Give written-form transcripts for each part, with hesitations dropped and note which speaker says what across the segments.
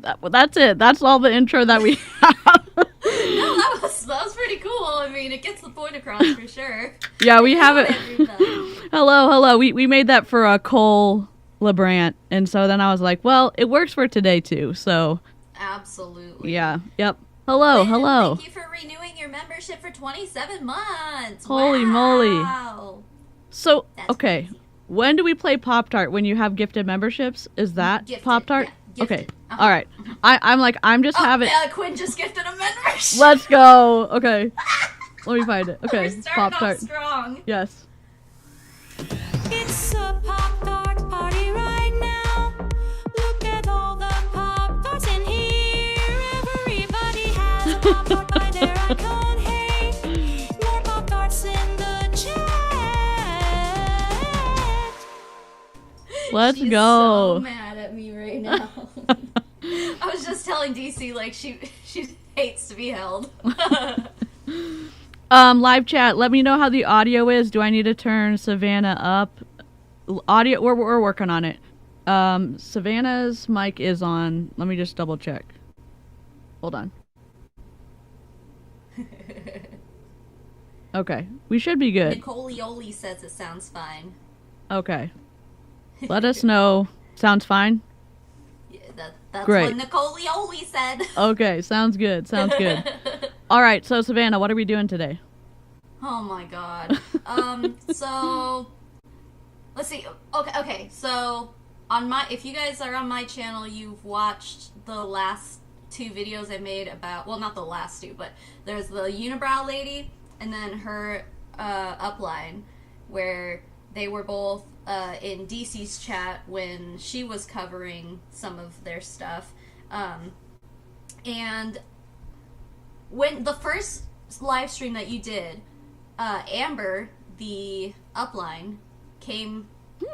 Speaker 1: That's it. That's all the intro that we have.
Speaker 2: No, that was pretty cool. I mean, it gets the point across for sure.
Speaker 1: Yeah, we have it. Hello. We made that for Cole LeBrant, and so then I was like, well, it works for today too. So
Speaker 2: absolutely.
Speaker 1: Yeah. Yep. Hello.
Speaker 2: Thank you for renewing your membership for 27 months.
Speaker 1: Holy moly. So
Speaker 2: That's
Speaker 1: okay.
Speaker 2: crazy.
Speaker 1: When do we play Pop-Tart? When you have gifted memberships? Is that
Speaker 2: Gifted,
Speaker 1: Pop-Tart?
Speaker 2: yeah,
Speaker 1: okay.
Speaker 2: gifted.
Speaker 1: All right. I'm just having.
Speaker 2: Quinn just gifted a membership.
Speaker 1: Let's go. Okay. Let me find it. Okay.
Speaker 2: We're starting
Speaker 1: Pop-Tart.
Speaker 2: off strong.
Speaker 1: Yes.
Speaker 3: It's a Pop-Tart party right now. Look at all the Pop-Tarts in here. Everybody has a Pop-Tart by their icon. Hey, more Pop-Tarts in the chat.
Speaker 1: Let's
Speaker 2: She's
Speaker 1: go.
Speaker 2: so mad at me right now. I was just telling DC like she hates to be held.
Speaker 1: Live chat. Let me know how the audio is. Do I need to turn Savannah up? Audio. We're working on it. Savannah's mic is on. Let me just double check. Hold on. Okay, we should be good.
Speaker 2: Nicole Ioli says it sounds fine.
Speaker 1: Okay. Let us know. Sounds fine?
Speaker 2: Yeah, that's
Speaker 1: Great.
Speaker 2: what Nicole Ioli said.
Speaker 1: Okay, sounds good. Sounds good. All right, so Savannah, what are we doing today?
Speaker 2: Oh my god. So let's see. Okay. So if you guys are on my channel, you've watched the last two videos I made about, well, not the last two, but there's the unibrow lady and then her upline, where they were both in DC's chat when she was covering some of their stuff. And when the first live stream that you did, Amber, the upline, came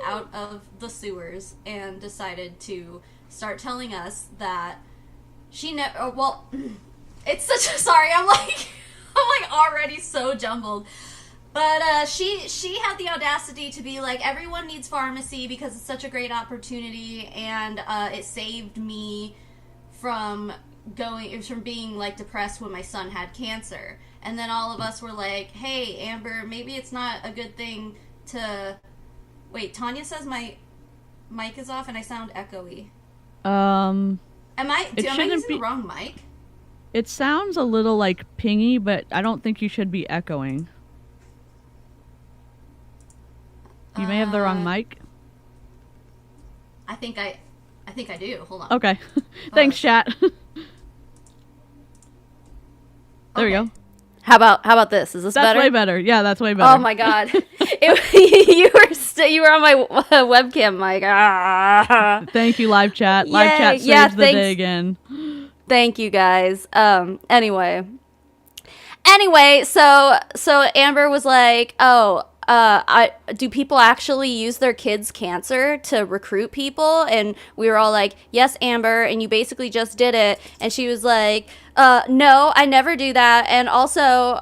Speaker 2: out of the sewers and decided to start telling us that she never. Well, it's such a sorry. I'm like already so jumbled. But she had the audacity to be like, everyone needs pharmacy because it's such a great opportunity, and it saved me from being like depressed when my son had cancer. And then all of us were like, hey, Amber, maybe it's not a good thing to... Wait, Tanya says my mic is off and I sound echoey. Am I using the wrong mic?
Speaker 1: It sounds a little like pingy, but I don't think you should be echoing. You may have the wrong mic.
Speaker 2: I think I do. Hold on.
Speaker 1: Okay. Thanks, chat. There we go.
Speaker 4: How about this? Is this
Speaker 1: That's
Speaker 4: better?
Speaker 1: way better. Yeah, that's way better.
Speaker 4: Oh my god. You were on my webcam mic. Ah.
Speaker 1: Thank you, live chat. Live chat saves the day again.
Speaker 4: Thank you guys. Anyway, so Amber was like, "Oh, do people actually use their kids' cancer to recruit people?" And we were all like, "Yes, Amber," and you basically just did it. And she was like, "No, I never do that. And also,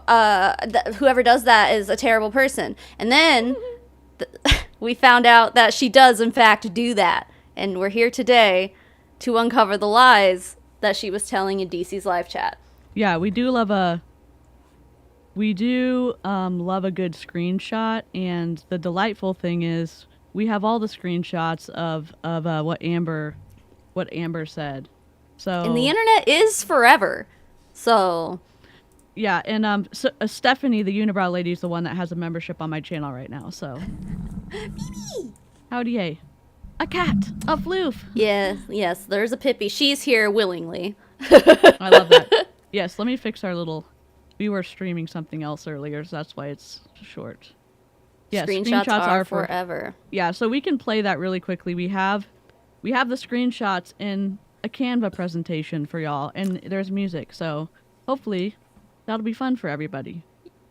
Speaker 4: whoever does that is a terrible person." And then we found out that she does, in fact, do that. And we're here today to uncover the lies that she was telling in DC's live chat.
Speaker 1: Yeah, we do love a good screenshot, and the delightful thing is we have all the screenshots of what Amber said. So
Speaker 4: And the internet is forever. So
Speaker 1: yeah, and Stephanie, the unibrow lady, is the one that has a membership on my channel right now. So howdy, hey, a cat, a floof.
Speaker 4: yes, there's a Pippi. She's here willingly.
Speaker 1: I love that. Yes, let me fix our little. We were streaming something else earlier, so that's why it's short. Yeah,
Speaker 4: screenshots are forever.
Speaker 1: Yeah, so we can play that really quickly. We have the screenshots in a Canva presentation for y'all, and there's music, so hopefully that'll be fun for everybody.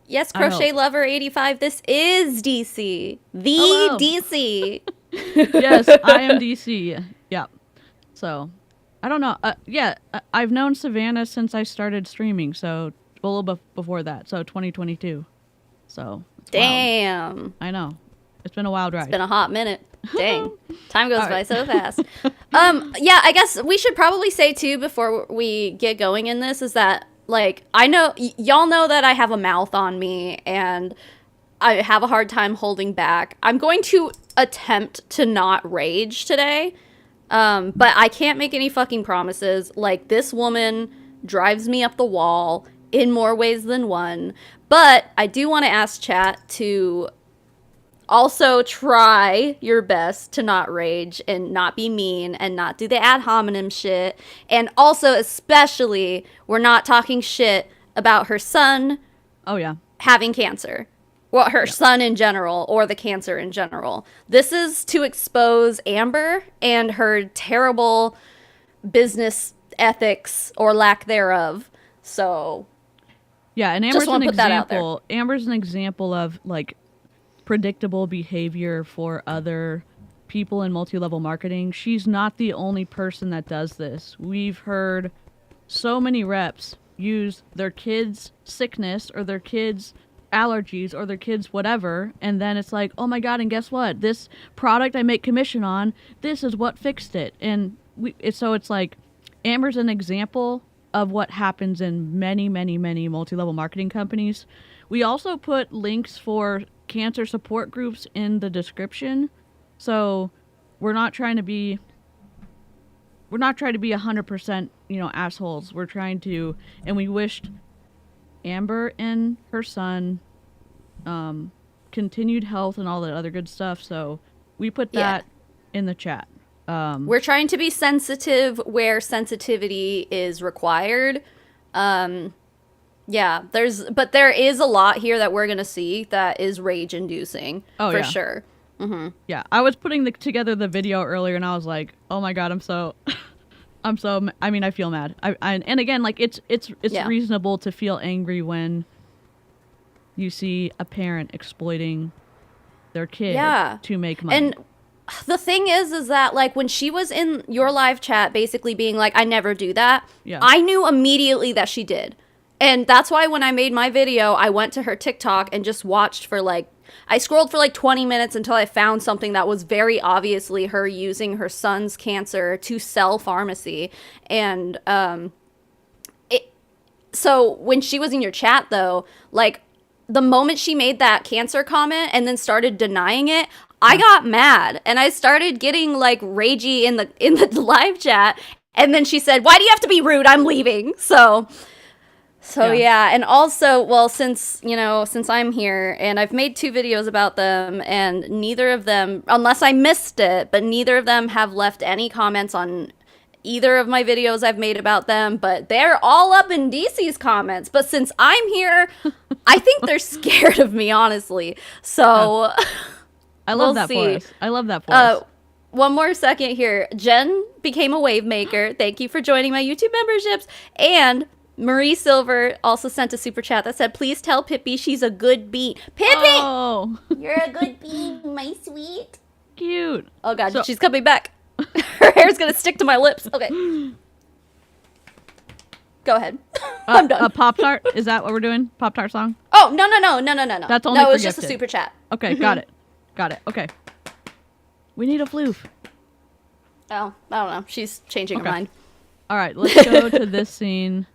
Speaker 4: Yes, Crochet Lover 85. This is DC, the
Speaker 1: Hello.
Speaker 4: DC.
Speaker 1: Yes, I am DC. Yeah. So, I don't know. I've known Savannah since I started streaming, so a little bit before that, so 2022. So, it's
Speaker 4: Damn.
Speaker 1: wild. I know. It's been a wild ride.
Speaker 4: It's been a hot minute. Dang. Time goes
Speaker 1: All
Speaker 4: by
Speaker 1: right.
Speaker 4: so fast. Yeah, I guess we should probably say too before we get going in this is that like I know y'all know that I have a mouth on me and I have a hard time holding back. I'm going to attempt to not rage today. But I can't make any fucking promises. Like, this woman drives me up the wall in more ways than one. But I do want to ask chat to also try your best to not rage and not be mean and not do the ad hominem shit. And also, especially, we're not talking shit about her son
Speaker 1: Oh yeah.
Speaker 4: having cancer. Well, her son in general, or the cancer in general. This is to expose Amber and her terrible business ethics or lack thereof. So,
Speaker 1: Yeah, and
Speaker 4: Just
Speaker 1: Amber's
Speaker 4: wanna
Speaker 1: an
Speaker 4: put that out there.
Speaker 1: example. Amber's an example of like predictable behavior for other people in multi-level marketing. She's not the only person that does this. We've heard so many reps use their kids' sickness or their kids' allergies or their kids' whatever, and then it's like, oh my god, and guess what? This product I make commission on, this is what fixed it. And so it's like Amber's an example of what happens in many, many, many multi-level marketing companies. We also put links for cancer support groups in the description. So we're not trying to be 100%, assholes. We're trying to, and we wished Amber and her son continued health and all that other good stuff. So we put that in the chat.
Speaker 4: we're trying to be sensitive where sensitivity is required. Yeah, there is a lot here that we're going to see that is rage-inducing,
Speaker 1: Oh,
Speaker 4: for
Speaker 1: yeah.
Speaker 4: sure.
Speaker 1: Yeah, I was putting together the video earlier, and I was like, "Oh my god, I feel mad." And again, like it's
Speaker 4: Yeah.
Speaker 1: reasonable to feel angry when you see a parent exploiting their kid
Speaker 4: Yeah.
Speaker 1: to make money.
Speaker 4: And the thing is that like when she was in your live chat basically being like, I never do that,
Speaker 1: Yeah.
Speaker 4: I knew immediately that she did. And that's why when I made my video, I went to her TikTok and just watched for like, I scrolled for like 20 minutes until I found something that was very obviously her using her son's cancer to sell pharmacy. And so when she was in your chat though, like the moment she made that cancer comment and then started denying it, I got mad and I started getting like ragey in the live chat. And then she said, "Why do you have to be rude? I'm leaving." So yeah. And also, well, since I'm here and I've made 2 videos about them and neither of them, unless I missed it, but neither of them have left any comments on either of my videos I've made about them, but they're all up in DC's comments. But since I'm here, I think they're scared of me, honestly. So
Speaker 1: I love
Speaker 4: we'll
Speaker 1: that
Speaker 4: see.
Speaker 1: for us. I love that for us.
Speaker 4: One more second here. Jen became a wave maker. Thank you for joining my YouTube memberships. And Marie Silver also sent a super chat that said, "Please tell Pippi she's a good bee." Pippi!
Speaker 1: Oh,
Speaker 4: You're a good bee, my sweet.
Speaker 1: cute.
Speaker 4: Oh god,
Speaker 1: So-
Speaker 4: she's coming back. Her hair's gonna stick to my lips. Okay. Go ahead. I'm done.
Speaker 1: A Pop-Tart? Is that what we're doing? Pop-Tart song?
Speaker 4: Oh, no.
Speaker 1: That's only
Speaker 4: No,
Speaker 1: for
Speaker 4: it was just a
Speaker 1: gifted.
Speaker 4: super chat.
Speaker 1: Okay, got it. Okay. We need a floof.
Speaker 4: Oh, I don't know. She's changing her
Speaker 1: Okay.
Speaker 4: mind.
Speaker 1: All right, let's go to this scene.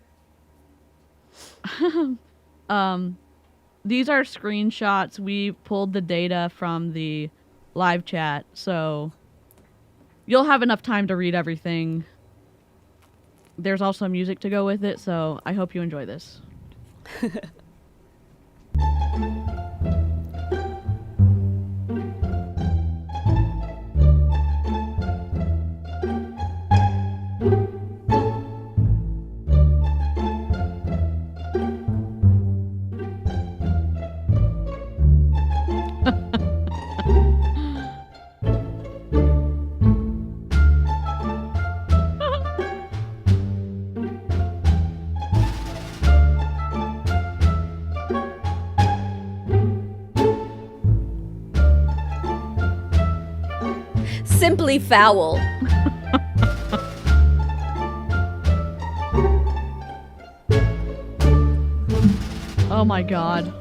Speaker 1: These are screenshots. We pulled the data from the live chat, so you'll have enough time to read everything. There's also music to go with it, so I hope you enjoy this.
Speaker 4: Simply foul.
Speaker 1: Oh my god.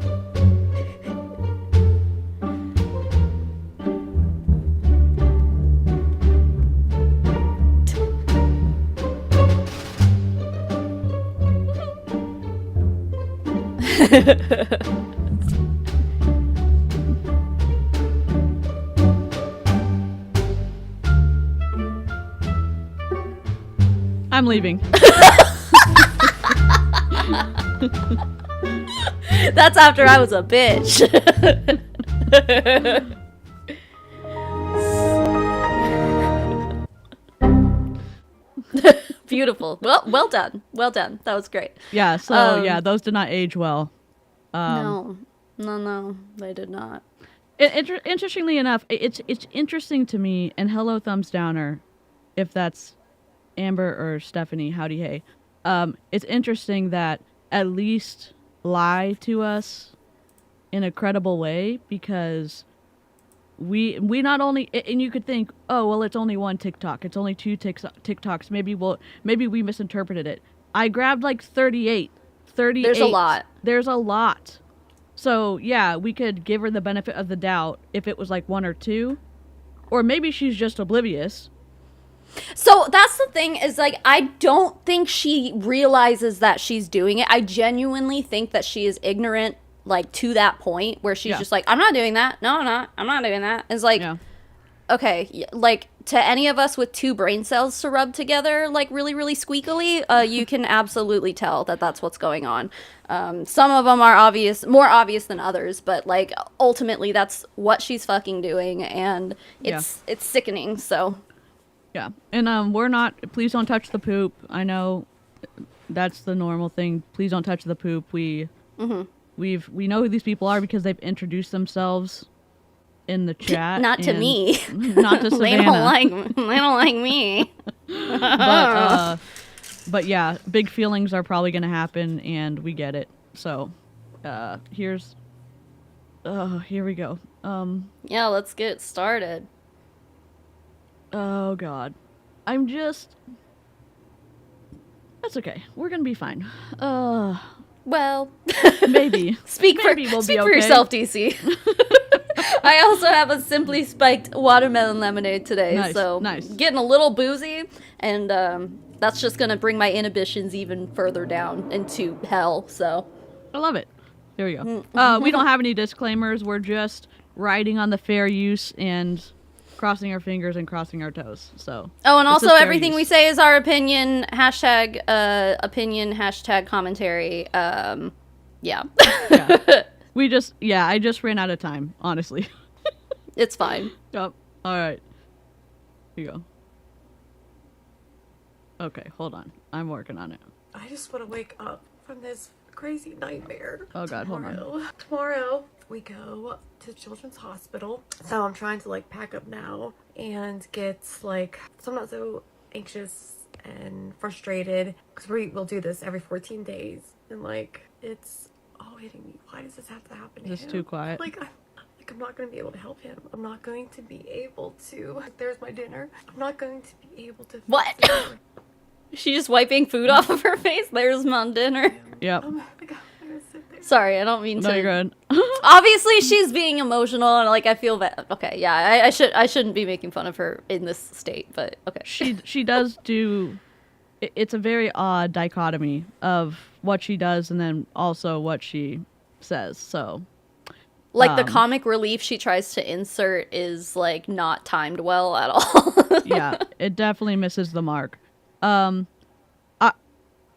Speaker 1: I'm leaving.
Speaker 4: That's after I was a bitch. Beautiful. Well done. Well done. That was great.
Speaker 1: Yeah, so yeah, those did not age well.
Speaker 4: No, they did not.
Speaker 1: Interestingly enough, it's interesting to me, and hello thumbs downer, if that's Amber or Stephanie, howdy hey. It's interesting that at least lie to us in a credible way, because we not only, and you could think, oh well, it's only one TikTok, it's only two TikToks, maybe we misinterpreted it. I grabbed like 38.
Speaker 4: There's a lot.
Speaker 1: So yeah, we could give her the benefit of the doubt if it was like one or two, or maybe she's just oblivious.
Speaker 4: So that's the thing, is like, I don't think she realizes that she's doing it. I genuinely think that she is ignorant, like, to that point where she's just like, I'm not doing that. No, I'm not doing that. It's like, okay, like, to any of us with two brain cells to rub together, like, really, really squeakily, you can absolutely tell that that's what's going on. Some of them are more obvious than others, but, like, ultimately that's what she's fucking doing, and it's sickening, so...
Speaker 1: Yeah, and we're not. Please don't touch the poop. I know that's the normal thing. Please don't touch the poop. We know who these people are because they've introduced themselves in the chat.
Speaker 4: Not to me.
Speaker 1: Not to Savannah.
Speaker 4: They don't like me.
Speaker 1: But yeah, big feelings are probably going to happen, and we get it. So, here we go.
Speaker 4: Yeah, let's get started.
Speaker 1: Oh God, that's okay. We're gonna be fine.
Speaker 4: Well,
Speaker 1: maybe.
Speaker 4: Speak for
Speaker 1: okay.
Speaker 4: yourself, DC. I also have a simply spiked watermelon lemonade today, so getting a little boozy, and that's just gonna bring my inhibitions even further down into hell. So,
Speaker 1: I love it. There we go. We don't have any disclaimers. We're just riding on the fair use and crossing our fingers and crossing our toes. So
Speaker 4: and also everything we say is our opinion, hashtag commentary. Yeah.
Speaker 1: I just ran out of time, honestly.
Speaker 4: It's fine.
Speaker 1: Yep. All right, here you go. Okay, hold on, I'm working on it.
Speaker 5: I just want to wake up from this crazy nightmare.
Speaker 1: Oh God, hold on.
Speaker 5: Tomorrow we go to Children's Hospital, so I'm trying to like pack up now and get like, so I'm not so anxious and frustrated, because we'll do this every 14 days, and like it's all hitting me. Why does this have to happen to him?
Speaker 1: It's too quiet.
Speaker 5: I'm not going to be able to help him. I'm not going to be able to. There's my dinner. I'm not going to be able to.
Speaker 4: What? She's just wiping food off of her face. There's my dinner.
Speaker 1: Yep.
Speaker 5: Oh my God.
Speaker 4: Sorry, I don't mean to.
Speaker 1: No, you're good.
Speaker 4: Obviously, she's being emotional, and like I feel bad. Okay, yeah, I shouldn't be making fun of her in this state, but okay.
Speaker 1: She does do. It's a very odd dichotomy of what she does and then also what she says. So,
Speaker 4: like the comic relief she tries to insert is like not timed well at all.
Speaker 1: Yeah, it definitely misses the mark.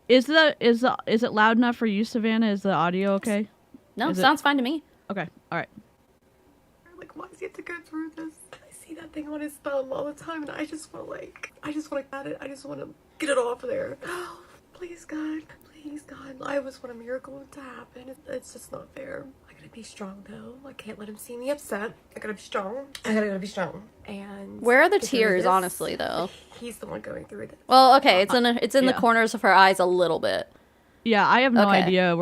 Speaker 1: Is it loud enough for you, Savannah? Is the audio okay?
Speaker 4: No, sounds fine to me.
Speaker 1: Okay, all right.
Speaker 5: Like, why does he have to go through this? I see that thing on his thumb all the time, and I just want to cut it. I just want to get it off there. Oh, please God, I always want a miracle to happen. It's just not fair. I gotta be strong though. I can't let him see me upset. I gotta be strong. And
Speaker 4: where are the tears, honestly, though?
Speaker 5: He's the one going through this.
Speaker 4: Well, okay, it's in the corners of her eyes a little bit.
Speaker 1: Yeah, I have no idea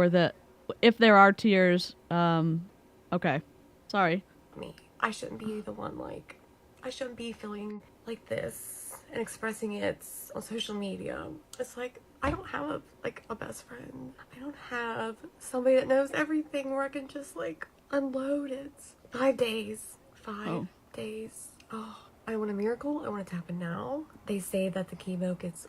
Speaker 1: if there are tears. Okay, sorry.
Speaker 5: I shouldn't be the one, like, I shouldn't be feeling like this and expressing it on social media. It's like, I don't have a best friend. I don't have somebody that knows everything where I can just like unload it. 5 days. 5 days. Oh, I want a miracle. I want it to happen now. They say that the chemo gets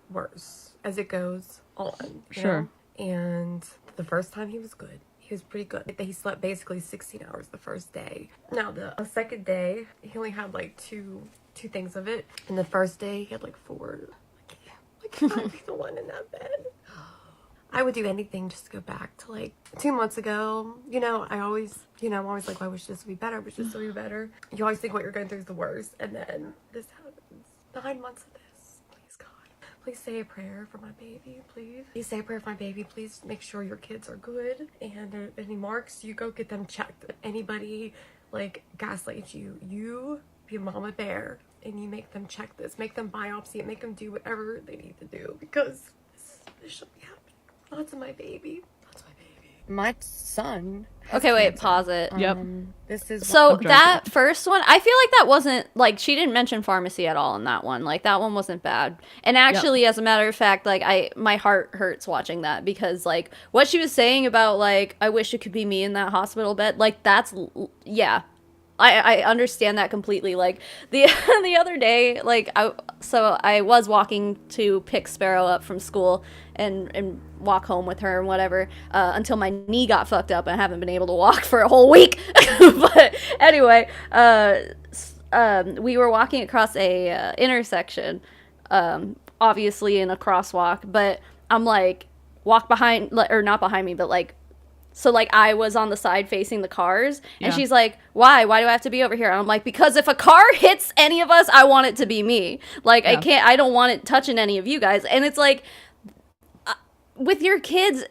Speaker 5: worse as it goes on. You know? And the The first time he was good. He was pretty good. He slept basically 16 hours the first day. Now the second day, he only had like two things of it. And the first day, he had like 4. Like I'd be the one in that bed. I would do anything just to go back to like 2 months ago. You know, I'm always like, I wish this would be better, wish this would be better. You always think what you're going through is the worst. And then this happens. 9 months of this. Please, God. Please say a prayer for my baby, please. Please say a prayer for my baby. Please make sure your kids are good. And if any marks, you go get them checked. If anybody like gaslights you, you be a mama bear and you make them check this. Make them biopsy it. Make them do whatever they need to do. Because this shouldn't be happening. Not to my baby. Not to my baby. My son.
Speaker 4: Okay, wait, pause it.
Speaker 1: Yep.
Speaker 5: This is
Speaker 4: So that first one, I feel like that wasn't, like, she didn't mention pharmacy at all in that one. Like, that one wasn't bad. And actually, as a matter of fact, like, my heart hurts watching that because, like, what she was saying about, like, I wish it could be me in that hospital bed, like, that's, yeah. I understand that completely. Like, the other day, like, I was walking to pick Sparrow up from school and walk home with her and whatever, until my knee got fucked up and I haven't been able to walk for a whole week. But anyway, we were walking across a intersection, obviously in a crosswalk, but I'm like, walk behind, or not behind me, but like, so, like, I was on the side facing the cars, and she's like, why? Why do I have to be over here? And I'm like, because if a car hits any of us, I want it to be me. Like, I don't want it touching any of you guys. And it's like, with your kids,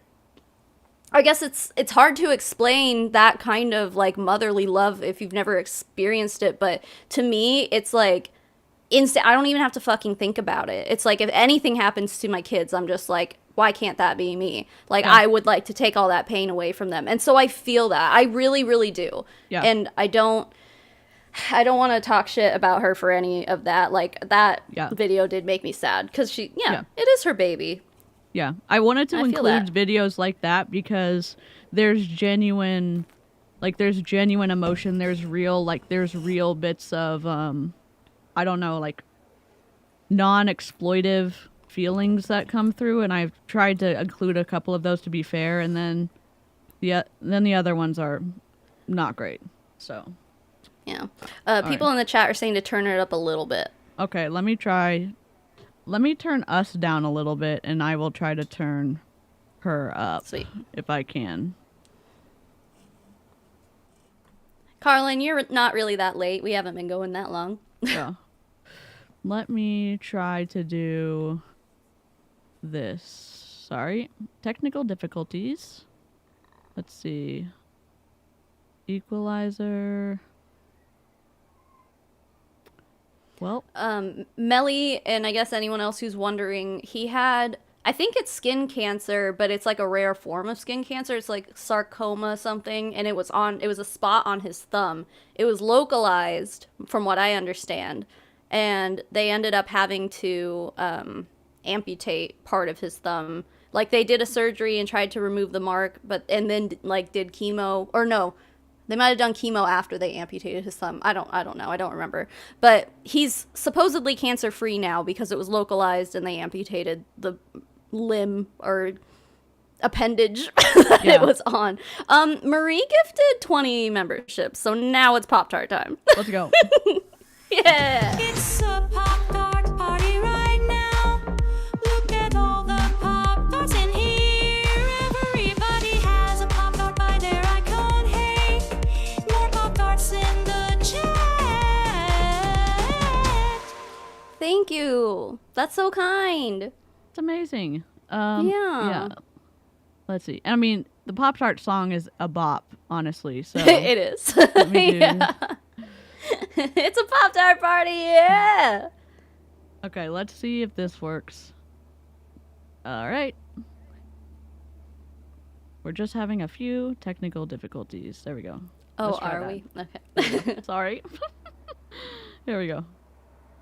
Speaker 4: I guess it's hard to explain that kind of, like, motherly love if you've never experienced it. But to me, it's like, instant. I don't even have to fucking think about it. It's like, if anything happens to my kids, I'm just like, why can't that be me? Like, I would like to take all that pain away from them. And so I feel that. I really, really do. Yeah. And I don't want to talk shit about her for any of that. Like, that video did make me sad. Because it is her baby.
Speaker 1: Yeah. I wanted to include videos like that because there's genuine emotion. There's real bits of, I don't know, like, non-exploitive feelings that come through, and I've tried to include a couple of those to be fair, and then the other ones are not great. So
Speaker 4: yeah, people in the chat are saying to turn it up a little bit.
Speaker 1: Okay, let me turn us down a little bit, and I will try to turn her up.
Speaker 4: Sweet.
Speaker 1: If I can.
Speaker 4: Carlin, you're not really that late. We haven't been going that long.
Speaker 1: Yeah. Let me try to do this. Sorry. Technical difficulties. Let's see. Equalizer. Well.
Speaker 4: Melly, and I guess anyone else who's wondering, he had, I think it's skin cancer, but it's like a rare form of skin cancer. It's like sarcoma something, and it was a spot on his thumb. It was localized, from what I understand, and they ended up having to amputate part of his thumb. Like, they did a surgery and tried to remove the mark, and then like did chemo, or no, they might have done chemo after they amputated his thumb. I don't know. I don't remember. But he's supposedly cancer-free now because it was localized and they amputated the limb or appendage that it was on. Marie gifted 20 memberships, so now it's Pop-Tart time.
Speaker 1: Let's go.
Speaker 4: Yeah.
Speaker 3: It's a Pop-Tart party right now. Look at all the Pop-Tarts in here. Everybody has a Pop-Tart by their icon. Hey, more Pop-Tarts in the chat.
Speaker 4: Thank you. That's so kind.
Speaker 1: It's amazing.
Speaker 4: Yeah.
Speaker 1: Let's see. I mean, the Pop-Tart song is a bop, honestly. So
Speaker 4: It is. Yeah. It's a Pop-Tart party, yeah!
Speaker 1: Okay, let's see if this works. Alright. We're just having a few technical difficulties. There we go.
Speaker 4: Oh,
Speaker 1: Let's try
Speaker 4: are
Speaker 1: that.
Speaker 4: we? Okay.
Speaker 1: Sorry. Here we go.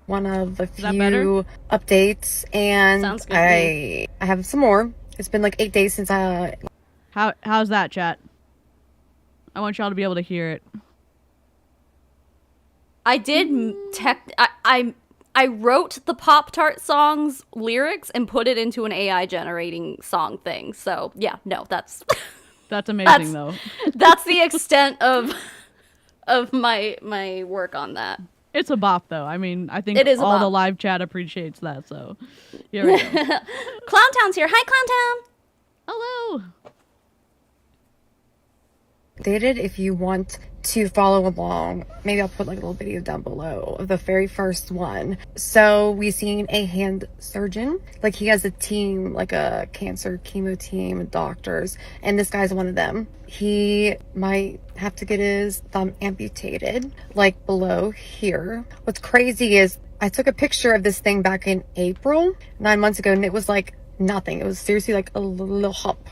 Speaker 5: One of the
Speaker 1: Is that better?
Speaker 5: few updates, and
Speaker 4: Sounds good to me.
Speaker 5: I have some more. It's been like 8 days since I...
Speaker 1: How's that, chat? I want y'all to be able to hear it.
Speaker 4: I did I wrote the Pop-Tart song's lyrics and put it into an AI generating song thing. So yeah, no, that's
Speaker 1: That's amazing, though.
Speaker 4: that's the extent of my work on that.
Speaker 1: It's a bop, though. I mean, I think
Speaker 4: It is a
Speaker 1: all the
Speaker 4: bop.
Speaker 1: live chat appreciates that, so here we go.
Speaker 4: Clowntown's here. Hi, Clowntown.
Speaker 1: Hello!
Speaker 5: Dated, if you want to follow along, maybe I'll put like a little video down below of the very first one. So we seen a hand surgeon, like he has a team, like a cancer chemo team of doctors, and this guy's one of them. He might have to get his thumb amputated, like below here. What's crazy is I took a picture of this thing back in April, 9 months ago, and it was like nothing. It was seriously like a little hump,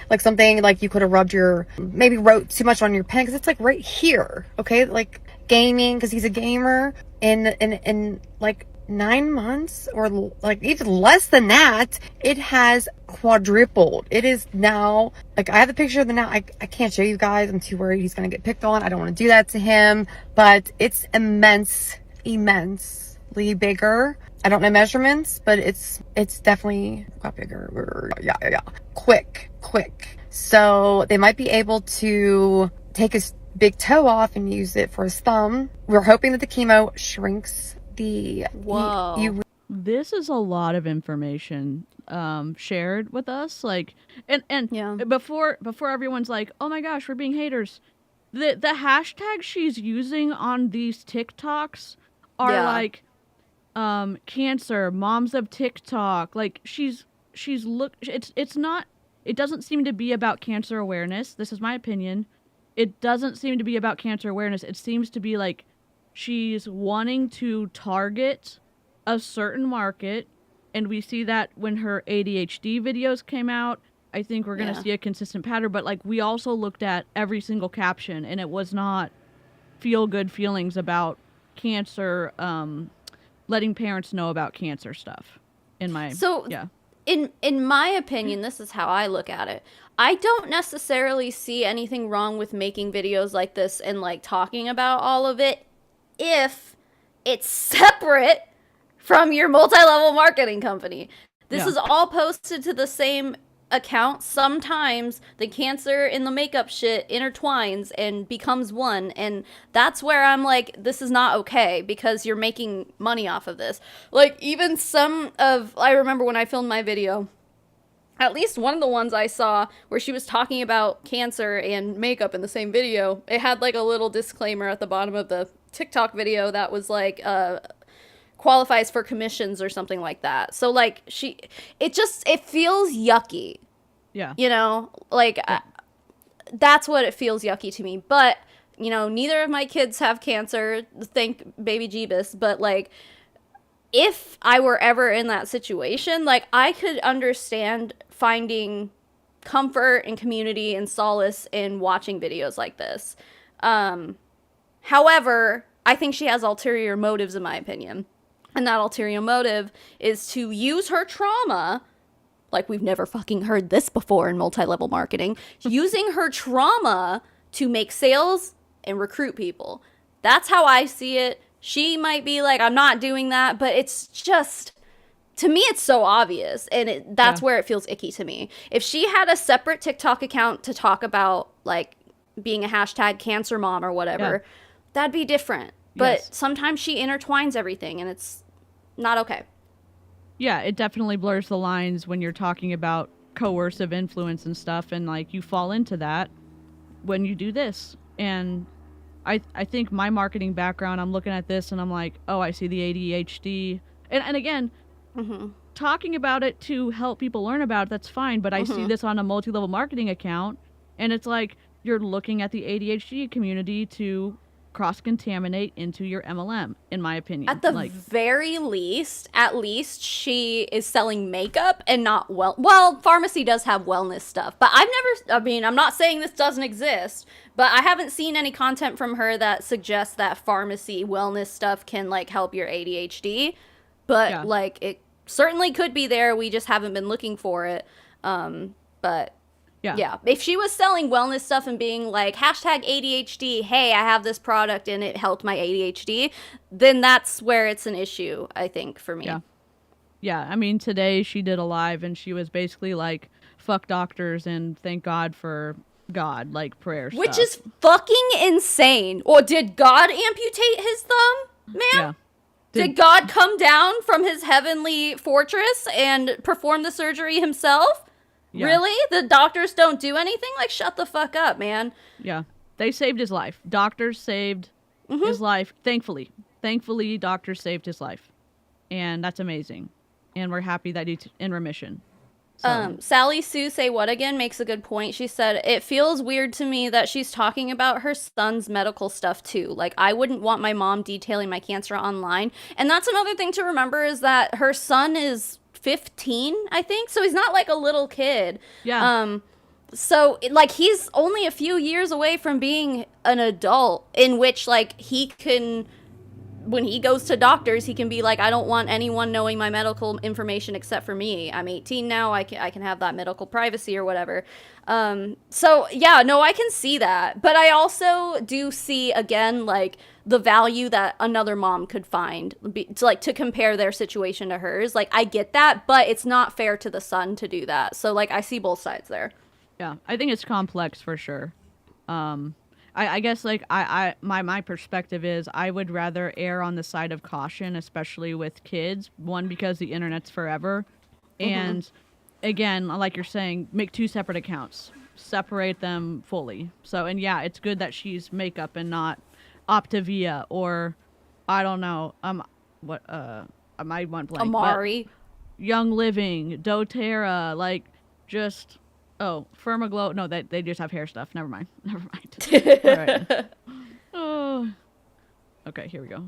Speaker 5: like something like you could have rubbed maybe wrote too much on your pen, because it's like right here, okay, like gaming, because he's a gamer, in like 9 months, or like even less than that, it has quadrupled. It is now, like, I have the picture of the now. I can't show you guys. I'm too worried he's gonna get picked on. I don't want to do that to him, but it's immensely bigger. I don't know measurements, but it's definitely got bigger. Yeah. Quick. So they might be able to take his big toe off and use it for his thumb. We're hoping that the chemo shrinks the...
Speaker 4: Whoa.
Speaker 1: This is a lot of information shared with us, like, and
Speaker 4: Yeah.
Speaker 1: before everyone's like, oh my gosh, we're being haters. The hashtag she's using on these TikToks are
Speaker 4: Yeah.
Speaker 1: like cancer, moms of TikTok. Like it's not, it doesn't seem to be about cancer awareness. This is my opinion. It doesn't seem to be about cancer awareness. It seems to be like she's wanting to target a certain market, and we see that when her ADHD videos came out. I think we're going to see a consistent pattern, but like we also looked at every single caption, and it was not feel good feelings about cancer, letting parents know about cancer stuff. In my
Speaker 4: in my opinion, this is how I look at it. I don't necessarily see anything wrong with making videos like this and like talking about all of it if it's separate from your multi-level marketing company. This is all posted to the same account. Sometimes the cancer and the makeup shit intertwines and becomes one, and that's where I'm like, this is not okay, because you're making money off of this. Like, even I remember when I filmed my video, at least one of the ones I saw where she was talking about cancer and makeup in the same video, it had like a little disclaimer at the bottom of the TikTok video that was like, qualifies for commissions or something like that. So like it feels yucky.
Speaker 1: Yeah.
Speaker 4: You know, like that's what it feels yucky to me. But, you know, neither of my kids have cancer, thank baby Jeebus, but like if I were ever in that situation, like I could understand finding comfort and community and solace in watching videos like this. However, I think she has ulterior motives, in my opinion. And that ulterior motive is to use her trauma, like we've never fucking heard this before in multi-level marketing, using her trauma to make sales and recruit people. That's how I see it. She might be like, I'm not doing that, but it's just, to me, it's so obvious. And that's where it feels icky to me. If she had a separate TikTok account to talk about, like, being a hashtag cancer mom or whatever, that'd be different. But sometimes she intertwines everything, and it's not okay.
Speaker 1: Yeah, it definitely blurs the lines when you're talking about coercive influence and stuff, and like you fall into that when you do this. And I think my marketing background, I'm looking at this and I'm like, oh, I see the ADHD. And again, talking about it to help people learn about it, that's fine. But I see this on a multi-level marketing account, and it's like you're looking at the ADHD community to cross-contaminate into your MLM, in my opinion.
Speaker 4: At the very least, at least she is selling makeup and not well, pharmacy does have wellness stuff, but I'm not saying this doesn't exist, but I haven't seen any content from her that suggests that pharmacy wellness stuff can like help your ADHD, but like it certainly could be there. We just haven't been looking for it. But Yeah. If she was selling wellness stuff and being like, hashtag ADHD, hey, I have this product and it helped my ADHD, then that's where it's an issue, I think, for me.
Speaker 1: Yeah. Yeah, I mean, today she did a live and she was basically like, fuck doctors and thank God for God, like prayer
Speaker 4: Which
Speaker 1: stuff.
Speaker 4: is fucking insane. Or did God amputate his thumb, ma'am?
Speaker 1: Yeah.
Speaker 4: Did God come down from his heavenly fortress and perform the surgery himself?
Speaker 1: Yeah.
Speaker 4: Really? The doctors don't do anything? Like, shut the fuck up, man.
Speaker 1: Yeah. They saved his life. Doctors saved his life. Thankfully. Thankfully, doctors saved his life. And that's amazing. And we're happy that he's in remission. So.
Speaker 4: Sally Sue Say What Again makes a good point. She said, it feels weird to me that she's talking about her son's medical stuff too. Like, I wouldn't want my mom detailing my cancer online. And that's another thing to remember is that her son is 15, I think. So he's not like a little kid.
Speaker 1: Yeah.
Speaker 4: So, like, he's only a few years away from being an adult in which, like, he can, when he goes to doctors, he can be like, I don't want anyone knowing my medical information except for me. I'm 18 now. I can have that medical privacy or whatever. So, yeah, no, I can see that. But I also do see, again, like, the value that another mom could find to compare their situation to hers. Like, I get that, but it's not fair to the son to do that. So, like, I see both sides there.
Speaker 1: Yeah, I think it's complex for sure. I guess like my perspective is I would rather err on the side of caution, especially with kids. One, because the internet's forever, and again, like you're saying, make 2 separate accounts, separate them fully. So, and yeah, it's good that she's makeup and not Optavia or I don't know, I might want blank.
Speaker 4: Amari,
Speaker 1: Young Living, DoTerra, like just. Oh, Firmaglow. No, they just have hair stuff. Never mind. Never mind. All right. Oh. Okay, here we go.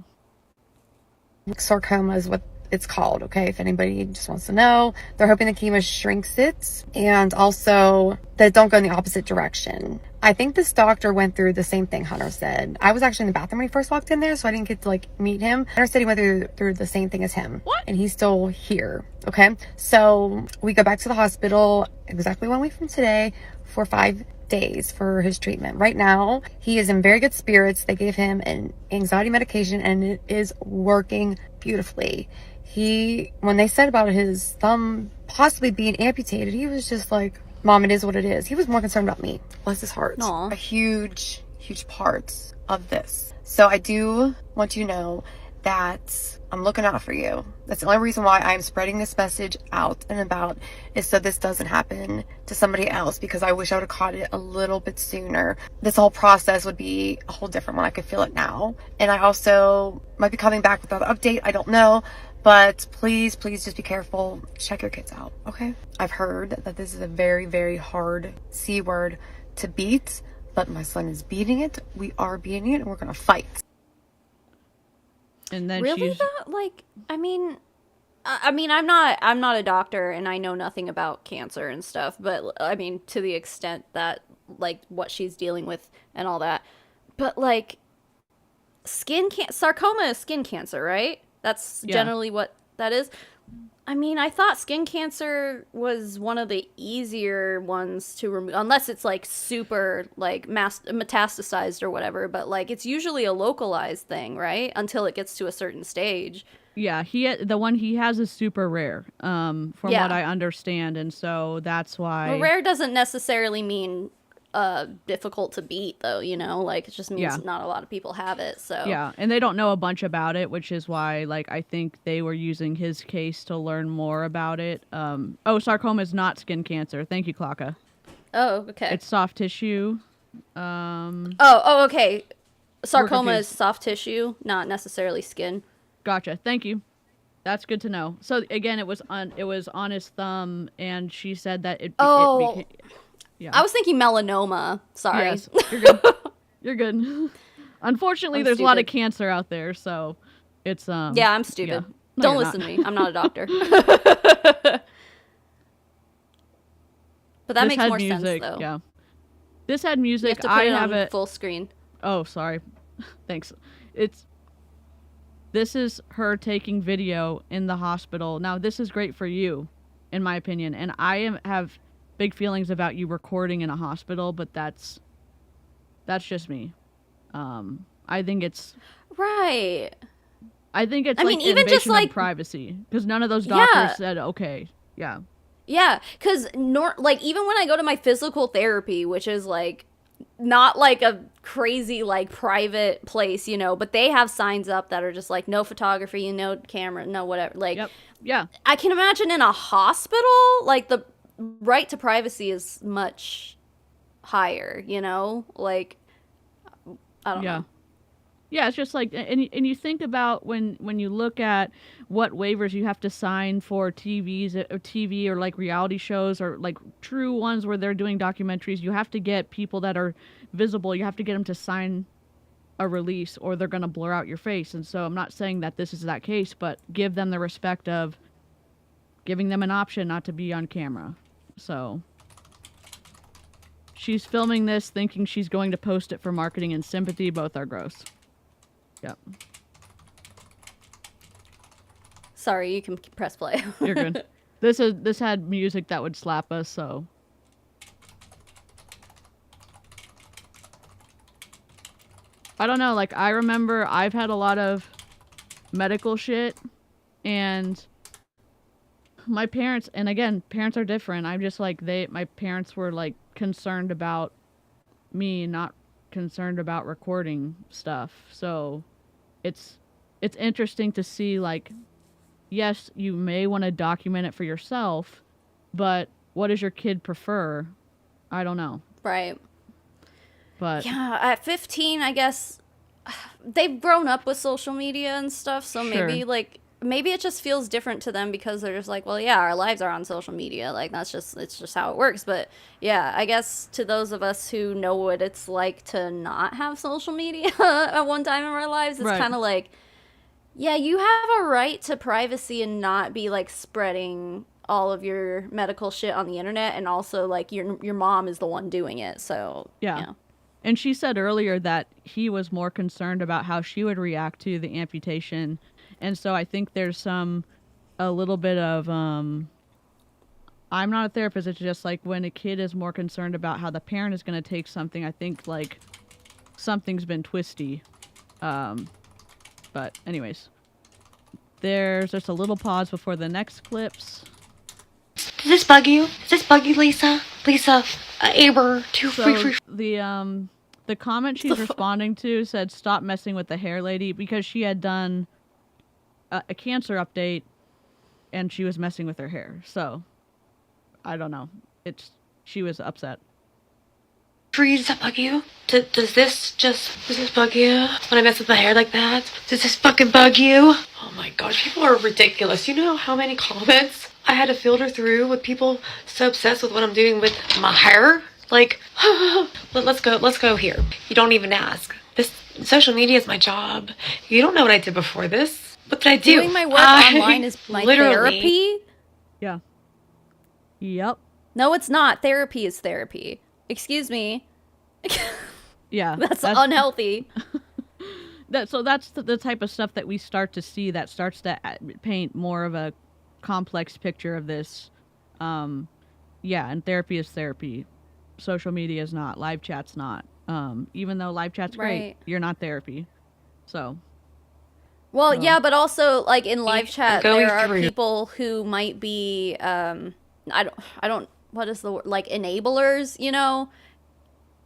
Speaker 5: Sarcoma is what it's called, okay? If anybody just wants to know. They're hoping the chemo shrinks it and also that it don't go in the opposite direction. I think this doctor went through the same thing Hunter said. I was actually in the bathroom when he first walked in there, so I didn't get to like meet him. Hunter said he went through the same thing as him.
Speaker 1: What?
Speaker 5: And he's still here, okay? So we go back to the hospital exactly 1 week from today for 5 days for his treatment. Right now, he is in very good spirits. They gave him an anxiety medication and it is working beautifully. When they said about his thumb possibly being amputated, he was just like, Mom, it is what it is. He was more concerned about me. Bless his heart.
Speaker 4: Aww.
Speaker 5: A huge, huge part of this. So I do want you to know that I'm looking out for you. That's the only reason why I'm spreading this message out and about is so this doesn't happen to somebody else, because I wish I would have caught it a little bit sooner. This whole process would be a whole different one. I could feel it now. And I also might be coming back with another update. I don't know. But please, please just be careful. Check your kids out, okay? I've heard that this is a very, very hard C word to beat, but my son is beating it. We are beating it, and we're gonna fight.
Speaker 1: And then
Speaker 4: really
Speaker 1: she's
Speaker 4: though? Like, I mean, I'm not a doctor, and I know nothing about cancer and stuff. But I mean, to the extent that like what she's dealing with and all that. But like, sarcoma is skin cancer, right? That's generally what that is. I mean, I thought skin cancer was one of the easier ones to remove, unless it's like super like metastasized or whatever. But like, it's usually a localized thing, right? Until it gets to a certain stage.
Speaker 1: Yeah, the one he has is super rare, from what I understand, and so that's why.
Speaker 4: Well, rare doesn't necessarily mean difficult to beat, though. You know, like it just means not a lot of people have it. So
Speaker 1: yeah, and they don't know a bunch about it, which is why, like, I think they were using his case to learn more about it. Sarcoma is not skin cancer. Thank you, Klaka.
Speaker 4: Oh, okay.
Speaker 1: It's soft tissue.
Speaker 4: Okay. Sarcoma is soft tissue, not necessarily skin.
Speaker 1: Gotcha. Thank you. That's good to know. So again, it was on his thumb, and she said that it. Yeah.
Speaker 4: I was thinking melanoma. Sorry.
Speaker 1: Yes, you're good. You're good. Unfortunately, there's a lot of cancer out there, so it's
Speaker 4: Yeah, I'm stupid.
Speaker 1: Yeah. No,
Speaker 4: Don't
Speaker 1: you're
Speaker 4: listen
Speaker 1: not.
Speaker 4: to me. I'm not a doctor. But that makes more sense, though.
Speaker 1: Yeah. This had music.
Speaker 4: You have to put it on
Speaker 1: it
Speaker 4: full screen.
Speaker 1: Oh, sorry. Thanks. This is her taking video in the hospital. Now, this is great for you, in my opinion, and I have big feelings about you recording in a hospital, but that's just me. I think it's
Speaker 4: Right.
Speaker 1: I think it's
Speaker 4: I
Speaker 1: like
Speaker 4: mean, even just,
Speaker 1: invasion
Speaker 4: like-
Speaker 1: of privacy, because none of those doctors
Speaker 4: Yeah.
Speaker 1: said okay. Yeah.
Speaker 4: Yeah, because like even when I go to my physical therapy, which is like not like a crazy like private place, you know, but they have signs up that are just like no photography, no camera, no whatever. Like
Speaker 1: Yep. Yeah.
Speaker 4: I can imagine in a hospital, like the right to privacy is much higher, you know? Like I don't
Speaker 1: Yeah.
Speaker 4: know.
Speaker 1: Yeah, it's just like, and you think about when you look at what waivers you have to sign for TV or like reality shows or like true ones where they're doing documentaries, you have to get people that are visible. You have to get them to sign a release or they're going to blur out your face. And so I'm not saying that this is that case, but give them the respect of giving them an option not to be on camera. So she's filming this thinking she's going to post it for marketing and sympathy. Both are gross. Yep.
Speaker 4: Sorry, you can press play.
Speaker 1: You're good. This had music that would slap us, so. I don't know, like I remember I've had a lot of medical shit and my parents, and again, parents are different. I'm just like my parents were like concerned about me, not concerned about recording stuff. So it's interesting to see like, yes, you may want to document it for yourself, but what does your kid prefer? I don't know.
Speaker 4: Right.
Speaker 1: But
Speaker 4: Yeah, at 15, I guess they've grown up with social media and stuff, so
Speaker 1: Sure.
Speaker 4: maybe it just feels different to them because they're just like, well, yeah, our lives are on social media. Like it's just how it works. But yeah, I guess to those of us who know what it's like to not have social media at one time in our lives, it's
Speaker 1: Right.
Speaker 4: kind of like, yeah, you have a right to privacy and not be like spreading all of your medical shit on the internet, and also like your mom is the one doing it. So
Speaker 1: Yeah.
Speaker 4: you know.
Speaker 1: And she said earlier that he was more concerned about how she would react to the amputation. And so I think there's a little bit of, I'm not a therapist. It's just like when a kid is more concerned about how the parent is going to take something, I think like something's been twisty. But anyways, there's just a little pause before the next clips.
Speaker 5: Does this bug you? Does this bug you, Lisa? Lisa, Aber,
Speaker 1: So the comment she's responding to said, "Stop messing with the hair lady," because she had done a cancer update and she was messing with her hair. So I don't know. She was upset.
Speaker 5: Free, does that bug you? Does this bug you? When I mess with my hair like that? Does this fucking bug you? Oh my god, people are ridiculous. You know how many comments I had to filter through with people so obsessed with what I'm doing with my hair? Like, let's go here. You don't even ask. This social media is my job. You don't know what I did before this. What did I do?
Speaker 4: Doing my work online is my therapy?
Speaker 1: Yeah. Yep.
Speaker 4: No, it's not. Therapy is therapy. Excuse me.
Speaker 1: Yeah.
Speaker 4: That's unhealthy.
Speaker 1: That's the type of stuff that we start to see that starts to paint more of a complex picture of this. Yeah, and therapy is therapy. Social media is not. Live chat's not. Even though live chat's great,
Speaker 4: Right.
Speaker 1: you're not therapy. So.
Speaker 4: Well, yeah, but also like in live chat,
Speaker 5: going
Speaker 4: there are
Speaker 5: through.
Speaker 4: people who might be I don't what is the word, like enablers, you know?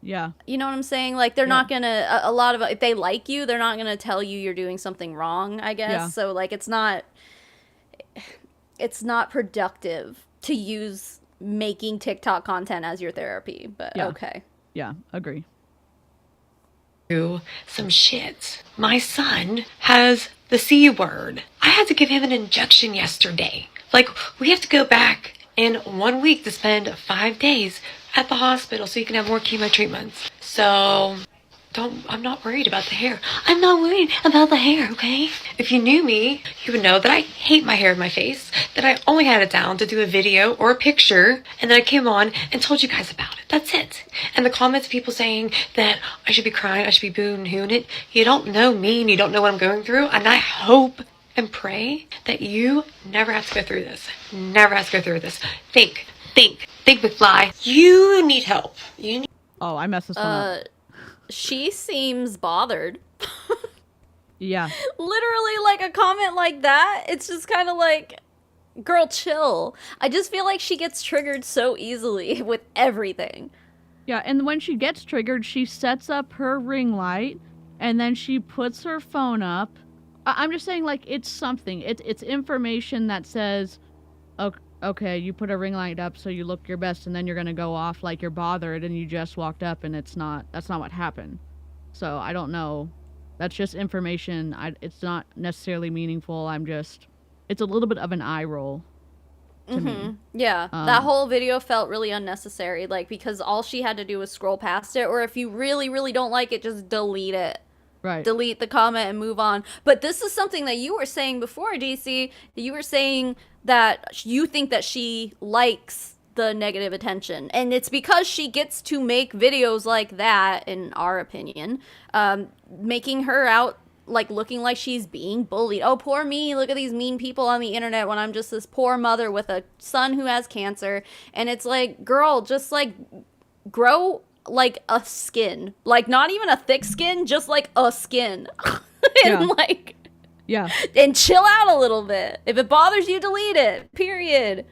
Speaker 1: Yeah.
Speaker 4: You know what I'm saying? Like they're not gonna a lot of if they like you, they're not gonna tell you you're doing something wrong, I guess.
Speaker 1: Yeah.
Speaker 4: So like it's not productive to use making TikTok content as your therapy, but
Speaker 1: Yeah.
Speaker 4: okay.
Speaker 1: Yeah. Agree.
Speaker 5: Through some shit. My son has the C word. I had to give him an injection yesterday. Like, we have to go back in 1 week to spend 5 days at the hospital so he can have more chemo treatments. So, I'm not worried about the hair. I'm not worried about the hair, okay? If you knew me, you would know that I hate my hair in my face, that I only had it down to do a video or a picture, and then I came on and told you guys about it. That's it. And the comments, people saying that I should be crying, I should be boo-hooing it. You don't know me and you don't know what I'm going through, and I hope and pray that you never have to go through this. Never have to go through this. Think Big McFly, you need help. You need
Speaker 1: Oh, I messed this one up.
Speaker 4: She seems bothered.
Speaker 1: Yeah.
Speaker 4: Literally, like, a comment like that, it's just kind of like, girl, chill. I just feel like she gets triggered so easily with everything.
Speaker 1: Yeah, and when she gets triggered, she sets up her ring light, and then she puts her phone up. I'm just saying, like, it's something. It's information that says, okay, you put a ring light up so you look your best, and then you're gonna go off like you're bothered, and you just walked up, and that's not what happened. So I don't know. That's just information. It's not necessarily meaningful. It's a little bit of an eye roll to me.
Speaker 4: Yeah, that whole video felt really unnecessary, like, because all she had to do was scroll past it, or if you really, really don't like it, just delete it.
Speaker 1: Right.
Speaker 4: Delete the comment and move on. But this is something that you were saying before, DC. You were saying that you think that she likes the negative attention, and it's because she gets to make videos like that, in our opinion, making her out like looking like she's being bullied. Oh, poor me, look at these mean people on the internet when I'm just this poor mother with a son who has cancer. And it's like, girl, just like grow like a skin, like not even a thick skin, just like a skin. And like,
Speaker 1: yeah,
Speaker 4: and chill out a little bit. If it bothers you, delete it, period.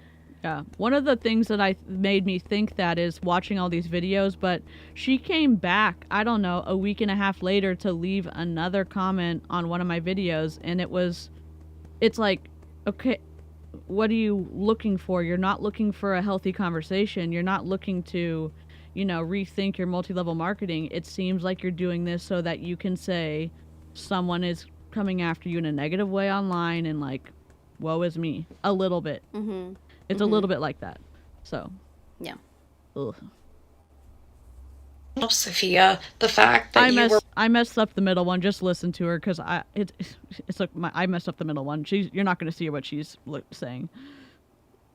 Speaker 1: Yeah, one of the things that made me think that is watching all these videos, but she came back, I don't know, a week and a half later to leave another comment on one of my videos, and it's like, okay, what are you looking for? You're not looking for a healthy conversation. You're not looking to, rethink your multi-level marketing. It seems like you're doing this so that you can say someone is coming after you in a negative way online, and like, woe is me, a little bit.
Speaker 4: Mm-hmm.
Speaker 1: It's a little bit like that. So,
Speaker 4: yeah.
Speaker 1: Ugh.
Speaker 5: Sophia, the fact that
Speaker 1: I messed up the middle one. Just listen to her, because it's like I messed up the middle one. You're not going to see what she's saying.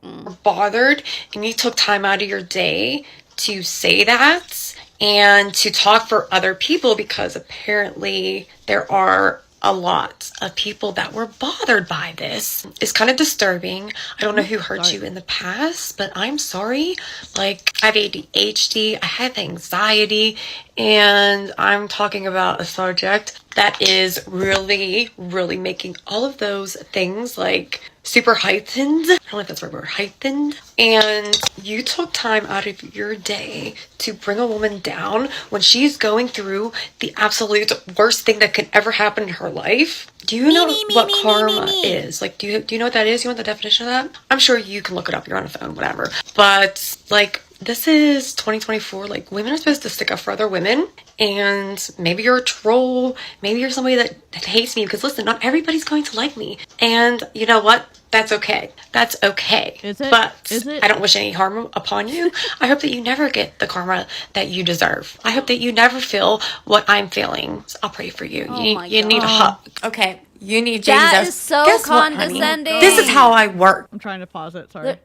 Speaker 5: were bothered and you took time out of your day to say that and to talk for other people, because apparently there are a lot of people that were bothered by this. It's kind of disturbing. I don't know who hurt you in the past, but I'm sorry. Like, I have ADHD, I have anxiety, and I'm talking about a subject that is really, really making all of those things like super heightened. I don't know if that's the right word, heightened. And you took time out of your day to bring a woman down when she's going through the absolute worst thing that could ever happen in her life. Do you know what karma is? Like, do you know what that is? You want the definition of that? I'm sure you can look it up. You're on a phone, whatever. But like, this is 2024. Like, women are supposed to stick up for other women. And maybe you're a troll. Maybe you're somebody that hates me, because listen, not everybody's going to like me. And you know what? That's okay. That's okay.
Speaker 1: Is it?
Speaker 5: But
Speaker 1: Is it?
Speaker 5: I don't wish any harm upon you. I hope that you never get the karma that you deserve. I hope that you never feel what I'm feeling. So I'll pray for you. You need a hug.
Speaker 6: Okay, you need Jesus.
Speaker 4: That is so
Speaker 6: Guess what, honey?
Speaker 4: condescending.
Speaker 6: This is how I work.
Speaker 1: I'm trying to pause it. Sorry.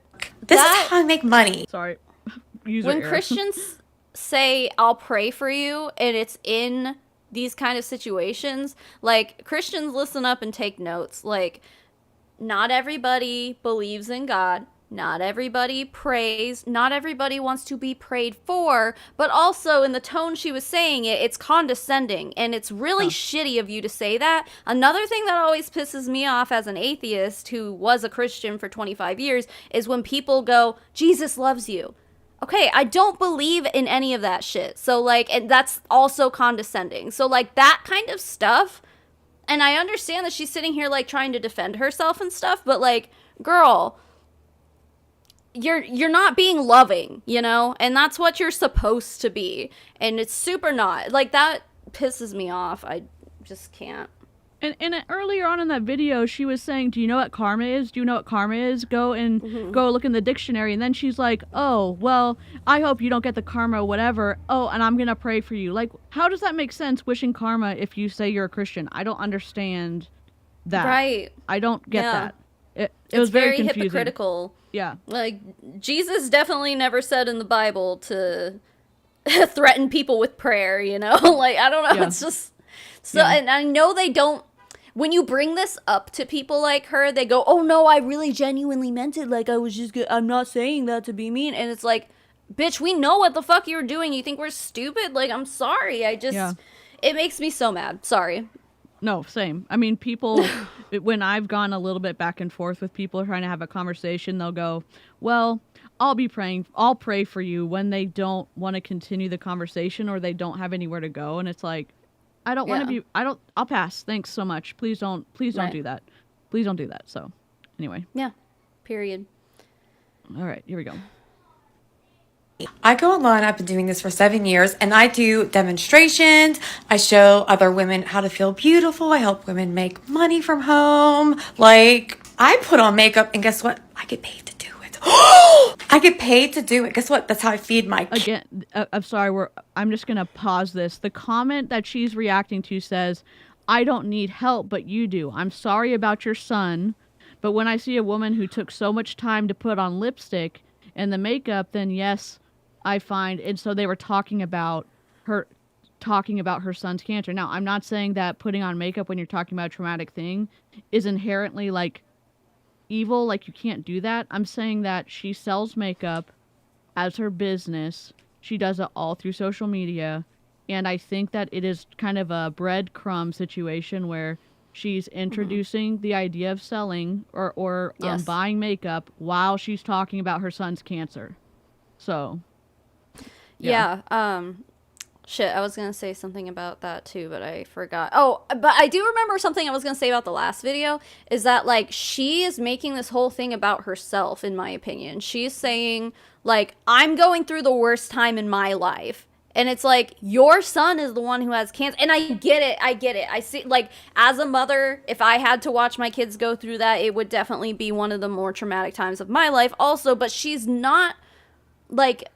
Speaker 6: This is how I make money.
Speaker 1: Sorry. User
Speaker 4: When
Speaker 1: error.
Speaker 4: Christians say, I'll pray for you, and it's in these kind of situations, like, Christians, listen up and take notes. Like, not everybody believes in God. Not everybody prays. Not everybody wants to be prayed for. But also, in the tone she was saying it, it's condescending. And it's really shitty of you to say that. Another thing that always pisses me off as an atheist who was a Christian for 25 years is when people go, Jesus loves you. Okay, I don't believe in any of that shit. So, like, and that's also condescending. So, like, that kind of stuff. And I understand that she's sitting here, like, trying to defend herself and stuff, but, like, girl, you're not being loving, you know? And that's what you're supposed to be. And it's super not. Like, that pisses me off. I just can't.
Speaker 1: And earlier on in that video, she was saying, do you know what karma is? Do you know what karma is? Go look in the dictionary. And then she's like, oh, well, I hope you don't get the karma, whatever. Oh, and I'm going to pray for you. Like, how does that make sense, wishing karma, if you say you're a Christian? I don't understand that.
Speaker 4: Right.
Speaker 1: I don't get
Speaker 4: Yeah.
Speaker 1: that. It was very confusing.
Speaker 4: Hypocritical.
Speaker 1: Yeah.
Speaker 4: Like, Jesus definitely never said in the Bible to threaten people with prayer, you know? Like, I don't know.
Speaker 1: Yeah.
Speaker 4: It's just... So, and I know they don't... when you bring this up to people like her, they go, "Oh no, I really genuinely meant it. Like, I'm not saying that to be mean." And it's like, bitch, we know what the fuck you were doing. You think we're stupid? Like, I'm sorry. It makes me so mad. Sorry.
Speaker 1: No, same. I mean, people, when I've gone a little bit back and forth with people trying to have a conversation, they'll go, well, I'll pray for you when they don't want to continue the conversation or they don't have anywhere to go. And it's like, I don't want to be, I'll pass. Thanks so much. Please don't do that. Please don't do that. So anyway.
Speaker 4: Yeah. Period.
Speaker 1: All right, here we go.
Speaker 6: I go online, I've been doing this for 7 years, and I do demonstrations. I show other women how to feel beautiful. I help women make money from home. Like, I put on makeup, and guess what? I get paid to do it. I get paid to do it. Guess what? That's how I feed my kids.
Speaker 1: Again, I'm sorry, I'm just going to pause this. The comment that she's reacting to says, I don't need help, but you do. I'm sorry about your son, but when I see a woman who took so much time to put on lipstick and the makeup, then yes, I find, and so they were talking about her son's cancer. Now, I'm not saying that putting on makeup when you're talking about a traumatic thing is inherently like evil, like you can't do that. I'm saying that she sells makeup as her business. She does it all through social media, and I think that it is kind of a breadcrumb situation where she's introducing the idea of selling or buying makeup while she's talking about her son's cancer. So
Speaker 4: Yeah. Shit, I was going to say something about that too, but I forgot. Oh, but I do remember something I was going to say about the last video, is that, like, she is making this whole thing about herself, in my opinion. She's saying, like, I'm going through the worst time in my life. And it's like, your son is the one who has cancer. And I get it. I see, like, as a mother, if I had to watch my kids go through that, it would definitely be one of the more traumatic times of my life also. But she's not, like,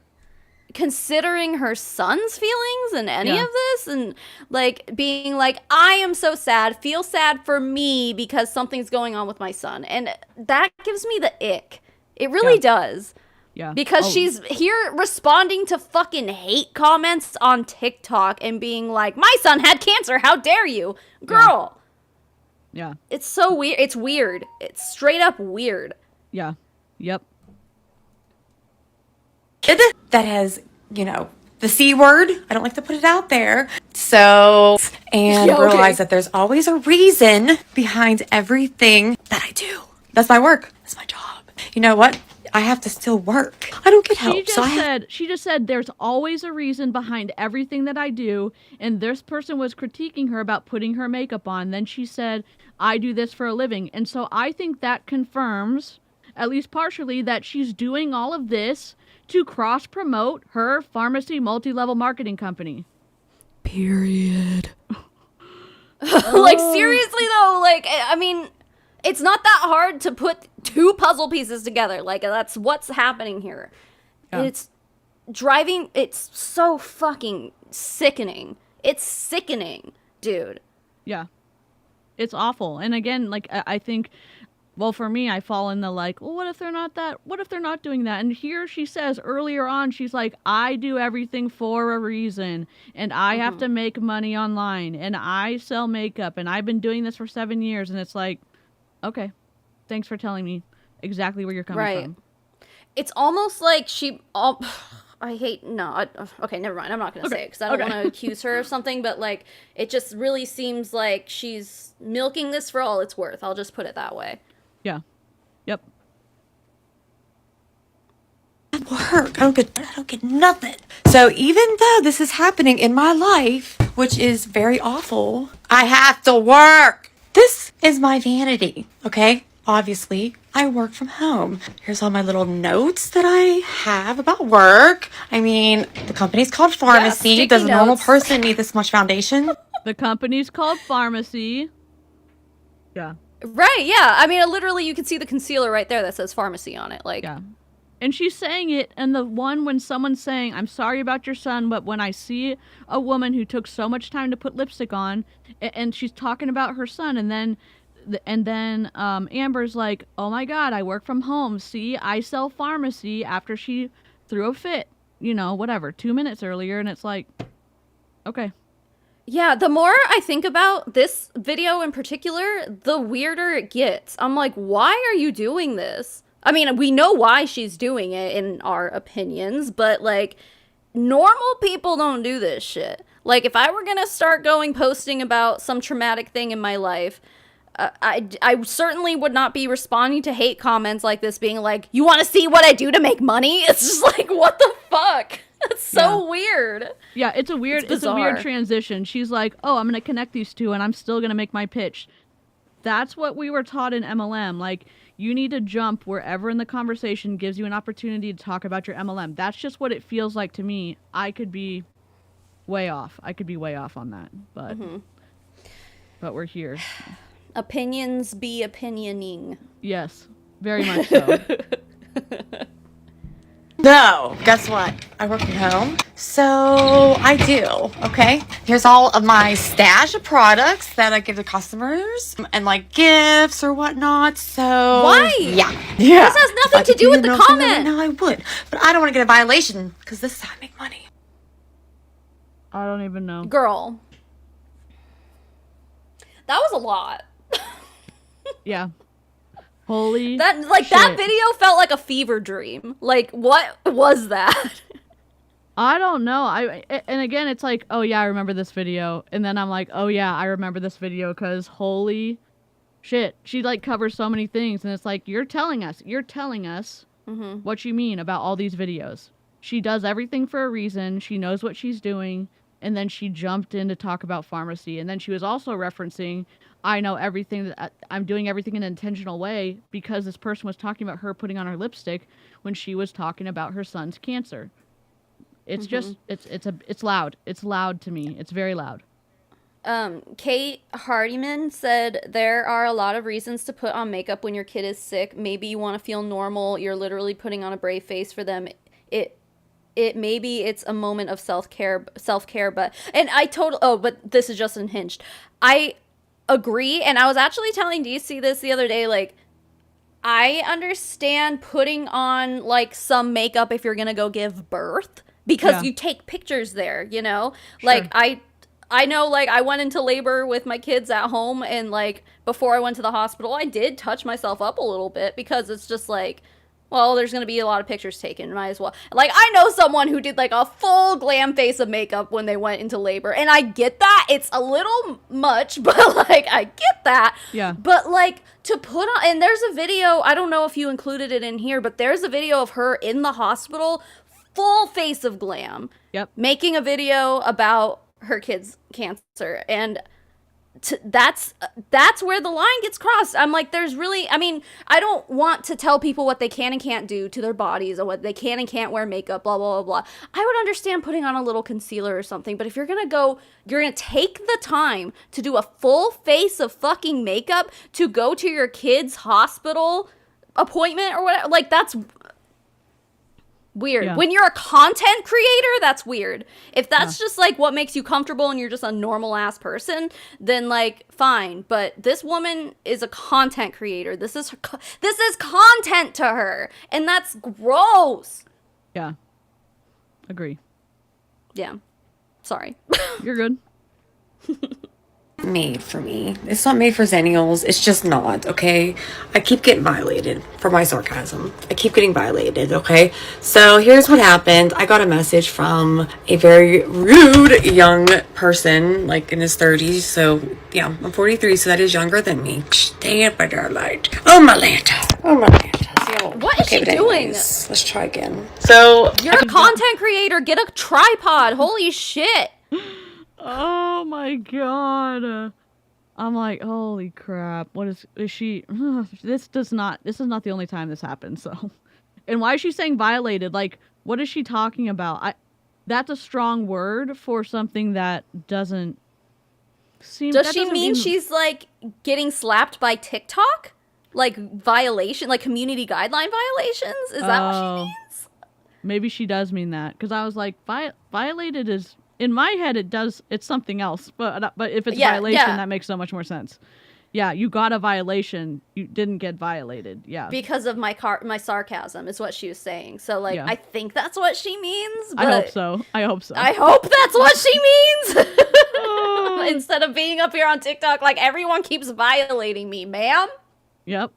Speaker 4: considering her son's feelings in any of this, and like being like, I am so sad, feel sad for me because something's going on with my son. And that gives me the ick. It really does.
Speaker 1: Yeah.
Speaker 4: Because she's here responding to fucking hate comments on TikTok and being like, my son had cancer, how dare you? Girl.
Speaker 1: Yeah.
Speaker 4: It's so weird. It's weird. It's straight up weird.
Speaker 1: Yeah. Yep.
Speaker 6: That has, the C word. I don't like to put it out there. So, and realize that there's always a reason behind everything that I do. That's my work. That's my job. You know what? I have to still work. I don't get help.
Speaker 1: She just said there's always a reason behind everything that I do. And this person was critiquing her about putting her makeup on. Then she said, I do this for a living. And so I think that confirms, at least partially, that she's doing all of this to cross-promote her pharmacy multi-level marketing company. Period.
Speaker 4: Like, seriously, though, like, I mean, it's not that hard to put two puzzle pieces together. Like, that's what's happening here.
Speaker 1: Yeah.
Speaker 4: It's so fucking sickening. It's sickening, dude.
Speaker 1: Yeah. It's awful. And again, like, I think, well, for me, I fall in the like, well, what if they're not doing that? And here she says earlier on, she's like, I do everything for a reason, and I have to make money online, and I sell makeup, and I've been doing this for 7 years. And it's like, okay, thanks for telling me exactly where you're coming from.
Speaker 4: It's almost like okay, never mind. I'm not going to say it because I don't want to accuse her of something, but like, it just really seems like she's milking this for all it's worth. I'll just put it that way.
Speaker 1: Yeah. Yep.
Speaker 6: Work. I don't get nothing. So even though this is happening in my life, which is very awful, I have to work. This is my vanity, okay? Obviously, I work from home. Here's all my little notes that I have about work. I mean, the company's called Pharmacy.
Speaker 4: Yeah,
Speaker 6: Does a normal person need this much foundation?
Speaker 1: The company's called Pharmacy. Yeah.
Speaker 4: Right, yeah. I mean, literally, you can see the concealer right there that says Pharmacy on it. Like,
Speaker 1: yeah. And she's saying it, and the one when someone's saying, I'm sorry about your son, but when I see a woman who took so much time to put lipstick on, and she's talking about her son, and then Amber's like, oh my God, I work from home. See, I sell Pharmacy, after she threw a fit, whatever, 2 minutes earlier, and it's like, okay.
Speaker 4: Yeah, the more I think about this video in particular, the weirder it gets. I'm like, why are you doing this? I mean, we know why she's doing it in our opinions, but like, normal people don't do this shit. Like, if I were gonna start posting about some traumatic thing in my life, I certainly would not be responding to hate comments like this, being like, you want to see what I do to make money? It's just like, what the fuck? It's so weird.
Speaker 1: Yeah, it's a weird transition. She's like, oh, I'm going to connect these two and I'm still going to make my pitch. That's what we were taught in MLM. Like, you need to jump wherever in the conversation gives you an opportunity to talk about your MLM. That's just what it feels like to me. I could be way off. On that. But we're here.
Speaker 4: Opinions be opinioning.
Speaker 1: Yes, very much so.
Speaker 6: No, guess what? I work from home, so I do, okay? Here's all of my stash of products that I give to customers and like gifts or whatnot, so...
Speaker 4: Why?
Speaker 6: Yeah.
Speaker 4: This has nothing to do with the comment.
Speaker 6: No, I would, but I don't want to get a violation because this is how I make money.
Speaker 1: I don't even know.
Speaker 4: Girl. That was a lot.
Speaker 1: Yeah. Holy
Speaker 4: that
Speaker 1: shit.
Speaker 4: That video felt like a fever dream. Like, what was that?
Speaker 1: I don't know. And again, it's like, oh yeah, I remember this video, and then I'm like, oh yeah, I remember this video because holy shit, she like covers so many things, and it's like, you're telling us what you mean about all these videos. She does everything for a reason. She knows what she's doing, and then she jumped in to talk about pharmacy, and then she was also referencing, I know everything, that I'm doing everything in an intentional way, because this person was talking about her putting on her lipstick when she was talking about her son's cancer. It's just, it's loud. It's loud to me. It's very loud.
Speaker 4: Kate Hardiman said, there are a lot of reasons to put on makeup when your kid is sick. Maybe you want to feel normal. You're literally putting on a brave face for them. Maybe it's a moment of self-care, but, and but this is just unhinged. I agree, and I was actually telling DC this the other day, like, I understand putting on, like, some makeup if you're gonna go give birth, because you take pictures there, you know? Sure. Like, I know, like, I went into labor with my kids at home, and, like, before I went to the hospital, I did touch myself up a little bit, because it's just, like, well, there's going to be a lot of pictures taken, might as well. Like, I know someone who did, like, a full glam face of makeup when they went into labor, and I get that. It's a little much, but, like, I get that.
Speaker 1: Yeah.
Speaker 4: But, like, to put on, and there's a video, I don't know if you included it in here, but there's a video of her in the hospital, full face of glam.
Speaker 1: Yep.
Speaker 4: Making a video about her kid's cancer, and... that's where the line gets crossed. I'm like, there's really, I mean, I don't want to tell people what they can and can't do to their bodies, or what they can and can't wear makeup, blah, blah, blah, blah. I would understand putting on a little concealer or something, but if you're gonna take the time to do a full face of fucking makeup to go to your kid's hospital appointment or whatever, like, that's weird. Yeah. When you're a content creator, that's weird. If that's just like what makes you comfortable and you're just a normal ass person, then like fine. But this woman is a content creator. This is content to her, and that's gross.
Speaker 1: Yeah. Agree.
Speaker 4: Yeah. Sorry.
Speaker 1: You're good.
Speaker 6: Made for me. It's not made for Xennials. It's just not, okay? I keep getting violated for my sarcasm. I keep getting violated, okay? So here's what happened. I got a message from a very rude young person, like in his 30s. So, yeah, I'm 43, so that is younger than me. Stay up by starlight. Oh, my Lanta. Oh, my Lanta. So,
Speaker 4: what is she doing?
Speaker 6: Let's try again. So,
Speaker 4: you're a content creator. Get a tripod. Holy shit.
Speaker 1: Oh my god. I'm like, holy crap. What is she? This is not the only time this happens, so. And why is she saying violated? Like, what is she talking about? That's a strong word for something that doesn't seem.
Speaker 4: Does she mean she's like getting slapped by TikTok? Like violation, like community guideline violations? Is that what she means?
Speaker 1: Maybe she does mean that, because I was like, violated is. In my head, it's something else, but if it's violation, that makes so much more sense. Yeah, you got a violation, you didn't get violated. Yeah,
Speaker 4: because of my sarcasm is what she was saying. So like, I think that's what she means. But
Speaker 1: I hope so.
Speaker 4: I hope that's what she means. instead of being up here on TikTok. Like, everyone keeps violating me, ma'am.
Speaker 1: Yep.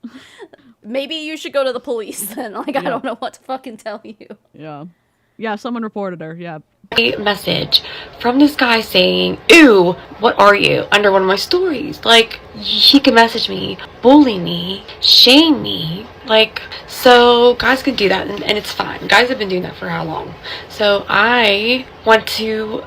Speaker 4: Maybe you should go to the police then. Like, I don't know what to fucking tell you.
Speaker 1: Yeah. Yeah, someone reported her. Yeah.
Speaker 6: A message from this guy saying, "Ew, what are you?" under one of my stories. Like, he can message me, bully me, shame me. Like, so guys can do that, and it's fine. Guys have been doing that for how long? So I want to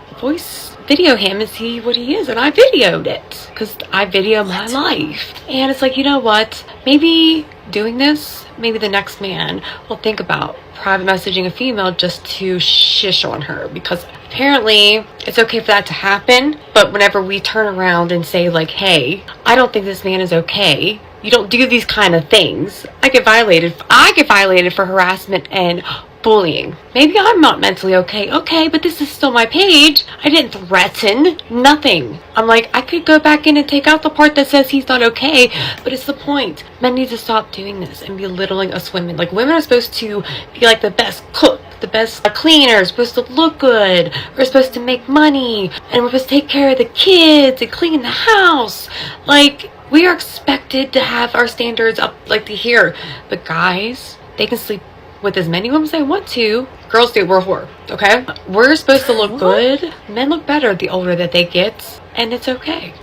Speaker 6: video him and see what he is, and I videoed it because I video my life. And it's like, you know what? Maybe doing this, maybe the next man will think about private messaging a female just to shish on her, because apparently it's okay for that to happen, but whenever we turn around and say like, hey, I don't think this man is okay, you don't do these kind of things, I get violated for harassment and bullying. Maybe I'm not mentally okay, but this is still my page. I didn't threaten, nothing. I'm like, I could go back in and take out the part that says he's not okay, but it's the point. Men need to stop doing this and belittling us women. Like, women are supposed to be like the best cook, the best cleaner, supposed to look good, we're supposed to make money, and we're supposed to take care of the kids and clean the house. Like, we are expected to have our standards up like to here. But guys, they can sleep with as many women as they want to. Girls do, we're a whore, okay? We're supposed to look good. Men look better the older that they get, and it's okay.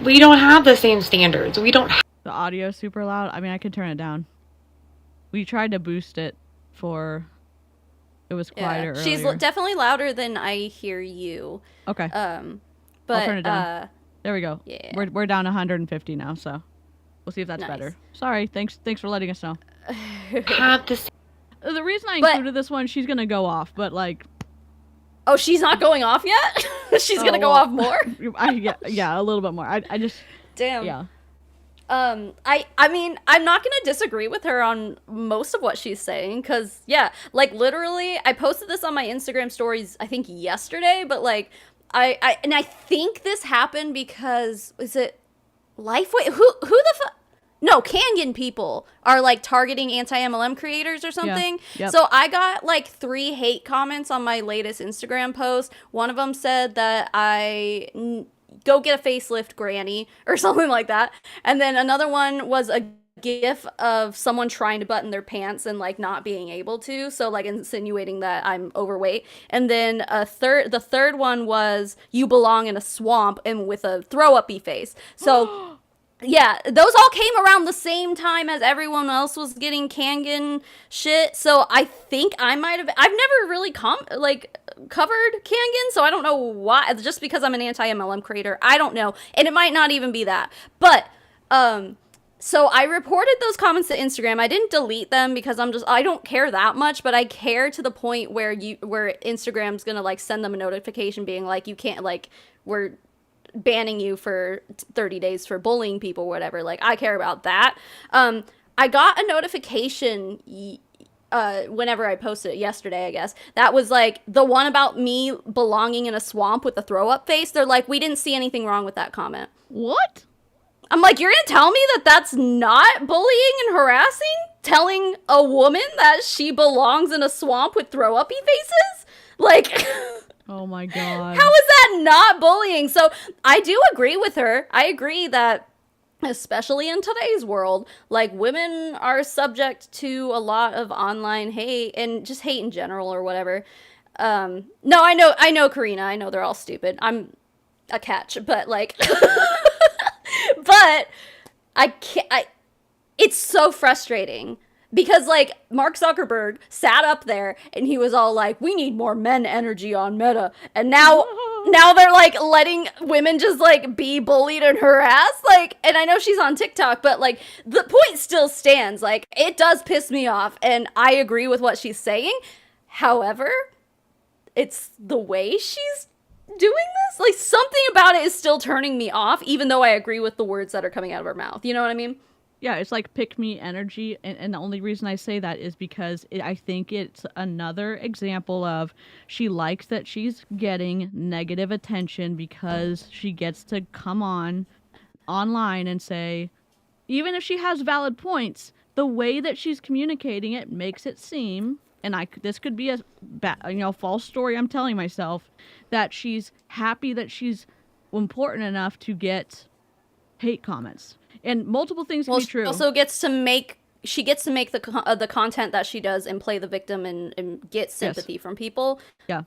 Speaker 6: We don't have the same standards. We don't have...
Speaker 1: The audio's super loud. I mean, I could turn it down. We tried to boost it for... It was quieter earlier.
Speaker 4: She's definitely louder than I hear you.
Speaker 1: Okay.
Speaker 4: But
Speaker 1: I'll turn it down. There we go.
Speaker 4: Yeah.
Speaker 1: We're down 150 now, so we'll see if that's better. Sorry. Thanks for letting us know.
Speaker 6: have the
Speaker 1: The reason I included this one, she's gonna go off, but like...
Speaker 4: Oh, she's not going off yet? She's gonna go off more?
Speaker 1: Yeah, a little bit more. I just...
Speaker 4: Damn.
Speaker 1: Yeah.
Speaker 4: I mean, I'm not gonna disagree with her on most of what she's saying, because, yeah, like, literally, I posted this on my Instagram stories, I think, yesterday, but, like, I think this happened because, is it Lifeway? Who the fuck? No, Canyon people are, like, targeting anti-MLM creators or something.
Speaker 1: Yeah. Yep.
Speaker 4: So I got, like, 3 hate comments on my latest Instagram post. One of them said that go get a facelift, granny, or something like that. And then another one was a gif of someone trying to button their pants and, like, not being able to. So, like, insinuating that I'm overweight. And then the third one was, you belong in a swamp, and with a throw-uppy face. So... Yeah, those all came around the same time as everyone else was getting Kangen shit, so I think I might have... I've never really covered Kangen, so I don't know why. Just because I'm an anti-MLM creator, I don't know. And it might not even be that. But, so I reported those comments to Instagram. I didn't delete them because I don't care that much, but I care to the point where Instagram's gonna, like, send them a notification being like, you can't, like, we're banning you for 30 days for bullying people, whatever. Like, I care about that. I got a notification whenever I posted it yesterday, I guess, that was like the one about me belonging in a swamp with a throw up face. They're like, we didn't see anything wrong with that comment.
Speaker 1: What?
Speaker 4: I'm like, you're gonna tell me that that's not bullying and harassing? Telling a woman that she belongs in a swamp with throw uppy faces? Like...
Speaker 1: Oh my god.
Speaker 4: How is that not bullying? So I do agree with her. I agree that, especially in today's world, like, women are subject to a lot of online hate and just hate in general or whatever. No, I know, Karina. I know they're all stupid. I'm a catch, but, like, but it's so frustrating. Because, like, Mark Zuckerberg sat up there and he was all like, we need more men energy on Meta. And now they're, like, letting women just, like, be bullied and harassed. Like, and I know she's on TikTok, but, like, the point still stands. Like, it does piss me off. And I agree with what she's saying. However, it's the way she's doing this. Like, something about it is still turning me off, even though I agree with the words that are coming out of her mouth. You know what I mean?
Speaker 1: Yeah, it's like pick me energy, and the only reason I say that is because I think it's another example of she likes that she's getting negative attention because she gets to come online and say, even if she has valid points, the way that she's communicating it makes it seem, and this could be a false story I'm telling myself, that she's happy that she's important enough to get hate comments. And multiple things can
Speaker 4: Well,
Speaker 1: be true.
Speaker 4: she also gets to make the content that she does and play the victim and get sympathy from people.
Speaker 1: Yeah.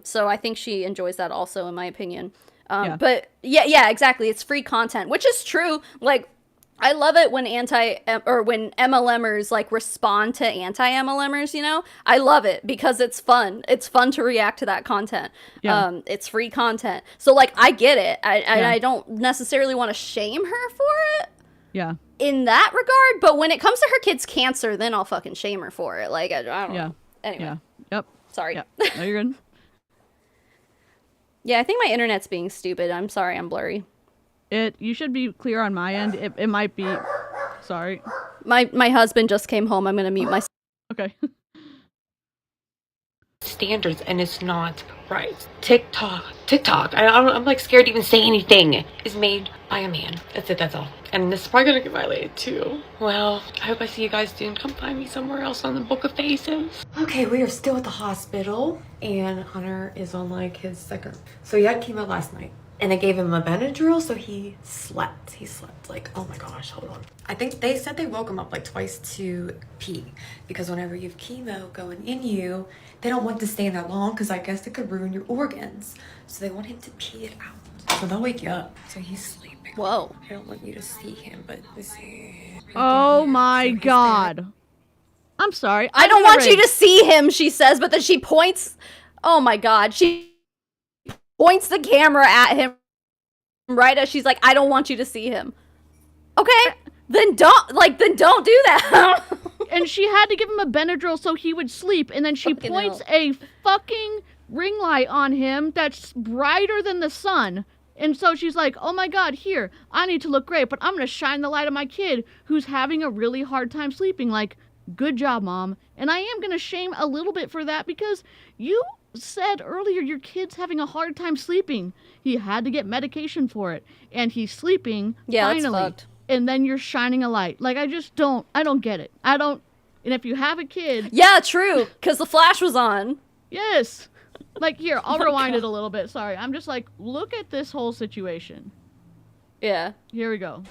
Speaker 4: So I think she enjoys that also, in my opinion.
Speaker 1: Yeah.
Speaker 4: But yeah, exactly. It's free content, which is true. Like, I love it when when MLMers like respond to anti-MLMers, you know? I love it because it's fun. It's fun to react to that content.
Speaker 1: Yeah.
Speaker 4: It's free content. So like, I get it. I don't necessarily want to shame her for it
Speaker 1: Yeah.
Speaker 4: in that regard, but when it comes to her kid's cancer, then I'll fucking shame her for it. Like, I don't know. Anyway.
Speaker 1: Yeah. Yep.
Speaker 4: Sorry.
Speaker 1: Yep. No, you're good.
Speaker 4: Yeah, I think my internet's being stupid. I'm sorry, I'm blurry.
Speaker 1: You should be clear on my end. It might be. Sorry.
Speaker 4: My husband just came home. I'm gonna mute myself.
Speaker 1: Okay.
Speaker 6: Standards, and it's not right. TikTok, I'm like scared to even say anything, is made by a man. That's it, that's all. And this is probably gonna get violated too. Well, I hope I see you guys soon. Come find me somewhere else on the Book of Faces. Okay, we are still at the hospital, and Hunter is on like his second. So he had chemo last night, and they gave him a Benadryl, so he slept. He slept like, oh my gosh, hold on. I think they said they woke him up like twice to pee, because whenever you have chemo going in you, they don't want to stay in there long because I guess it could ruin your organs. So they want him to pee it out. So they'll wake you up. So he's sleeping.
Speaker 4: Whoa.
Speaker 6: I don't want you to see him, but let's see.
Speaker 1: Oh my God. I'm sorry.
Speaker 4: I don't want you to see him, she says, but then she points. Oh my God. She points the camera at him right as she's like, I don't want you to see him. Okay. Then don't do that.
Speaker 1: And she had to give him a Benadryl so he would sleep, and then she
Speaker 4: Fucking
Speaker 1: points
Speaker 4: hell.
Speaker 1: a fucking ring light on him that's brighter than the sun. And so she's like, oh my God, here, I need to look great, but I'm going to shine the light on my kid who's having a really hard time sleeping. Like, good job, Mom. And I am going to shame a little bit for that because you said earlier your kid's having a hard time sleeping. He had to get medication for it, and he's sleeping finally.
Speaker 4: That's fucked.
Speaker 1: And then you're shining a light. Like, I don't get it. And if you have a kid.
Speaker 4: Yeah, true. Because the flash was on.
Speaker 1: Yes. Like, here, I'll
Speaker 4: my
Speaker 1: rewind
Speaker 4: God.
Speaker 1: it a little bit. Sorry. I'm just like, look at this whole situation.
Speaker 4: Yeah.
Speaker 1: Here we go.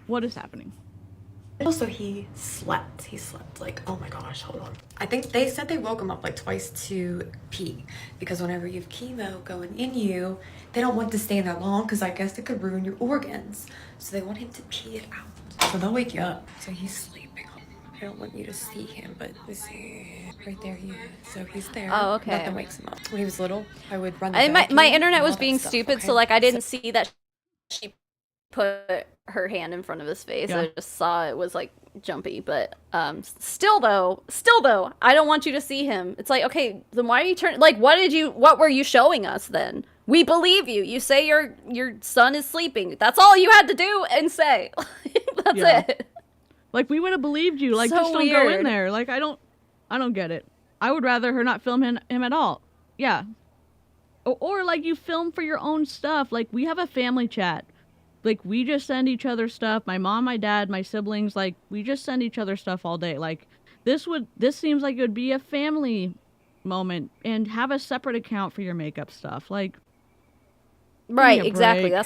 Speaker 1: What is happening?
Speaker 6: Also, he slept. He slept like, oh my gosh, hold on. I think they said they woke him up like twice to pee, because whenever you have chemo going in you, they don't want to stay in there long because I guess it could ruin your organs. So they want him to pee it out. So they'll wake you up. So he's sleeping. I don't want you to see him, but let's see. Right there he is. So he's there.
Speaker 4: Oh, okay.
Speaker 6: Nothing wakes him up. When he was little, I would run the
Speaker 4: My
Speaker 6: vacuum
Speaker 4: internet
Speaker 6: and
Speaker 4: was
Speaker 6: all that
Speaker 4: being
Speaker 6: stuff,
Speaker 4: stupid,
Speaker 6: okay?
Speaker 4: so like I didn't see that she put her hand in front of his face.
Speaker 1: Yeah.
Speaker 4: I just saw it was like jumpy, but still though, I don't want you to see him. It's like, okay, then why are you turning? Like, what were you showing us then? We believe you. You say your son is sleeping. That's all you had to do and say. That's
Speaker 1: Yeah.
Speaker 4: it.
Speaker 1: Like, we would have believed you. Like,
Speaker 4: So
Speaker 1: just don't go in
Speaker 4: weird.
Speaker 1: there. Like, I don't get it. I would rather her not film him at all. Yeah. Or like, you film for your own stuff. Like, we have a family chat. Like, we just send each other stuff. My mom, my dad, my siblings, like, we just send each other stuff all day. Like, this seems like it would be a family moment, and have a separate account for your makeup stuff. Like,
Speaker 4: Right,
Speaker 1: a
Speaker 4: exactly.
Speaker 1: break.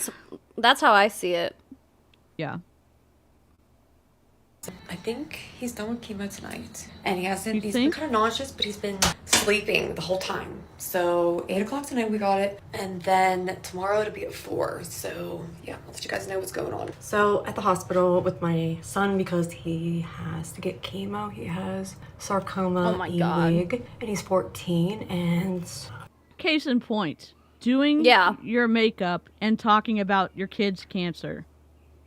Speaker 4: That's how I see it.
Speaker 1: yeah.
Speaker 6: I think he's done with chemo tonight, and he's
Speaker 1: You
Speaker 6: been
Speaker 1: think?
Speaker 6: kind of nauseous, but he's been sleeping the whole time. So 8 o'clock tonight we got it, and then tomorrow it'll be at 4. So yeah, I'll let you guys know what's going on.
Speaker 5: So at the hospital with my son, because he has to get chemo. He has sarcoma,
Speaker 4: Oh my God.
Speaker 5: EWIG, and he's 14. And
Speaker 1: Case in point, doing
Speaker 4: Yeah.
Speaker 1: your makeup and talking about your kid's cancer.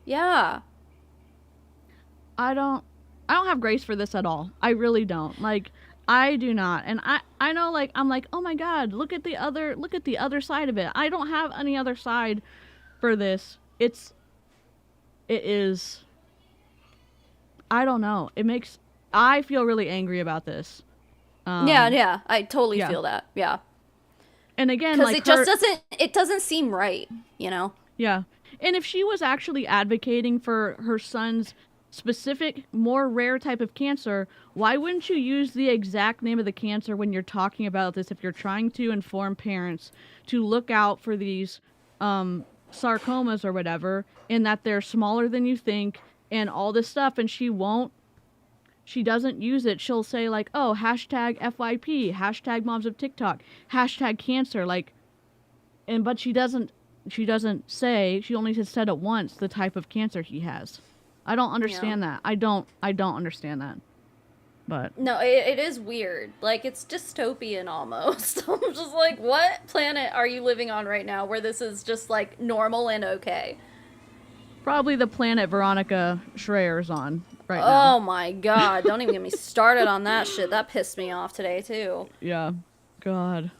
Speaker 4: Yeah.
Speaker 1: I don't have grace for this at all. I really don't. Like, I do not. And I know, like, I'm like, oh my God, look at the other side of it. I don't have any other side for this. It is, I don't know. I feel really angry about this.
Speaker 4: Yeah, I totally
Speaker 1: yeah.
Speaker 4: feel that. Yeah.
Speaker 1: And again,
Speaker 4: Because
Speaker 1: like,
Speaker 4: it doesn't seem right, you know?
Speaker 1: yeah. And if she was actually advocating for her son's specific, more rare type of cancer, why wouldn't you use the exact name of the cancer when you're talking about this if you're trying to inform parents to look out for these sarcomas or whatever, and that they're smaller than you think and all this stuff, and she doesn't use it. She'll say like, oh, hashtag FYP, hashtag moms of TikTok, hashtag cancer, like, but she doesn't say, she only has said it once, the type of cancer he has. I don't understand that. I don't understand that. But
Speaker 4: No, it is weird. Like, it's dystopian almost. I'm just like, what planet are you living on right now where this is just, like, normal and okay?
Speaker 1: probably the planet Veronica Schreier's on right now.
Speaker 4: Oh my god, don't even get me started on that shit. That pissed me off today, too.
Speaker 1: Yeah. God.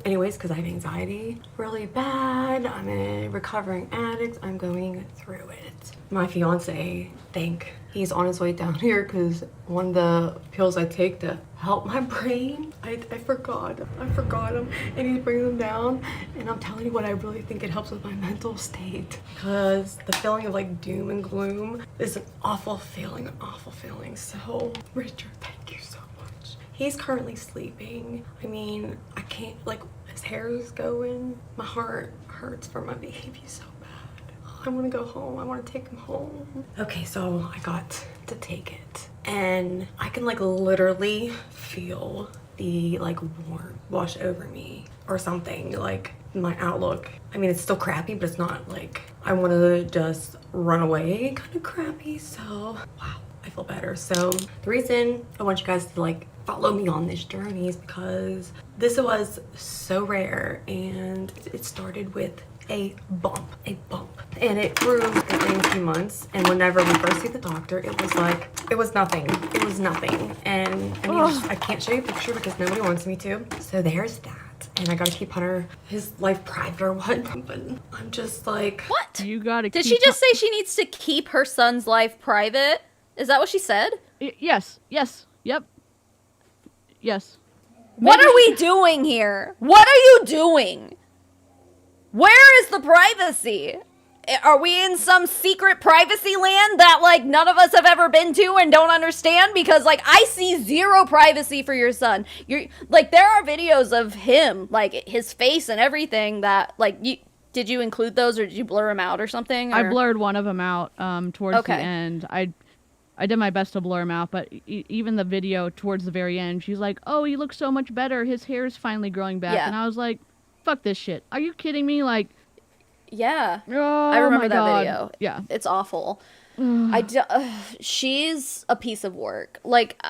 Speaker 5: Anyways, because I have anxiety really bad. I'm a recovering addict. I'm going through it. My fiance, he's on his way down here because one of the pills I take to help my brain, I forgot him, and he's bringing them down. And I'm telling you what, I really think it helps with my mental state, because the feeling of like doom and gloom is an awful feeling, So Richard, thank you so much. He's currently sleeping. I mean, I can't, like, his hair is going. My heart hurts for my baby so bad. I want to go home. I want to take him home. Okay, so I got to take it. And I can, like, literally feel the, like, warmth wash over me or something. Like, my outlook. I mean, it's still crappy, but it's not, like, I want to just run away kind of crappy. So, wow. I feel better. So the reason I want you guys to like follow me on this journey is because this was so rare, and it started with a bump, and it grew within a few months. And whenever we first see the doctor, it was nothing. And I can't show you a picture because nobody wants me to. So there's that. And I gotta keep Hunter his life private or what. But I'm just like,
Speaker 4: What?
Speaker 1: You gotta
Speaker 4: Did
Speaker 1: keep
Speaker 4: she just say she needs to keep her son's life private? Is that what she said?
Speaker 1: Yes. Yep. Yes.
Speaker 4: What are we doing here? What are you doing? Where is the privacy? Are we in some secret privacy land that, like, none of us have ever been to and don't understand? Because, like, I see zero privacy for your son. You're, like, there are videos of him, like, his face and everything that, like, did you include those, or did you blur him out or something? Or?
Speaker 1: I blurred one of them out towards the end. I did my best to blur him out, but even the video towards the very end, she's like, oh, he looks so much better. His hair's finally growing back. Yeah. And I was like, fuck this shit. Are you kidding me? Like,
Speaker 4: yeah.
Speaker 1: Oh,
Speaker 4: I remember that
Speaker 1: God.
Speaker 4: video.
Speaker 1: Yeah.
Speaker 4: It's awful. She's a piece of work. Like,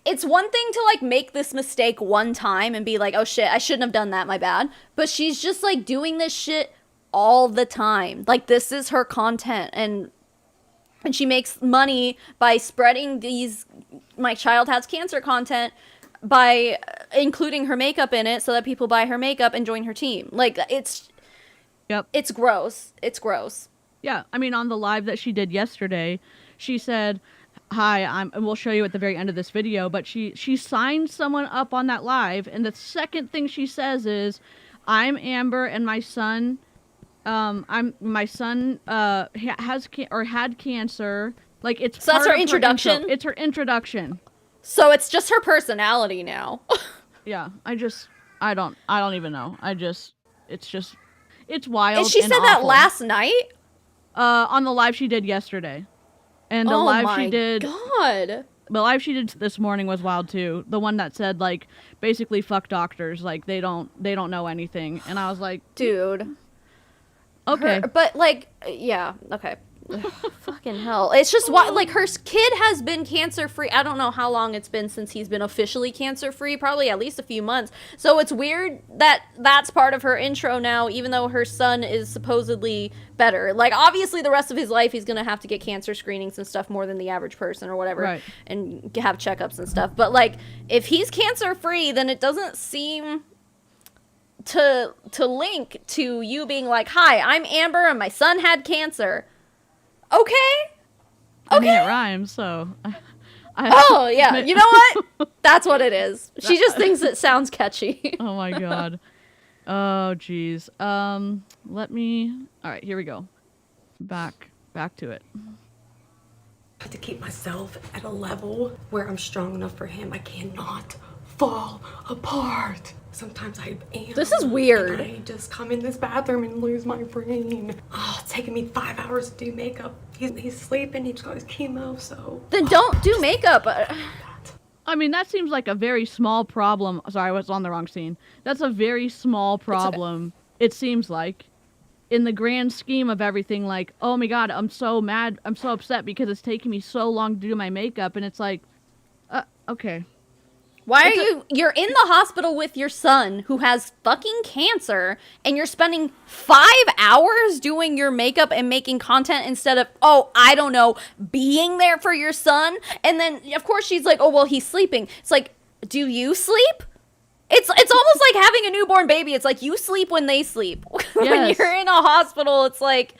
Speaker 4: it's one thing to, like, make this mistake one time and be like, oh shit, I shouldn't have done that, my bad. But she's just, like, doing this shit all the time. Like, this is her content, and she makes money by spreading these my child has cancer content by including her makeup in it so that people buy her makeup and join her team. Like, it's gross. It's gross.
Speaker 1: Yeah, I mean, on the live that she did yesterday, she said, hi, and we'll show you at the very end of this video, but she signed someone up on that live, and the second thing she says is, I'm Amber, and my son had cancer. Like, it's
Speaker 4: so that's her introduction.
Speaker 1: It's her introduction.
Speaker 4: So it's just her personality now.
Speaker 1: Yeah, I don't even know. It's wild.
Speaker 4: And she said that last night?
Speaker 1: On the live she did yesterday. And the live she did.
Speaker 4: God.
Speaker 1: The live she did this morning was wild too. The one that said, like, basically fuck doctors, like they don't know anything. And I was like,
Speaker 4: dude.
Speaker 1: Okay.
Speaker 4: But, like, yeah, okay. Fucking hell. It's just, like, her kid has been cancer-free. I don't know how long it's been since he's been officially cancer-free. Probably at least a few months. So it's weird that that's part of her intro now, even though her son is supposedly better. Like, obviously the rest of his life he's going to have to get cancer screenings and stuff more than the average person or whatever.
Speaker 1: Right.
Speaker 4: And have checkups and stuff. But, like, if he's cancer-free, then it doesn't seem to link to you being like, hi, I'm Amber and my son had cancer. Okay.
Speaker 1: I mean, it rhymes, so.
Speaker 4: Oh, yeah. You know what? That's what it is. She just thinks it sounds catchy.
Speaker 1: Oh my God. Oh, geez. All right, here we go. back to it.
Speaker 5: I have to keep myself at a level where I'm strong enough for him. I cannot fall apart. Sometimes I am.
Speaker 4: This is weird.
Speaker 5: And I just come in this bathroom and lose my brain. Oh, it's taking me 5 hours to do makeup. He's sleeping. He's got his chemo, so.
Speaker 4: Then don't do makeup.
Speaker 1: I mean, that seems like a very small problem. Sorry, I was on the wrong scene. That's a very small problem, it seems like. In the grand scheme of everything, like, oh my god, I'm so mad, I'm so upset because it's taking me so long to do my makeup, and it's like, okay.
Speaker 4: Why are you're in the hospital with your son who has fucking cancer, and you're spending 5 hours doing your makeup and making content instead of, oh, I don't know, being there for your son? And then, of course, she's like, oh, well, he's sleeping. It's like, do you sleep? It's almost like having a newborn baby. It's like you sleep when they sleep. When
Speaker 1: Yes.
Speaker 4: you're in a hospital, it's like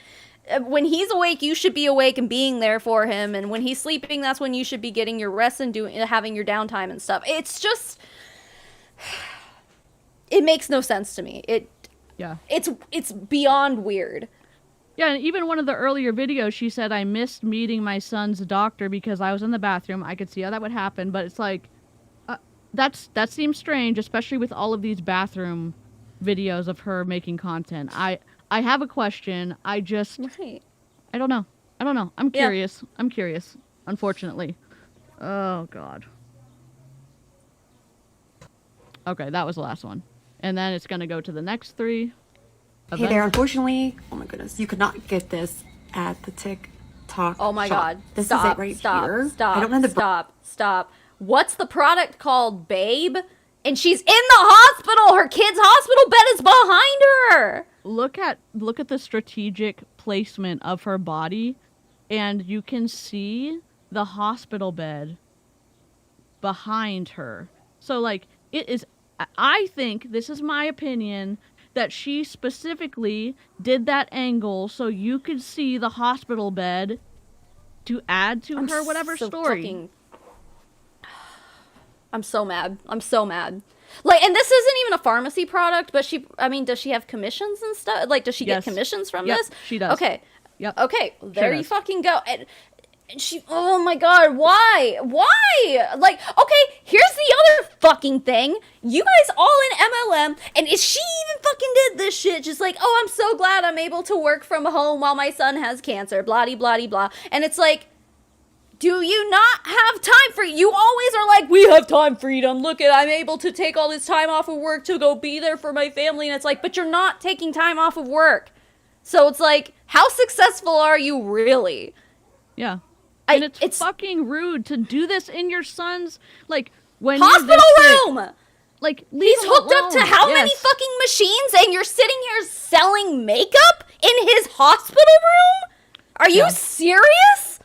Speaker 4: when he's awake, you should be awake and being there for him. And when he's sleeping, that's when you should be getting your rest and having your downtime and stuff. It's just, it makes no sense to me. It's beyond weird.
Speaker 1: Yeah, and even one of the earlier videos, she said, I missed meeting my son's doctor because I was in the bathroom. I could see how that would happen, but it's like, that seems strange, especially with all of these bathroom videos of her making content. I have a question. I just,
Speaker 4: Right.
Speaker 1: I don't know. I'm curious. Unfortunately. Oh, God. Okay, that was the last one. And then it's going to go to the next three.
Speaker 6: Hey there, unfortunately, oh my goodness, you could not get this at the TikTok
Speaker 4: Oh my
Speaker 6: shop.
Speaker 4: god.
Speaker 6: This
Speaker 4: Stop,
Speaker 6: is it right
Speaker 4: stop,
Speaker 6: here.
Speaker 4: Stop.
Speaker 6: I don't know the
Speaker 4: Stop. What's the product called, babe? And she's in the hospital. Her kid's hospital bed is behind her.
Speaker 1: Look at the strategic placement of her body, and you can see the hospital bed behind her. So like it is, I think, this is my opinion, that she specifically did that angle so you could see the hospital bed to add to her whatever story.
Speaker 4: I'm so mad. Like, and this isn't even a pharmacy product, but does she have commissions and stuff? Like, does she get commissions from this?
Speaker 1: She does.
Speaker 4: Okay.
Speaker 1: Yep.
Speaker 4: Okay, there you
Speaker 1: does.
Speaker 4: fucking go. And she, oh my god, why? Like, okay, here's the other fucking thing. You guys all in MLM, and if she even fucking did this shit, just like, oh, I'm so glad I'm able to work from home while my son has cancer, blah-de-blah-de-blah. And it's like, do you not have time for, you always are like, we have time freedom, look at, I'm able to take all this time off of work to go be there for my family, and it's like, but you're not taking time off of work. So it's like, how successful are you really?
Speaker 1: Yeah. And it's fucking rude to do this in your son's, like, when
Speaker 4: hospital
Speaker 1: you're
Speaker 4: room!
Speaker 1: Like, leave
Speaker 4: He's
Speaker 1: him
Speaker 4: hooked up
Speaker 1: alone.
Speaker 4: to how many
Speaker 1: Yes.
Speaker 4: fucking machines, and you're sitting here selling makeup in his hospital room? Are you serious?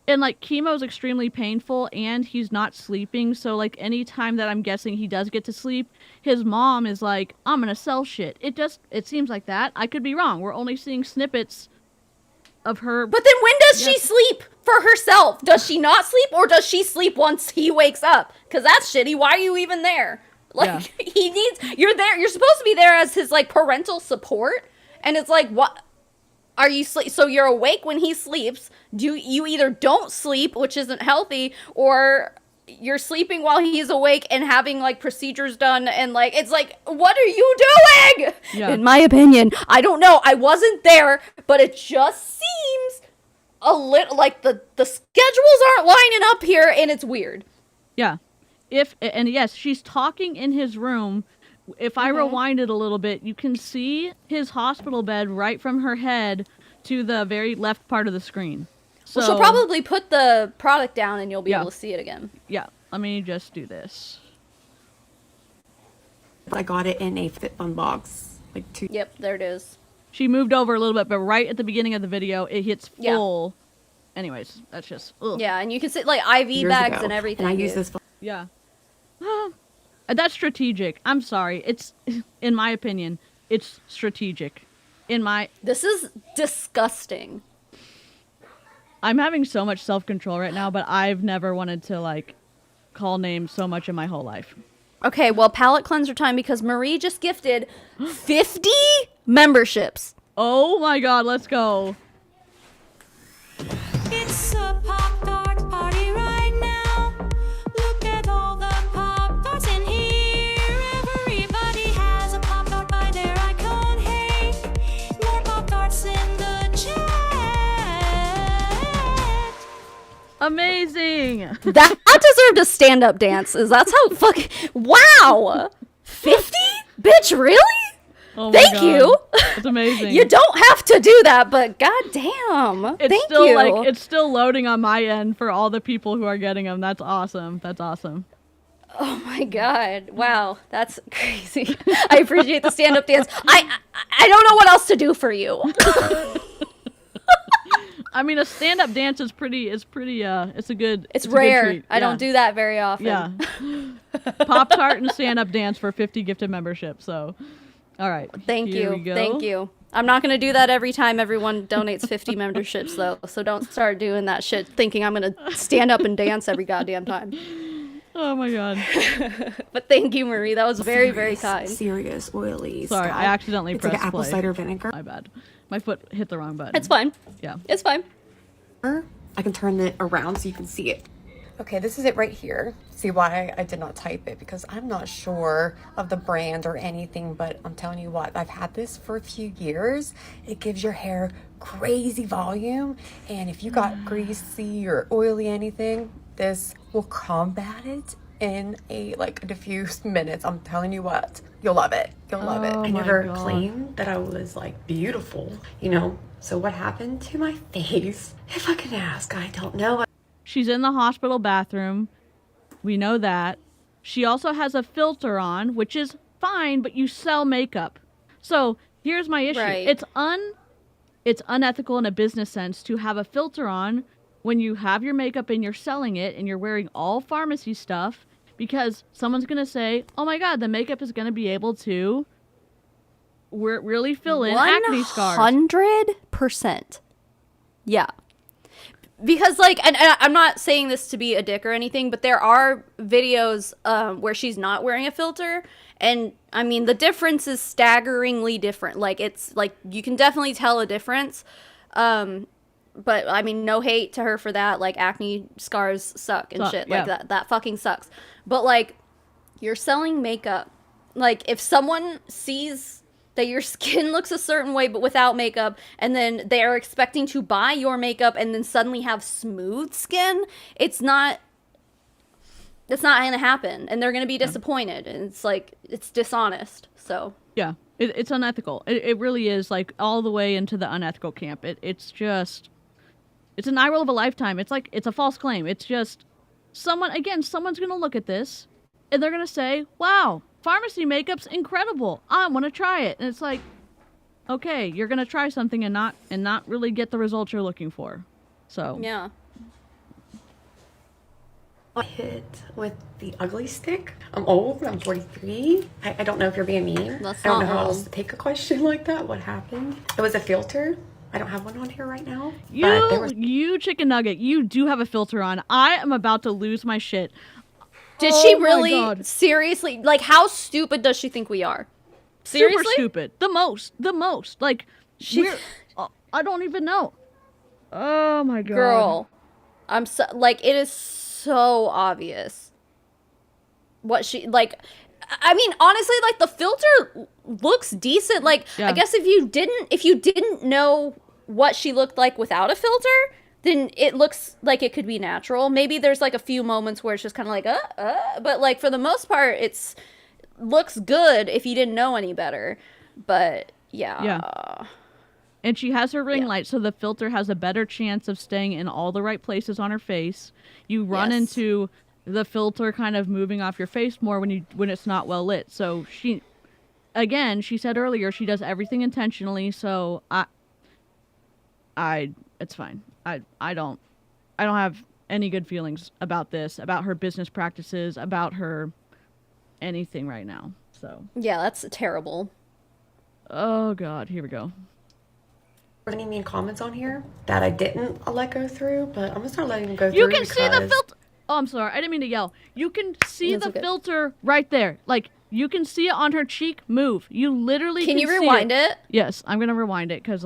Speaker 1: And, like, chemo's extremely painful, and he's not sleeping, so, like, any time that I'm guessing he does get to sleep, his mom is like, I'm gonna sell shit. It seems like that. I could be wrong. We're only seeing snippets of her.
Speaker 4: But then when does she sleep for herself? Does she not sleep, or does she sleep once he wakes up? Because that's shitty. Why are you even there? Like, you're there, you're supposed to be there as his, like, parental support, and it's like, what? Are you so you're awake when he sleeps? You either don't sleep, which isn't healthy, or you're sleeping while he's awake and having like procedures done, and like it's like, what are you doing?
Speaker 1: Yeah.
Speaker 4: In my opinion, I don't know. I wasn't there, but it just seems a little like the schedules aren't lining up here, and it's weird.
Speaker 1: Yeah. And yes, she's talking in his room. If I rewind it a little bit, you can see his hospital bed right from her head to the very left part of the screen. So,
Speaker 4: Well, she'll probably put the product down and you'll be able to see it again.
Speaker 1: Yeah, let me just do this.
Speaker 6: I got it in a FitFun box. Like two.
Speaker 4: Yep, there it is.
Speaker 1: She moved over a little bit, but right at the beginning of the video, it hits full. Yeah. Anyways, that's just, ugh.
Speaker 4: Yeah, and you can see like IV bags
Speaker 6: ago,
Speaker 4: and everything.
Speaker 6: And I use this.
Speaker 1: Yeah. That's strategic. I'm sorry. It's, in my opinion, it's strategic.
Speaker 4: This is disgusting.
Speaker 1: I'm having so much self-control right now, but I've never wanted to, like, call names so much in my whole life.
Speaker 4: Okay, well, palate cleanser time, because Marie just gifted 50 memberships.
Speaker 1: Oh my god, let's go. Amazing.
Speaker 4: That deserved a stand-up dance. That's how fucking... Wow! 50? Bitch, really?
Speaker 1: Oh my
Speaker 4: Thank
Speaker 1: God.
Speaker 4: you.
Speaker 1: It's amazing.
Speaker 4: You don't have to do that, but goddamn.
Speaker 1: It's
Speaker 4: Thank
Speaker 1: still
Speaker 4: you.
Speaker 1: it's still loading on my end for all the people who are getting them. That's awesome. That's awesome.
Speaker 4: Oh my God. Wow. That's crazy. I appreciate the stand-up dance. I don't know what else to do for you.
Speaker 1: I mean, a stand-up dance is pretty. It's a good.
Speaker 4: It's
Speaker 1: a good
Speaker 4: rare.
Speaker 1: treat.
Speaker 4: I don't do that very often.
Speaker 1: Yeah. Pop-Tart and stand-up dance for 50 gifted membership. So, all right.
Speaker 4: Thank
Speaker 1: Here
Speaker 4: you.
Speaker 1: we go.
Speaker 4: Thank you. I'm not going to do that every time everyone donates 50 memberships, though. So don't start doing that shit thinking I'm going to stand up and dance every goddamn time.
Speaker 1: Oh my God.
Speaker 4: But thank you, Marie. That was very, very kind.
Speaker 5: Serious, oily
Speaker 1: Sorry,
Speaker 5: stuff.
Speaker 1: I accidentally
Speaker 5: It's
Speaker 1: pressed
Speaker 5: like apple
Speaker 1: play.
Speaker 5: cider vinegar.
Speaker 1: My bad. My foot hit the wrong button.
Speaker 4: It's fine.
Speaker 1: Yeah.
Speaker 4: It's fine.
Speaker 5: I can turn it around so you can see it.
Speaker 6: Okay, this is it right here. See why I did not type it? Because I'm not sure of the brand or anything, but I'm telling you what, I've had this for a few years. It gives your hair crazy volume, and if you got greasy or oily anything, this will combat it in a diffuse minutes. I'm telling you what, you'll love it. You'll love it.
Speaker 1: Oh
Speaker 5: I
Speaker 1: my
Speaker 5: never
Speaker 1: God.
Speaker 5: claimed that I was like beautiful, you know? So what happened to my face? If I can ask, I don't know.
Speaker 1: She's in the hospital bathroom. We know that. She also has a filter on, which is fine, but you sell makeup. So here's my issue.
Speaker 4: Right.
Speaker 1: It's unethical in a business sense to have a filter on when you have your makeup and you're selling it and you're wearing all pharmacy stuff, because someone's going to say, oh my God, the makeup is going to be able to really fill in acne scars.
Speaker 4: 100%. Yeah. Because, and I'm not saying this to be a dick or anything, but there are videos where she's not wearing a filter. And, I mean, the difference is staggeringly different. It's, you can definitely tell a difference. But, I mean, no hate to her for that. Acne scars suck and shit.
Speaker 1: Yeah.
Speaker 4: That fucking sucks. But, you're selling makeup. If someone sees that your skin looks a certain way but without makeup, and then they're expecting to buy your makeup and then suddenly have smooth skin, it's not gonna happen, and they're gonna be disappointed, and it's dishonest. So
Speaker 1: Yeah, it's unethical. It really is, all the way into the unethical camp. It's an eye roll of a lifetime. It's a false claim. It's just someone's gonna look at this and they're gonna say, wow, pharmacy makeup's incredible. I want to try it. And it's okay, you're gonna try something and not really get the results you're looking for. So
Speaker 4: yeah.
Speaker 5: I hit with the ugly stick. I'm old. I'm 43. I don't know if you're being mean.
Speaker 4: That's
Speaker 5: I don't
Speaker 4: not
Speaker 5: know how
Speaker 4: old.
Speaker 5: else to take a question like that. What happened? It was a filter. I don't have one on here right now. but there was
Speaker 1: You chicken nugget, you do have a filter on. I am about to lose my shit.
Speaker 4: Did
Speaker 1: Oh
Speaker 4: she
Speaker 1: my
Speaker 4: really?
Speaker 1: God.
Speaker 4: Seriously? How stupid does she think we are? Seriously?
Speaker 1: Super stupid. The most. I don't even know. Oh my God.
Speaker 4: Girl, I'm so it is so obvious what she I mean, honestly, the filter looks decent.
Speaker 1: Yeah.
Speaker 4: I guess if you didn't know what she looked like without a filter, then it looks like it could be natural. Maybe there's a few moments where it's just kind of but for the most part, it's looks good if you didn't know any better. But yeah.
Speaker 1: And she has her ring light, so the filter has a better chance of staying in all the right places on her face. You run
Speaker 4: Yes.
Speaker 1: into the filter kind of moving off your face more when it's not well lit. So she said earlier, she does everything intentionally. So it's fine. I don't have any good feelings about this, about her business practices, about her anything right now. So
Speaker 4: Yeah, that's terrible.
Speaker 1: oh God, here we go.
Speaker 5: any mean comments on here that I didn't let go through, but I'm gonna start letting them go through.
Speaker 1: You can see the
Speaker 5: because-
Speaker 1: filter. Oh, I'm sorry. I didn't mean to yell. You can see
Speaker 4: That's
Speaker 1: the
Speaker 4: okay.
Speaker 1: filter right there. You can see it on her cheek move. You literally
Speaker 4: Can you
Speaker 1: see
Speaker 4: rewind it?
Speaker 1: Yes, I'm going to rewind it because,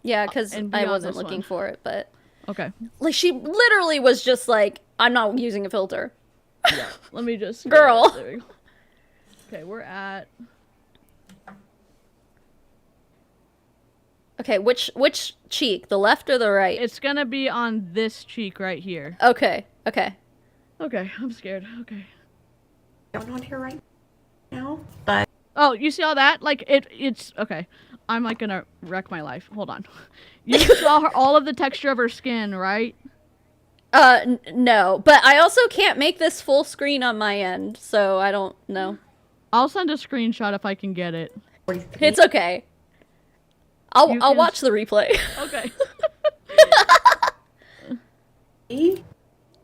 Speaker 4: Yeah, because
Speaker 1: And be
Speaker 4: I
Speaker 1: on
Speaker 4: wasn't
Speaker 1: this
Speaker 4: looking
Speaker 1: one.
Speaker 4: for it, but
Speaker 1: okay.
Speaker 4: she literally was just I'm not using a filter.
Speaker 1: Let me just.
Speaker 4: Girl.
Speaker 1: There we go. Okay, we're at.
Speaker 4: Okay, Okay, which cheek? The left or the right?
Speaker 1: It's gonna be on this cheek right here.
Speaker 4: Okay. Okay.
Speaker 1: Okay, I'm scared. Okay.
Speaker 5: Going on here right now, but
Speaker 1: Oh, you see all that? Like, it's... Okay. I'm, like, gonna wreck my life. Hold on. You saw all of the texture of her skin, right?
Speaker 4: No. But I also can't make this full screen on my end, so I don't know.
Speaker 1: I'll send a screenshot if I can get it.
Speaker 5: 43.
Speaker 4: It's okay. I'll watch the replay.
Speaker 1: Okay.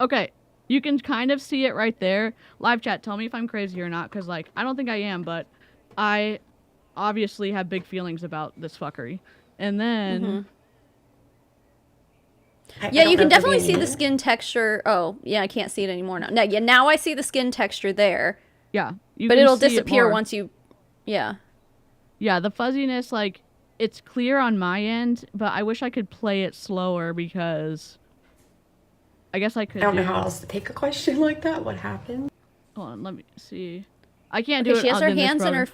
Speaker 1: Okay. You can kind of see it right there. Live chat, tell me if I'm crazy or not, because, like, I don't think I am, but I obviously have big feelings about this fuckery. And then...
Speaker 4: Yeah, you can definitely see the skin texture. Oh, yeah, I can't see it anymore now. Now I see the skin texture there.
Speaker 1: Yeah.
Speaker 4: But it'll disappear once you... Yeah.
Speaker 1: Yeah, the fuzziness, like, it's clear on my end, but I wish I could play it slower because... I guess I could
Speaker 5: I don't know how else to take a question like that. What happened?
Speaker 1: Hold on, let me see. I can't do it.
Speaker 4: She has her
Speaker 1: in this
Speaker 4: hands in
Speaker 1: program.
Speaker 4: her...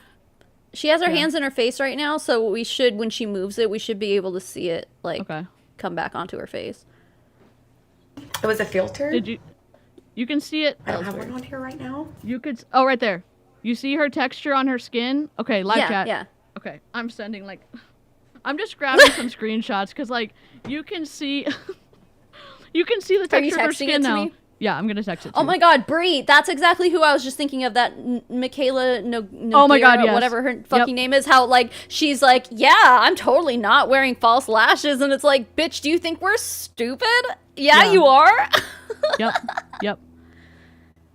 Speaker 4: She has her hands in her face right now, so we should, when she moves it, we should be able to see it, like, come back onto her face.
Speaker 5: It was a filter?
Speaker 1: Did you... You can see it...
Speaker 5: I don't have one on here right now.
Speaker 1: You could... Oh, right there. You see her texture on her skin? Okay, live chat.
Speaker 4: Yeah.
Speaker 1: Okay, I'm sending, like... I'm just grabbing some screenshots, because, like, you can see... you can see the texture of her skin now.
Speaker 4: Me?
Speaker 1: Yeah, I'm gonna text it to
Speaker 4: Oh my god, Brie, that's exactly who I was just thinking of, that Michaela
Speaker 1: Oh my god, yes.
Speaker 4: whatever her fucking name is, how, like, she's like, yeah, I'm totally not wearing false lashes, and it's like, bitch, do you think we're stupid? Yeah. You are?
Speaker 1: Yep.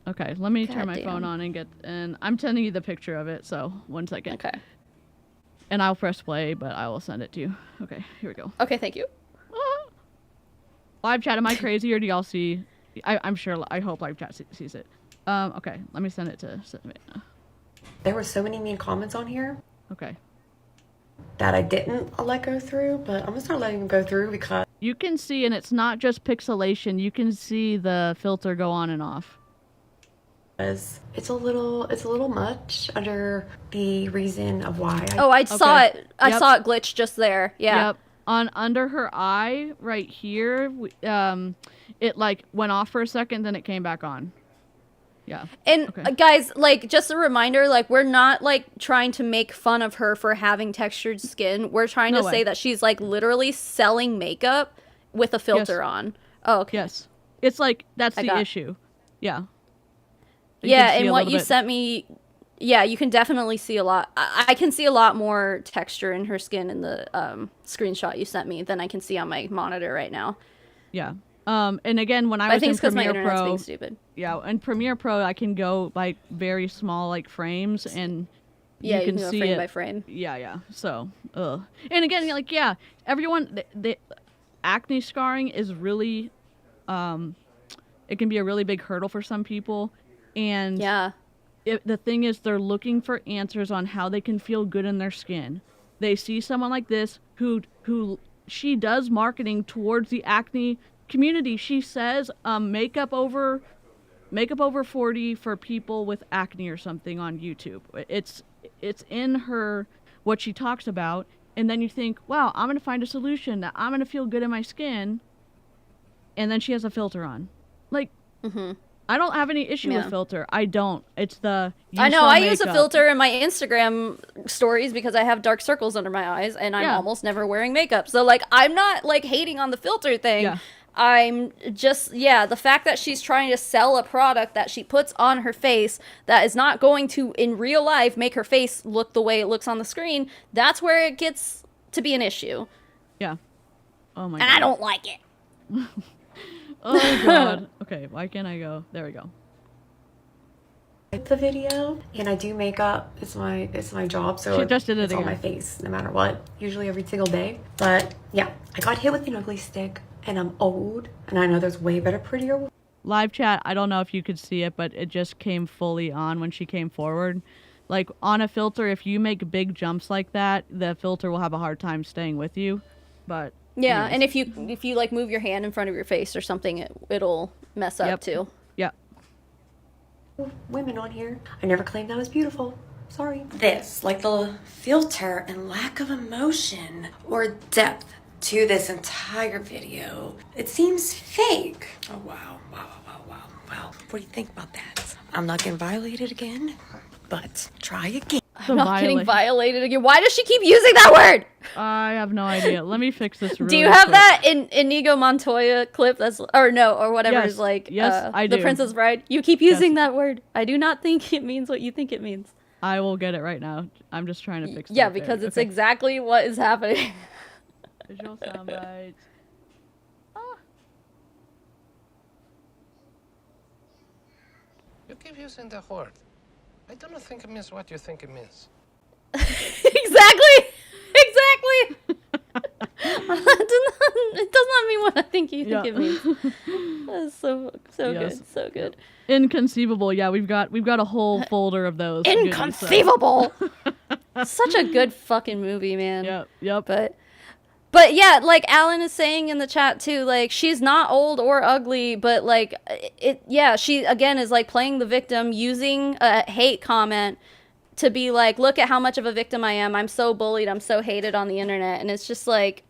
Speaker 1: Okay, let me turn my phone on and I'm sending you the picture of it, so 1 second.
Speaker 4: Okay.
Speaker 1: And I'll press play, but I will send it to you. Okay, here we go.
Speaker 4: Okay, thank you.
Speaker 1: Live chat, am I crazy or do y'all see? I'm sure, I hope live chat sees it. Okay, let me send it to Savannah.
Speaker 5: There were so many mean comments on here.
Speaker 1: Okay.
Speaker 5: That I didn't let go through, but I'm gonna start letting them go through because...
Speaker 1: You can see, and it's not just pixelation, you can see the filter go on and off.
Speaker 5: It's a little much under the reason of why.
Speaker 4: I saw it. I saw it glitch just there. Yeah.
Speaker 1: Yep. On under her eye, right here, it like went off for a second, then it came back on. Yeah.
Speaker 4: And guys, like, just a reminder, like, we're not like trying to make fun of her for having textured skin. We're trying to say that she's like literally selling makeup with a filter on. Oh, okay.
Speaker 1: Yes. It's like that's the issue. Yeah.
Speaker 4: Yeah, and what you sent me, yeah, you can definitely see a lot. I can see a lot more texture in her skin in the screenshot you sent me than I can see on my monitor right now.
Speaker 1: Yeah. And again, when I was in Premiere Pro,
Speaker 4: being stupid.
Speaker 1: Yeah, in Premiere Pro, I can go like very small like frames, and
Speaker 4: you can
Speaker 1: see
Speaker 4: frame
Speaker 1: it
Speaker 4: by frame.
Speaker 1: Yeah. So, and again, like, yeah, everyone, the acne scarring is really, it can be a really big hurdle for some people. And the thing is, they're looking for answers on how they can feel good in their skin. They see someone like this who she does marketing towards the acne community. She says makeup over 40 for people with acne or something on YouTube. It's in her what she talks about, and then you think, wow, I'm gonna find a solution that I'm gonna feel good in my skin, and then she has a filter on, like. I don't have any issue with filter. I don't. It's the...
Speaker 4: I know. I use a filter in my Instagram stories because I have dark circles under my eyes, and I'm almost never wearing makeup. So, like, I'm not, like, hating on the filter thing.
Speaker 1: Yeah.
Speaker 4: I'm just, the fact that she's trying to sell a product that she puts on her face that is not going to, in real life, make her face look the way it looks on the screen, that's where it gets to be an issue.
Speaker 1: Yeah. Oh, my God.
Speaker 4: And I don't like it.
Speaker 1: Oh god. Okay, why can't I go? There we go.
Speaker 5: The video, and I do makeup. It's my job, so
Speaker 1: she just did it
Speaker 5: it's
Speaker 1: again.
Speaker 5: on my face no matter what, usually every single day. But yeah, I got hit with an ugly stick, and I'm old, and I know there's way better, prettier.
Speaker 1: Live chat, I don't know if you could see it, but it just came fully on when she came forward. Like, on a filter, if you make big jumps like that, the filter will have a hard time staying with you. But
Speaker 4: yeah,
Speaker 1: anyways.
Speaker 4: And if you like move your hand in front of your face or something, it'll mess up too.
Speaker 1: Yeah.
Speaker 5: Women on here. I never claimed I was beautiful.
Speaker 6: Sorry. This, like the filter and lack of emotion or depth to this entire video. It seems fake. Oh, wow. What do you think about that? I'm not getting violated again, but try again.
Speaker 4: I'm not getting violated again. Why does she keep using that word?
Speaker 1: I have no idea. Let me fix this really
Speaker 4: Do you have
Speaker 1: quick.
Speaker 4: that in Inigo Montoya clip? That's or whatever
Speaker 1: Yes.
Speaker 4: is like
Speaker 1: Yes, I do.
Speaker 4: The Princess Bride. You keep using that word. I do not think it means what you think it means.
Speaker 1: I will get it right now. I'm just trying to fix it.
Speaker 4: Yeah, because it's exactly what is happening.
Speaker 1: Visual soundbites.
Speaker 7: You keep using the word. I do not think it means what you think it means.
Speaker 4: Exactly. It does not mean what I think you think it means. That's so
Speaker 1: Yes.
Speaker 4: good, so good.
Speaker 1: Inconceivable. Yeah, we've got a whole folder of those.
Speaker 4: Inconceivable. Such a good fucking movie, man.
Speaker 1: Yep.
Speaker 4: But yeah, like Alan is saying in the chat too, like she's not old or ugly, but like she again is like playing the victim, using a hate comment to be like, look at how much of a victim I am. I'm so bullied. I'm so hated on the internet. And it's just like,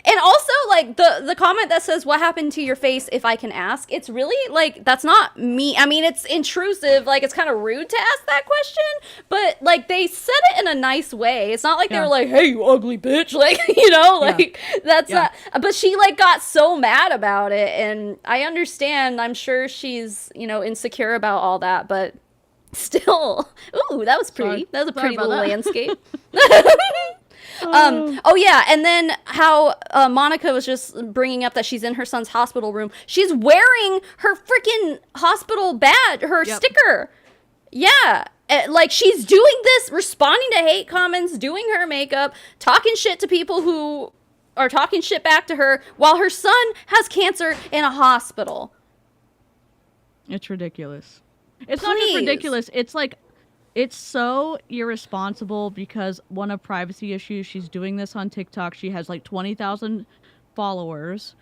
Speaker 4: and also like the comment that says, what happened to your face if I can ask? It's really like, that's not me. I mean, it's intrusive. Like it's kind of rude to ask that question, but like they said it in a nice way. It's not like they were like, hey, you ugly bitch. Like, you know, like that's not, but she like got so mad about it. And I understand, I'm sure she's, you know, insecure about all that, but still, ooh, that was pretty. That was a pretty little landscape. Oh yeah, and then how Monica was just bringing up that she's in her son's hospital room. She's wearing her freaking hospital badge, her sticker. Yeah, like she's doing this, responding to hate comments, doing her makeup, talking shit to people who are talking shit back to her while her son has cancer in a hospital.
Speaker 1: It's ridiculous. It's not just ridiculous. It's like, it's so irresponsible because one of privacy issues, she's doing this on TikTok. She has like 20,000 followers.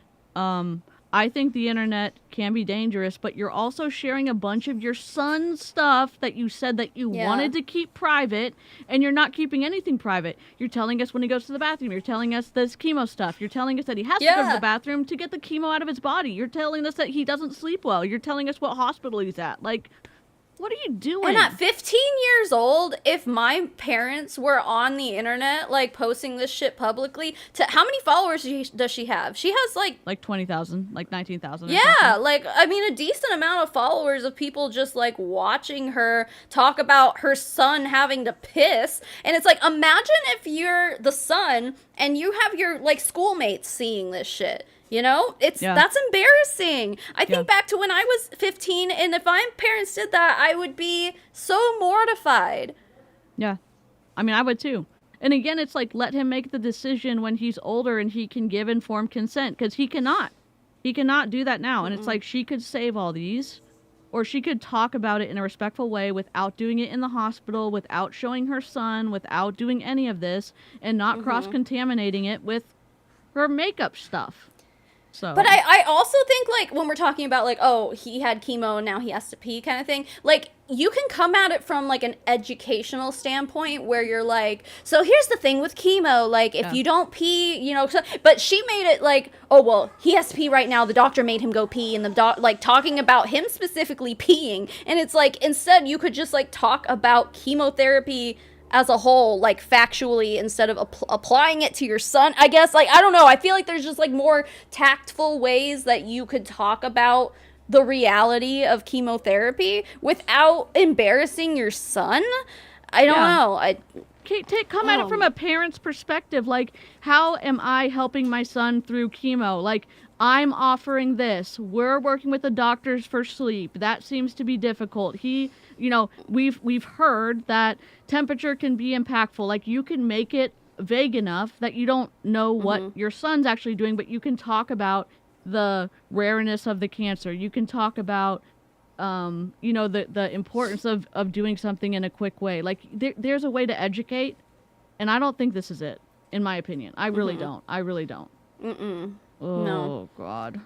Speaker 1: I think the internet can be dangerous, but you're also sharing a bunch of your son's stuff that you said that you wanted to keep private, and you're not keeping anything private. You're telling us when he goes to the bathroom. You're telling us this chemo stuff. You're telling us that he has to go to the bathroom to get the chemo out of his body. You're telling us that he doesn't sleep well. You're telling us what hospital he's at. Like, what are you doing?
Speaker 4: And at 15 years old, if my parents were on the internet, like, posting this shit publicly, how many followers does she have? She has, like
Speaker 1: 20,000, like 19,000.
Speaker 4: Yeah, like, I mean, a decent amount of followers of people just, like, watching her talk about her son having to piss. And it's like, imagine if you're the son and you have your, like, schoolmates seeing this shit. You know, that's embarrassing. I think back to when I was 15, and if my parents did that, I would be so mortified.
Speaker 1: Yeah. I mean, I would too. And again, it's like, let him make the decision when he's older and he can give informed consent, because he cannot. He cannot do that now. And it's like, she could save all these, or she could talk about it in a respectful way without doing it in the hospital, without showing her son, without doing any of this, and not cross-contaminating it with her makeup stuff. So.
Speaker 4: But I also think, like, when we're talking about, like, oh, he had chemo and now he has to pee kind of thing, like, you can come at it from, like, an educational standpoint where you're like, so here's the thing with chemo, like, if you don't pee, you know, but she made it like, oh, well, he has to pee right now, the doctor made him go pee, and like, talking about him specifically peeing, and it's like, instead, you could just, like, talk about chemotherapy as a whole, like, factually, instead of applying it to your son, I guess. Like, I don't know, I feel like there's just, like, more tactful ways that you could talk about the reality of chemotherapy without embarrassing your son. I don't know.
Speaker 1: Come at it from a parent's perspective. Like, how am I helping my son through chemo? Like, I'm offering this. We're working with the doctors for sleep. That seems to be difficult. You know, we've heard that temperature can be impactful. Like, you can make it vague enough that you don't know what your son's actually doing, but you can talk about the rareness of the cancer. You can talk about, you know, the importance of doing something in a quick way. Like, there's a way to educate, and I don't think this is it, in my opinion. I really don't. I really don't. Oh,
Speaker 4: no.
Speaker 1: God.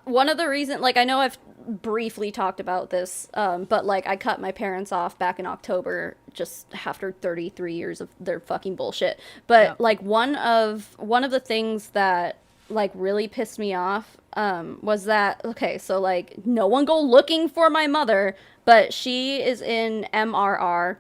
Speaker 4: One of the reasons, like, I know I've briefly talked about this, but, like, I cut my parents off back in October just after 33 years of their fucking bullshit. But like one of the things that like really pissed me off was that, okay, so like no one go looking for my mother, but she is in MRR,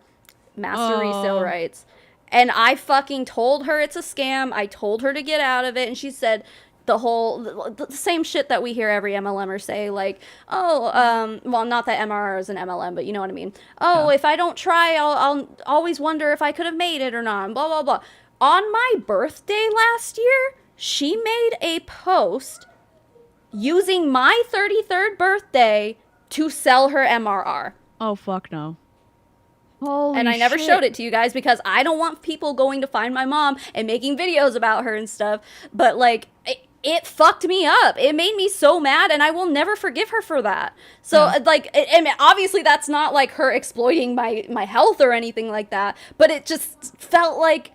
Speaker 4: master resale rights, and I fucking told her it's a scam. I told her to get out of it, and she said the same shit that we hear every MLMer say, like, oh, well, not that MRR is an MLM, but you know what I mean. Oh, if I don't try, I'll always wonder if I could have made it or not, and blah, blah, blah. On my birthday last year, she made a post using my 33rd birthday to sell her MRR.
Speaker 1: Oh, fuck no. Holy
Speaker 4: and I never
Speaker 1: shit.
Speaker 4: showed it to you guys because I don't want people going to find my mom and making videos about her and stuff. But, like, it fucked me up. It made me so mad, and I will never forgive her for that. So, like, and obviously that's not, like, her exploiting my health or anything like that, but it just felt like,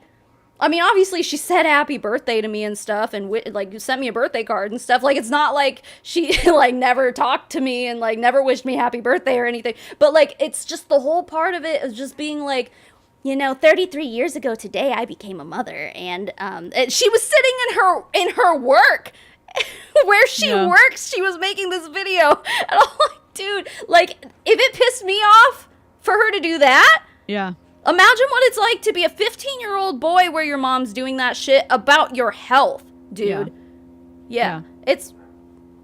Speaker 4: I mean, obviously she said happy birthday to me and stuff, and like sent me a birthday card and stuff. Like, it's not like she like never talked to me and like never wished me happy birthday or anything. But like, it's just the whole part of it is just being like, you know, 33 years ago today I became a mother, and she was sitting in her work where she works. She was making this video, and I'm like, dude, like, if it pissed me off for her to do that,
Speaker 1: yeah.
Speaker 4: Imagine what it's like to be a 15-year-old boy where your mom's doing that shit about your health, dude. Yeah. It's...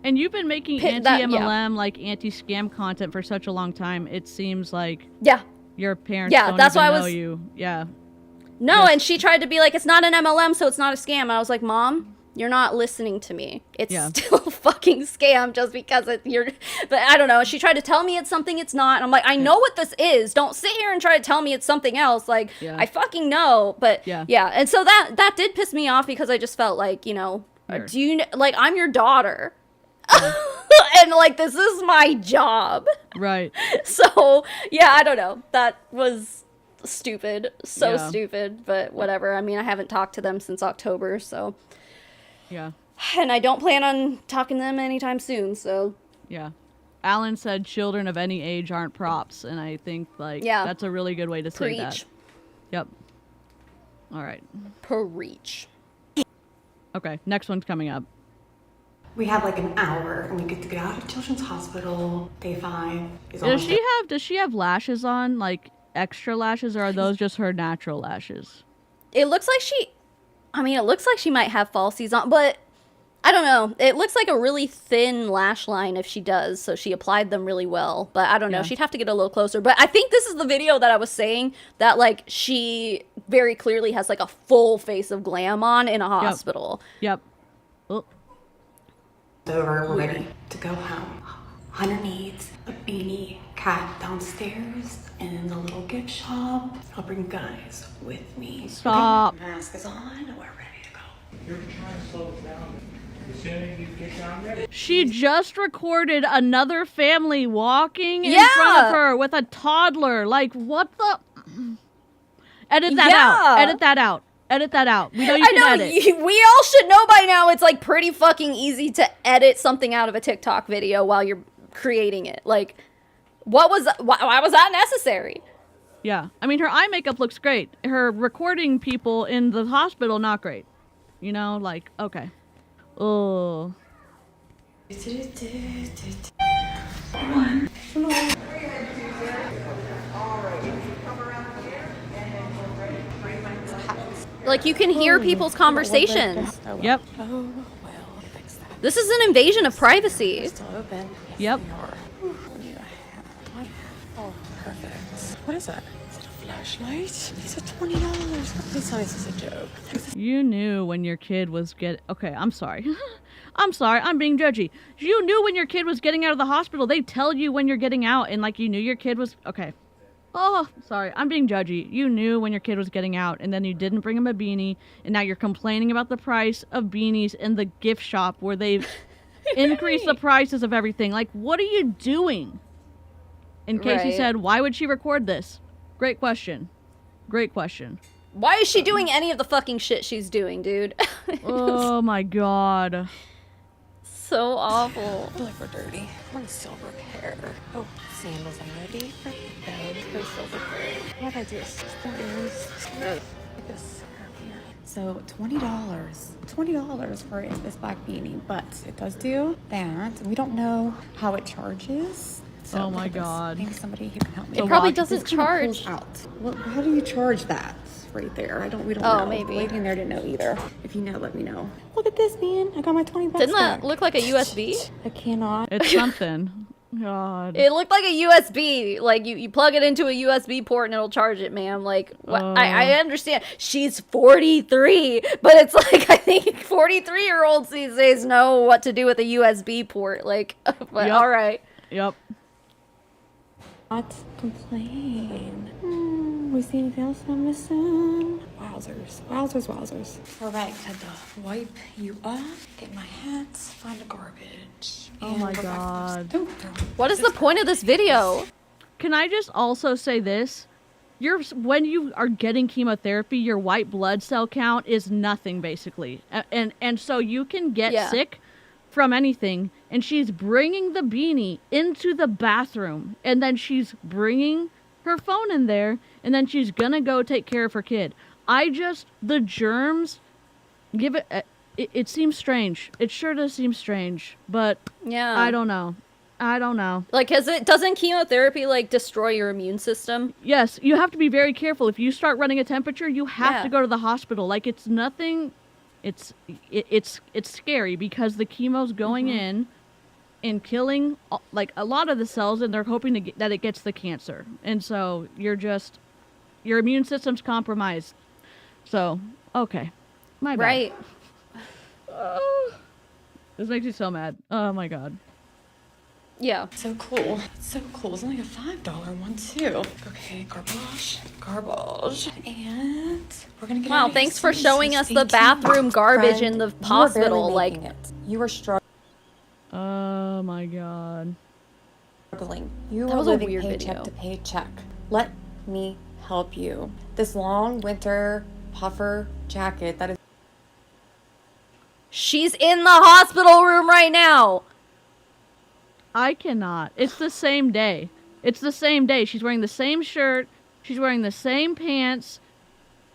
Speaker 1: And you've been making anti-MLM, like, anti-scam content for such a long time. It seems like...
Speaker 4: Yeah.
Speaker 1: Your parents don't
Speaker 4: that's
Speaker 1: even
Speaker 4: why
Speaker 1: know you. Yeah.
Speaker 4: No, and she tried to be like, it's not an MLM, so it's not a scam. And I was like, Mom, you're not listening to me. It's still a fucking scam just because you're... But I don't know. She tried to tell me it's something it's not. And I'm like, I know what this is. Don't sit here and try to tell me it's something else. Like, I fucking know. But yeah. And so that did piss me off because I just felt like, you know, do you... Like, I'm your daughter. And like, this is my job.
Speaker 1: Right.
Speaker 4: So, yeah, I don't know. That was stupid. So stupid. But whatever. I mean, I haven't talked to them since October, so...
Speaker 1: Yeah.
Speaker 4: And I don't plan on talking to them anytime soon, so...
Speaker 1: Yeah. Alan said children of any age aren't props, and I think, like, that's a really good way to say that. Yep. All right.
Speaker 4: Preach.
Speaker 1: Okay, next one's coming up.
Speaker 6: We have like an hour, and we get to get out of Children's Hospital. Day 5 is
Speaker 1: Does she have lashes on, like extra lashes, or are those just her natural lashes?
Speaker 4: It looks like she might have falsies on, but I don't know. It looks like a really thin lash line if she does, so she applied them really well. But I don't know. She'd have to get a little closer. But I think this is the video that I was saying that, like, she very clearly has, like, a full face of glam on in a hospital.
Speaker 1: Yep. Oh.
Speaker 6: Over, we're ready to go home. Hunter needs a beanie, Cat downstairs, and the little gift shop. I'll bring guys with me.
Speaker 1: Stop.
Speaker 6: Okay, mask is on, we're ready to go.
Speaker 8: You're trying to slow it down. As soon as you get down ready.
Speaker 1: She just recorded another family walking in front of her with a toddler. Like, what the... Edit that out. Edit that out. Edit that out. We know you can edit.
Speaker 4: We all should know by now it's like pretty fucking easy to edit something out of a TikTok video while you're creating it. Like, why was that necessary?
Speaker 1: Yeah. I mean, her eye makeup looks great. Her recording people in the hospital, not great. You know, like, okay. Oh.
Speaker 4: Like, you can hear people's conversations.
Speaker 1: Yep.
Speaker 4: This is an invasion of privacy.
Speaker 1: Yep.
Speaker 5: Oh, perfect. What is that? Is it a flashlight? It's $20. Please tell me this is a joke.
Speaker 1: You knew when your kid was okay, I'm sorry. I'm sorry, I'm being judgy. You knew when your kid was getting out of the hospital. They tell you when you're getting out, and like you knew your kid was okay. Oh, sorry, I'm being judgy. You knew when your kid was getting out, and then you didn't bring him a beanie, and now you're complaining about the price of beanies in the gift shop where they've increased the prices of everything. Like, what are you doing? And Casey said, why would she record this? Great question. Great question.
Speaker 4: Why is she doing any of the fucking shit she's doing, dude?
Speaker 1: Oh my god.
Speaker 4: So awful.
Speaker 5: I feel like we're dirty. I want silver hair. Oh, sandals already. No, silver hair.
Speaker 6: what I just this. So $20 for this black beanie, but it does do that. We don't know how it charges. So
Speaker 1: Oh
Speaker 6: look
Speaker 1: my
Speaker 6: at this.
Speaker 1: God.
Speaker 6: Maybe somebody here can help me.
Speaker 4: It probably
Speaker 1: watch.
Speaker 4: doesn't
Speaker 6: This kinda pulls
Speaker 4: charge.
Speaker 6: out. Well, how do you charge that? Right there. We don't
Speaker 4: Oh,
Speaker 6: know.
Speaker 4: maybe.
Speaker 6: The lady in there didn't know either. If you know, let me know. Look at this, man. I got my 20 bucks
Speaker 4: Didn't
Speaker 6: back.
Speaker 4: that look like a USB?
Speaker 6: I cannot.
Speaker 1: It's something. God.
Speaker 4: It looked like a USB. Like you plug it into a USB port and it'll charge it, ma'am. Like I understand she's 43, but it's like I think 43-year-olds these days know what to do with a USB port. Like, but
Speaker 1: Yep.
Speaker 4: all right.
Speaker 1: Yep.
Speaker 6: Not complain. We see anything else I'm missing? Wowzers. All right, time to wipe you off. Get my hats. Find the garbage.
Speaker 1: Oh
Speaker 6: and
Speaker 1: my
Speaker 6: go back to
Speaker 1: God.
Speaker 6: the-
Speaker 4: What is the point of this video?
Speaker 1: Can I just also say this? When you are getting chemotherapy, your white blood cell count is nothing basically, and so you can get sick from anything. And she's bringing the beanie into the bathroom, and then she's bringing her phone in there, and then she's gonna go take care of her kid. The germs, give it. It seems strange. It sure does seem strange, but
Speaker 4: Yeah.
Speaker 1: I don't know.
Speaker 4: Like, doesn't chemotherapy like destroy your immune system?
Speaker 1: Yes, you have to be very careful. If you start running a temperature, you have
Speaker 4: Yeah.
Speaker 1: to go to the hospital. Like, it's nothing. It's scary because the chemo's going in and killing like a lot of the cells, and they're hoping that it gets the cancer. And so your immune system's compromised. So okay, my bad.
Speaker 4: Right.
Speaker 1: This makes me so mad. Oh my God.
Speaker 4: Yeah.
Speaker 6: So cool. It's only a $5 one too. Okay, garbage. And we're gonna get
Speaker 4: Wow,
Speaker 6: out of here
Speaker 4: thanks for
Speaker 6: soon,
Speaker 4: showing
Speaker 6: so
Speaker 4: us
Speaker 6: stay
Speaker 4: the
Speaker 6: tuned.
Speaker 4: bathroom garbage
Speaker 6: Friend,
Speaker 4: in the
Speaker 6: you are barely
Speaker 4: hospital. Like,
Speaker 6: making it. You are struggling.
Speaker 1: Oh my God.
Speaker 6: You
Speaker 4: That
Speaker 6: are
Speaker 4: was a
Speaker 6: living
Speaker 4: weird
Speaker 6: paycheck
Speaker 4: video.
Speaker 6: to paycheck. Let me help you. This long winter puffer jacket that is
Speaker 4: she's in the hospital room right now.
Speaker 1: I cannot. It's the same day. She's wearing the same shirt. She's wearing the same pants.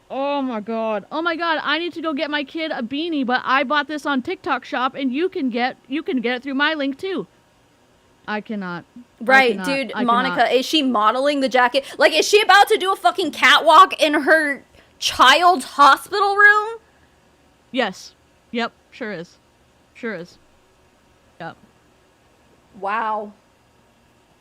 Speaker 1: Oh my God. I need to go get my kid a beanie, but I bought this on TikTok Shop, and you can get it through my link too. I cannot.
Speaker 4: Right, dude, Monica, is she modeling the jacket? Like, is she about to do a fucking catwalk in her child's hospital room?
Speaker 1: Yes. Yep. Sure is. Yep.
Speaker 4: Wow.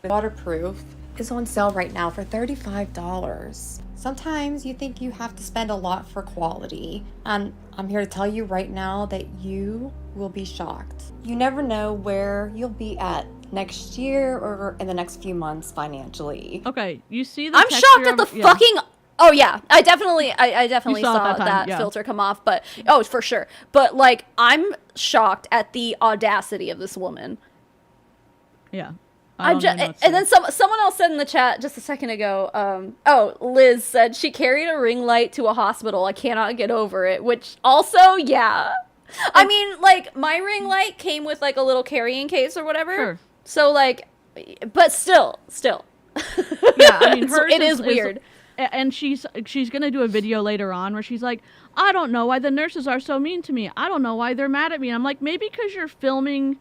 Speaker 6: waterproof is on sale right now for $35. Sometimes you think you have to spend a lot for quality, and I'm here to tell you right now that you will be shocked. You never know where you'll be at next year or in the next few months financially.
Speaker 1: Okay. You see the
Speaker 4: I'm
Speaker 1: texture
Speaker 4: shocked at the
Speaker 1: of- yeah.
Speaker 4: fucking. Oh yeah, I definitely
Speaker 1: saw
Speaker 4: saw
Speaker 1: it that time,
Speaker 4: that
Speaker 1: yeah.
Speaker 4: filter come off, but oh, for sure. But like, I'm shocked at the audacity of this woman.
Speaker 1: Yeah. I
Speaker 4: I'm
Speaker 1: don't
Speaker 4: just,
Speaker 1: even know what to
Speaker 4: and
Speaker 1: say.
Speaker 4: then someone else said in the chat just a second ago. Liz said she carried a ring light to a hospital. I cannot get over it. Which also, yeah. I mean, like, my ring light came with like a little carrying case or whatever.
Speaker 1: Sure.
Speaker 4: So like, but still.
Speaker 1: Yeah, I mean, hers
Speaker 4: it is weird.
Speaker 1: And she's gonna do a video later on where she's like, I don't know why the nurses are so mean to me. I don't know why they're mad at me. And I'm like, maybe because you're filming.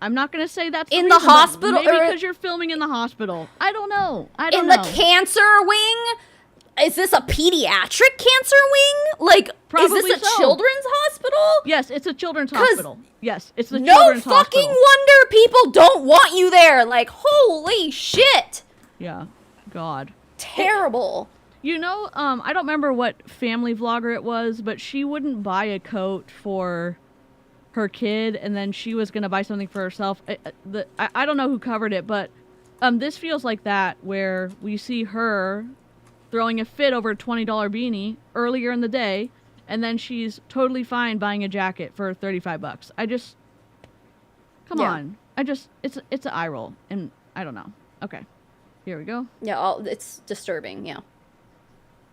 Speaker 1: I'm not gonna say that's
Speaker 4: In
Speaker 1: the
Speaker 4: the
Speaker 1: reason, but
Speaker 4: hospital,
Speaker 1: Maybe
Speaker 4: or-
Speaker 1: because you're filming in the hospital. I don't know.
Speaker 4: In the cancer wing? Is this a pediatric cancer wing? Like,
Speaker 1: Probably
Speaker 4: is this a
Speaker 1: so.
Speaker 4: children's hospital?
Speaker 1: Yes, it's a children's hospital. Yes, it's the
Speaker 4: No
Speaker 1: children's
Speaker 4: fucking
Speaker 1: hospital.
Speaker 4: wonder people don't want you there. Like, holy shit.
Speaker 1: Yeah, God.
Speaker 4: Terrible.
Speaker 1: You know, I don't remember what family vlogger it was, but she wouldn't buy a coat for her kid, and then she was gonna buy something for herself. I don't know who covered it, but this feels like that, where we see her throwing a fit over a $20 beanie earlier in the day, and then she's totally fine buying a jacket for $35. Come
Speaker 4: Yeah.
Speaker 1: on. It's an eye roll, and I don't know. Okay, here we go.
Speaker 4: Yeah, it's disturbing, yeah.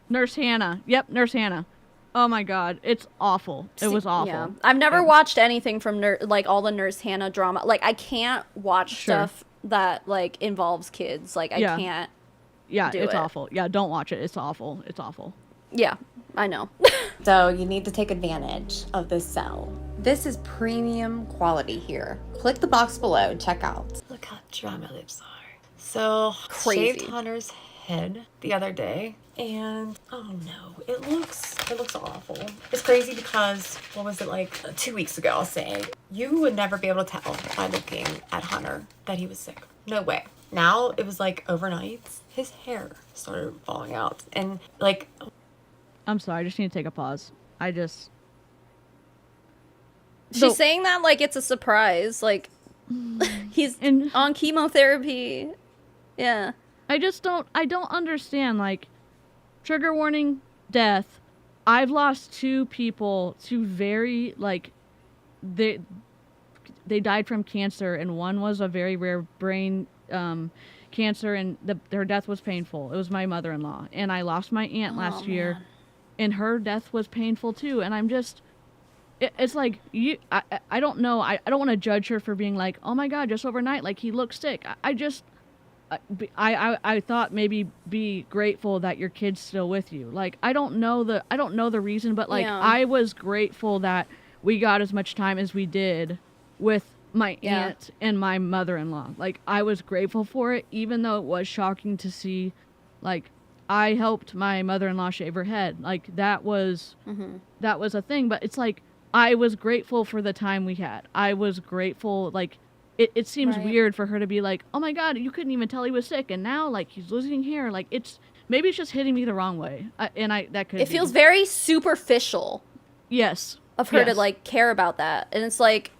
Speaker 1: Nurse Hannah. Yep, Nurse Hannah. Oh my God, it's awful. It was awful.
Speaker 4: Yeah. I've never watched anything from like all the Nurse Hannah drama. Like, I can't watch
Speaker 1: Sure.
Speaker 4: stuff that like involves kids. Like, I
Speaker 1: Yeah.
Speaker 4: can't.
Speaker 1: Yeah,
Speaker 4: do
Speaker 1: it's
Speaker 4: it.
Speaker 1: awful. Yeah, don't watch it. It's awful. It's awful.
Speaker 4: Yeah, I know.
Speaker 6: So you need to take advantage of this sale. This is premium quality here. Click the box below, check out. Look how dry my lips are. So,
Speaker 4: Crazy.
Speaker 6: shaved Hunter's head the other day, and oh no, it looks awful. It's crazy because, what was it, like 2 weeks ago, I'll say, you would never be able to tell by looking at Hunter that he was sick. No way. Now, it was like overnight, his hair started falling out, and like,
Speaker 1: I'm sorry. I just need to take a pause.
Speaker 4: She's saying that like it's a surprise. Like, he's on chemotherapy. Yeah.
Speaker 1: I don't understand, like, trigger warning, death. I've lost 2 people to very, like, they died from cancer, and one was a very rare brain cancer, and their death was painful. It was my mother-in-law, and I lost my aunt last year, and her death was painful too, and I'm just... It's like, I don't know. I don't want to judge her for being like, oh my God, just overnight, like, he looks sick. I thought maybe be grateful that your kid's still with you. Like, I don't know the reason, but like,
Speaker 4: Yeah.
Speaker 1: I was grateful that we got as much time as we did with my aunt and my mother-in-law. Like, I was grateful for it, even though it was shocking to see, like, I helped my mother-in-law shave her head. Like, that was a thing, but it's like, I was grateful for the time we had. I was grateful, like, it seems weird for her to be like, oh my God, you couldn't even tell he was sick, and now, like, he's losing hair. Like, maybe it's just hitting me the wrong way. It
Speaker 4: feels very superficial.
Speaker 1: Yes.
Speaker 4: Of her to, like, care about that. And it's like,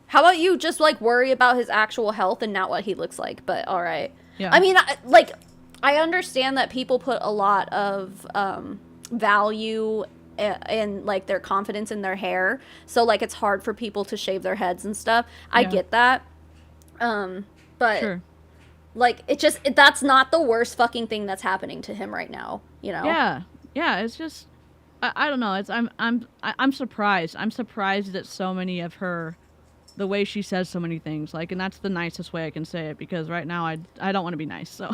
Speaker 4: how about you just, like, worry about his actual health and not what he looks like? But, all right.
Speaker 1: Yeah.
Speaker 4: I mean, I understand that people put a lot of value in, like, their confidence in their hair. So, like, it's hard for people to shave their heads and stuff. I get that. But,
Speaker 1: sure.
Speaker 4: like, that's not the worst fucking thing that's happening to him right now, you know?
Speaker 1: Yeah. Yeah, it's just... I don't know. I'm surprised. I'm surprised that so many of her, the way she says so many things, like, and that's the nicest way I can say it, because right now I don't want to be nice. So,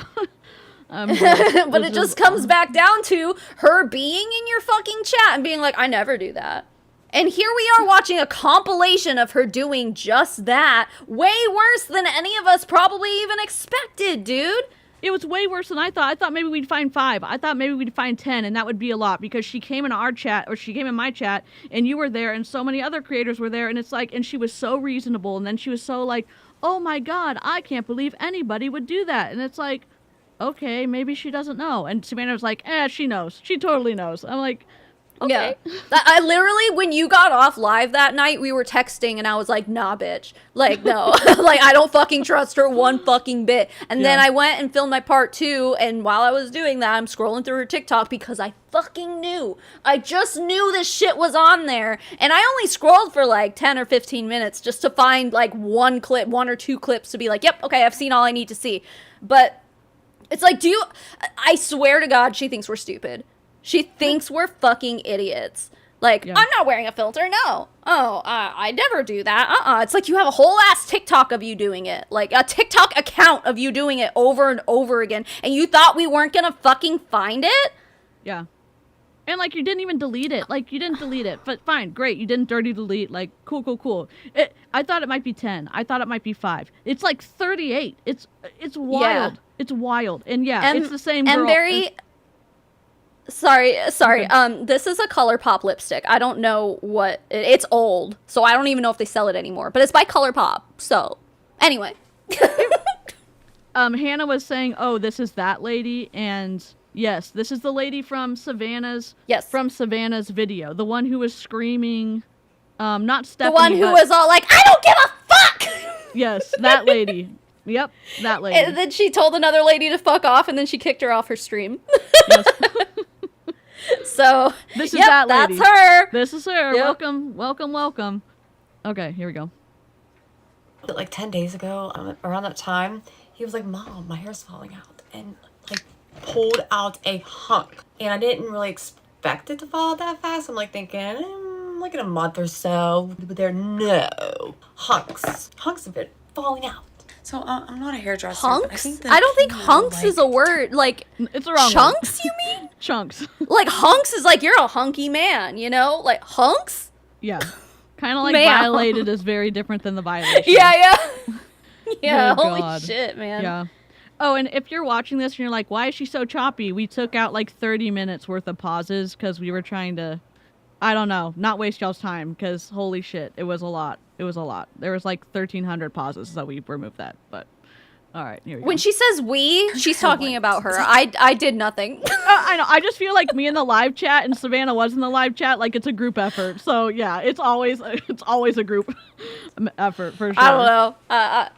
Speaker 4: but it just comes back down to her being in your fucking chat and being like, I never do that. And here we are watching a compilation of her doing just that, way worse than any of us probably even expected, dude.
Speaker 1: It was way worse than I thought. I thought maybe we'd find 5. I thought maybe we'd find 10, and that would be a lot, because she came in our chat, or she came in my chat, and you were there, and so many other creators were there, and it's like, and she was so reasonable, and then she was so like, oh my God, I can't believe anybody would do that. And it's like, okay, maybe she doesn't know. And Savannah was like, she knows. She totally knows. I'm like, okay.
Speaker 4: Yeah. I literally, when you got off live that night, we were texting and I was like, nah, bitch. Like, no. Like, I don't fucking trust her one fucking bit. And then I went and filmed my part 2, and while I was doing that, I'm scrolling through her TikTok because I fucking knew. I just knew this shit was on there. And I only scrolled for like 10 or 15 minutes just to find like one or two clips to be like, yep, okay, I've seen all I need to see. But it's like, I swear to God, she thinks we're stupid. She thinks we're fucking idiots. Like, I'm not wearing a filter, no. Oh, I never do that. It's like you have a whole ass TikTok of you doing it. Like, a TikTok account of you doing it over and over again. And you thought we weren't gonna fucking find it?
Speaker 1: Yeah. And, like, you didn't even delete it. Like, you didn't delete it. But fine, great. You didn't dirty delete. Like, cool. I thought it might be 10. I thought it might be 5. It's like 38. It's wild. Yeah. It's wild. And it's the same girl.
Speaker 4: And Sorry. This is a ColourPop lipstick. I don't know what... It's old, so I don't even know if they sell it anymore. But it's by ColourPop, so... Anyway.
Speaker 1: Hannah was saying, oh, this is that lady, and... Yes, this is the lady from Savannah's...
Speaker 4: Yes.
Speaker 1: From Savannah's video. The one who was screaming... not Stephanie,
Speaker 4: the one who was all like, I don't give a fuck!
Speaker 1: Yes, that lady. Yep, that lady.
Speaker 4: And then she told another lady to fuck off, and then she kicked her off her stream.
Speaker 1: Yes.
Speaker 4: So,
Speaker 1: this is that lady.
Speaker 4: That's her.
Speaker 1: This is her.
Speaker 4: Yep.
Speaker 1: Welcome. Okay, here we go.
Speaker 6: Like 10 days ago, around that time, he was like, Mom, my hair's falling out. And like pulled out a hunk. And I didn't really expect it to fall that fast. I'm like thinking, like in a month or so. But there, no. Hunks of it falling out. So I'm not a hairdresser. But I
Speaker 4: Hunks?
Speaker 6: think
Speaker 4: I don't think
Speaker 6: chemo,
Speaker 4: hunks is a word. Like,
Speaker 1: It's the wrong
Speaker 4: chunks, you mean?
Speaker 1: Chunks.
Speaker 4: Like, hunks is like, you're a hunky man, you know? Like, hunks?
Speaker 1: Yeah. Kind of like
Speaker 4: Ma'am.
Speaker 1: violated is very different than the violation.
Speaker 4: Yeah. Yeah,
Speaker 1: Dear
Speaker 4: holy
Speaker 1: God.
Speaker 4: shit, man.
Speaker 1: Yeah. Oh, and if you're watching this and you're like, why is she so choppy? We took out like 30 minutes worth of pauses because we were trying to, I don't know, not waste y'all's time because holy shit, it was a lot. It was a lot. There was like 1,300 pauses, so we removed that. But all right, here we go.
Speaker 4: When she says we, she's talking about her. I did nothing.
Speaker 1: I know. I just feel like me in the live chat and Savannah was in the live chat. Like it's a group effort. So yeah, it's always a group effort for sure.
Speaker 4: I don't know.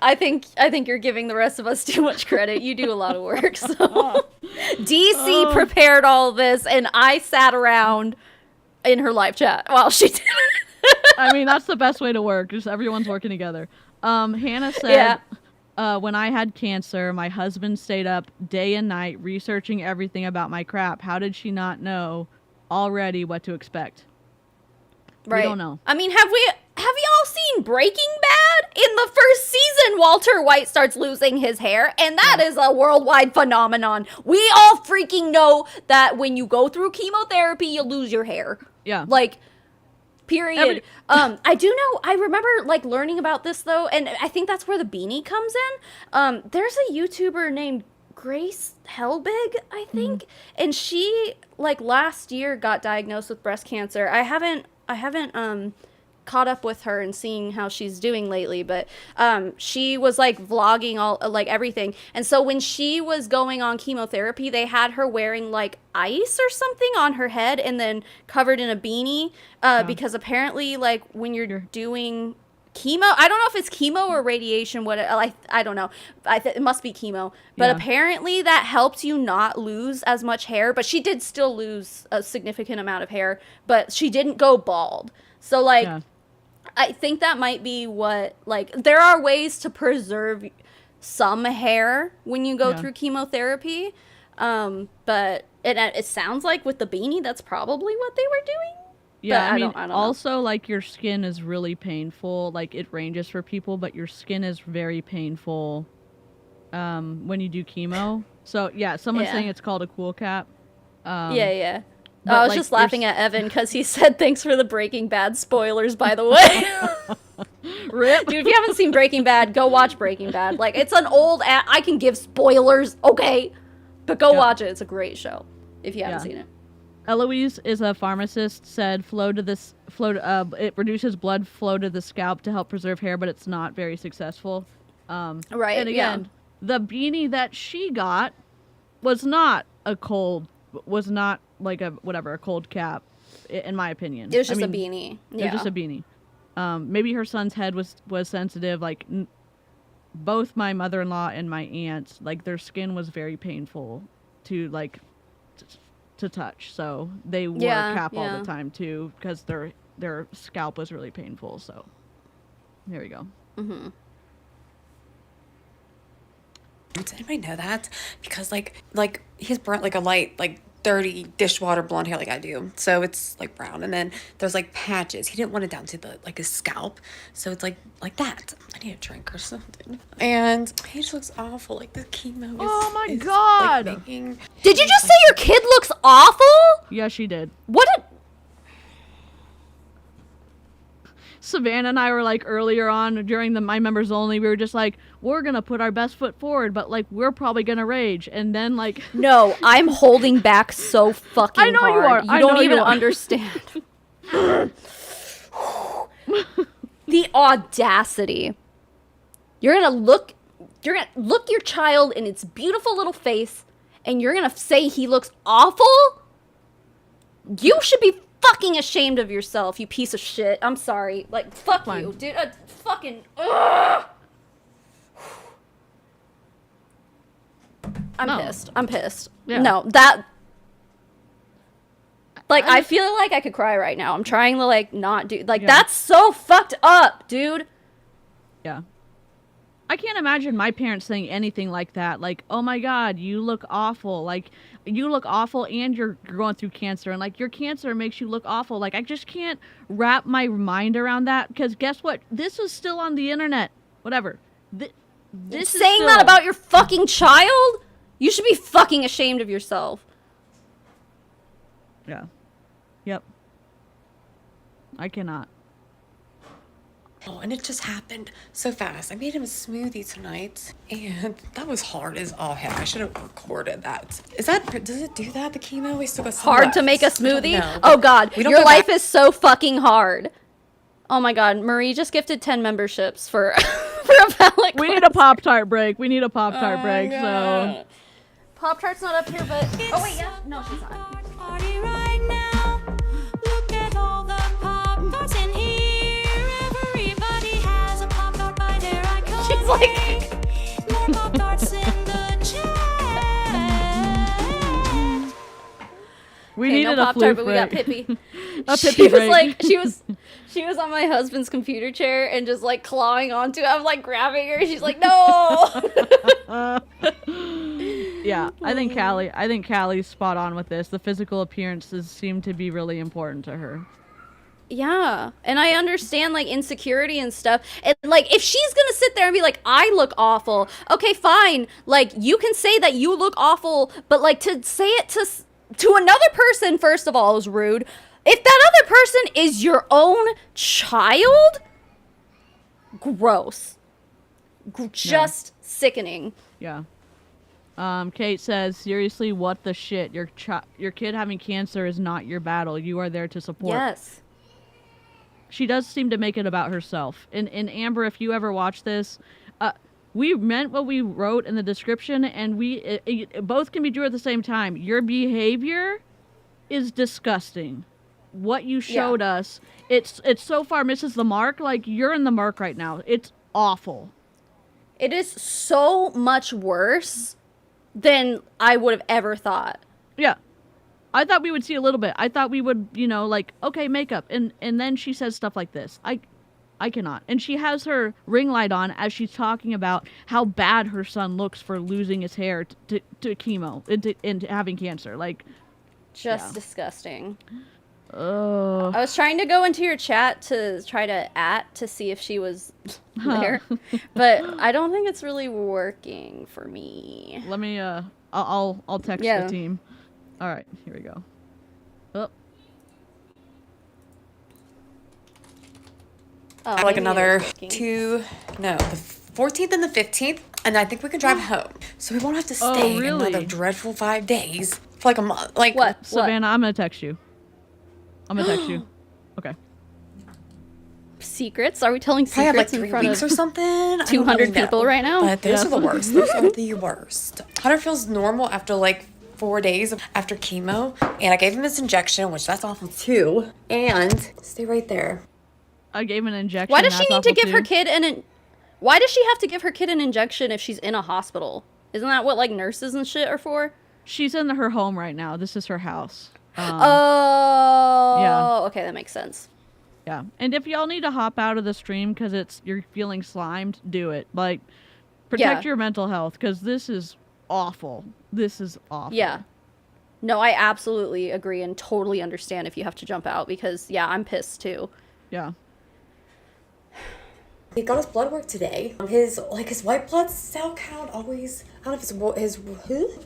Speaker 4: I think you're giving the rest of us too much credit. You do a lot of work. So DC prepared all this, and I sat around in her live chat while she did it.
Speaker 1: I mean, that's the best way to work. Just everyone's working together. Hannah said, when I had cancer, my husband stayed up day and night researching everything about my crap. How did she not know already what to expect?
Speaker 4: Right.
Speaker 1: We don't know.
Speaker 4: I mean, have y'all seen Breaking Bad? In the first season, Walter White starts losing his hair, and that is a worldwide phenomenon. We all freaking know that when you go through chemotherapy, you lose your hair.
Speaker 1: Yeah.
Speaker 4: Like, period. I do know, I remember, like, learning about this, though, and I think that's where the beanie comes in. There's a YouTuber named Grace Helbig, I think, and she, like, last year got diagnosed with breast cancer. I haven't caught up with her and seeing how she's doing lately, but she was like vlogging all like everything, and so when she was going on chemotherapy, they had her wearing like ice or something on her head and then covered in a beanie because apparently like when you're doing chemo, I don't know if it's chemo or radiation, I don't know, it must be chemo, but apparently that helps you not lose as much hair. But she did still lose a significant amount of hair, but she didn't go bald. So like I think that might be what, like, there are ways to preserve some hair when you go through chemotherapy, but it sounds like with the beanie that's probably what they were doing.
Speaker 1: Yeah,
Speaker 4: but
Speaker 1: I mean,
Speaker 4: don't know.
Speaker 1: also, like, your skin is really painful. Like, it ranges for people, but your skin is very painful when you do chemo. So, yeah, someone's saying it's called a cool cap.
Speaker 4: Yeah.
Speaker 1: But,
Speaker 4: I was
Speaker 1: like,
Speaker 4: just laughing at Evan because he said, thanks for the Breaking Bad spoilers, by the way.
Speaker 1: Rip.
Speaker 4: Dude, if you haven't seen Breaking Bad, go watch Breaking Bad. Like, it's an old... I can give spoilers, okay? But go watch it. It's a great show if you haven't seen it.
Speaker 1: Eloise is a pharmacist, said it reduces blood flow to the scalp to help preserve hair, but it's not very successful.
Speaker 4: Right,
Speaker 1: and again, the beanie that she got was not like a cold cap, in my opinion.
Speaker 4: It was just a beanie.
Speaker 1: It was just a beanie. Maybe her son's head was sensitive. Like both my mother-in-law and my aunt, like their skin was very painful to like to touch. So they wore a cap all the time too, because their scalp was really painful. So there we go.
Speaker 6: Mm-hmm. Does anybody know that? Because like he's burnt like a light, like dirty dishwater blonde hair like I do. So it's like brown, and then there's like patches. He didn't want it down to the like his scalp, so it's like that. I need a drink or something. And he just looks awful. Like the chemo is,
Speaker 1: oh my god!
Speaker 6: Like, making...
Speaker 4: Did you just say your kid looks awful?
Speaker 1: Yeah, she did.
Speaker 4: What a...
Speaker 1: Savannah and I were like earlier on during the My Members Only, we were just like, we're gonna put our best foot forward, but like we're probably gonna rage, and then like
Speaker 4: no, I'm holding back so fucking hard.
Speaker 1: I know you are.
Speaker 4: You don't even understand. The audacity. You're gonna look your child in its beautiful little face, and you're gonna say he looks awful? You should be fucking ashamed of yourself, you piece of shit. I'm sorry. Like, fuck you, dude. Fucking... Ugh. I'm pissed.
Speaker 1: Yeah.
Speaker 4: No, that... Like, I feel like I could cry right now. I'm trying to, like, not do... Like, that's so fucked up, dude.
Speaker 1: Yeah. I can't imagine my parents saying anything like that. Like, oh my god, you look awful. Like, you look awful and you're going through cancer. And, like, your cancer makes you look awful. Like, I just can't wrap my mind around that. Because guess what? This is still on the internet. Whatever. This is
Speaker 4: saying that
Speaker 1: still-
Speaker 4: about your fucking child? You should be fucking ashamed of yourself.
Speaker 1: Yeah. Yep. I cannot.
Speaker 6: Oh, and it just happened so fast. I made him a smoothie tonight, and that was hard as all hell. I should have recorded that. Does it do that, the chemo? We still got some
Speaker 4: Hard to
Speaker 6: left.
Speaker 4: make a
Speaker 6: I don't
Speaker 4: smoothie?
Speaker 6: know,
Speaker 4: Oh
Speaker 6: but
Speaker 4: god,
Speaker 6: we don't
Speaker 4: your
Speaker 6: go
Speaker 4: life
Speaker 6: back-
Speaker 4: is so fucking hard. Oh my god, Marie just gifted 10 memberships for for a ballot.
Speaker 1: We need a Pop-Tart break. We need a Pop-Tart break, so...
Speaker 4: Pop-Tart's not up here, but... Oh wait, yeah. No, she's not.
Speaker 3: Party right now. Look at all the Pop-Tarts in here. Everybody has a Pop-Tart by their icon.
Speaker 4: She's like...
Speaker 3: More Pop-Tarts in the chat.
Speaker 1: We
Speaker 4: Okay,
Speaker 1: needed
Speaker 4: no
Speaker 1: a
Speaker 4: Pop-Tart,
Speaker 1: floof
Speaker 4: but we got
Speaker 1: break.
Speaker 4: Pippi.
Speaker 1: A
Speaker 4: She
Speaker 1: Pippi
Speaker 4: was
Speaker 1: break.
Speaker 4: like, she was on my husband's computer chair and just like clawing onto it. I'm like grabbing her. She's like, no.
Speaker 1: Yeah, I think Callie's spot on with this. The physical appearances seem to be really important to her.
Speaker 4: Yeah, and I understand like insecurity and stuff. And like if she's gonna sit there and be like, I look awful, okay, fine. Like you can say that you look awful, but like to say it to another person, first of all, is rude. If that other person is your own child, gross. Just sickening.
Speaker 1: Yeah. Kate says, seriously, what the shit? Your kid having cancer is not your battle. You are there to support.
Speaker 4: Yes.
Speaker 1: She does seem to make it about herself. And Amber, if you ever watch this, we meant what we wrote in the description, and it both can be true at the same time. Your behavior is disgusting. What you showed us, it's so far misses the mark. Like, you're in the mark right now. It's awful.
Speaker 4: It is so much worse than I would have ever thought.
Speaker 1: Yeah. I thought we would see a little bit. I thought we would, like, okay, makeup. And then she says stuff like this. I cannot. And she has her ring light on as she's talking about how bad her son looks for losing his hair to chemo and having cancer. Like,
Speaker 4: Just disgusting.
Speaker 1: oh.
Speaker 4: I was trying to go into your chat to try to see if she was there, but I don't think it's really working for me.
Speaker 1: Let me, I'll text the team. All right, here we go. Oh.
Speaker 4: Oh,
Speaker 6: like
Speaker 4: maybe
Speaker 6: another
Speaker 4: it's working.
Speaker 6: the 14th and the 15th, and I think we can drive home. So we won't have to stay
Speaker 1: really?
Speaker 6: another dreadful 5 days for like a month. Like
Speaker 4: What?
Speaker 1: Savannah, I'm gonna text you. Okay.
Speaker 4: Secrets? Are we telling
Speaker 6: probably have like
Speaker 4: secrets in
Speaker 6: 3
Speaker 4: front
Speaker 6: weeks
Speaker 4: of
Speaker 6: or something. I don't
Speaker 4: 200
Speaker 6: really know.
Speaker 4: people right now?
Speaker 6: But those
Speaker 1: Yeah.
Speaker 6: are the worst. Those are the worst. Hunter feels normal after like 4 days after chemo, and I gave him this injection, which that's awful too. And stay right there.
Speaker 1: I gave an injection.
Speaker 4: Why does she
Speaker 1: that's
Speaker 4: need to
Speaker 1: awful
Speaker 4: give her
Speaker 1: too.
Speaker 4: kid Why does she have to give her kid an injection if she's in a hospital? Isn't that what like nurses and shit are for?
Speaker 1: She's in her home right now. This is her house.
Speaker 4: Oh,
Speaker 1: yeah.
Speaker 4: Okay, that makes sense.
Speaker 1: Yeah. And if y'all need to hop out of the stream because you're feeling slimed, do it. Like, protect
Speaker 4: Yeah.
Speaker 1: your mental health because this is awful. This is awful.
Speaker 4: Yeah. No, I absolutely agree and totally understand if you have to jump out because yeah, I'm pissed too.
Speaker 1: Yeah.
Speaker 6: He got his blood work today. His white blood cell count always, I don't know if it's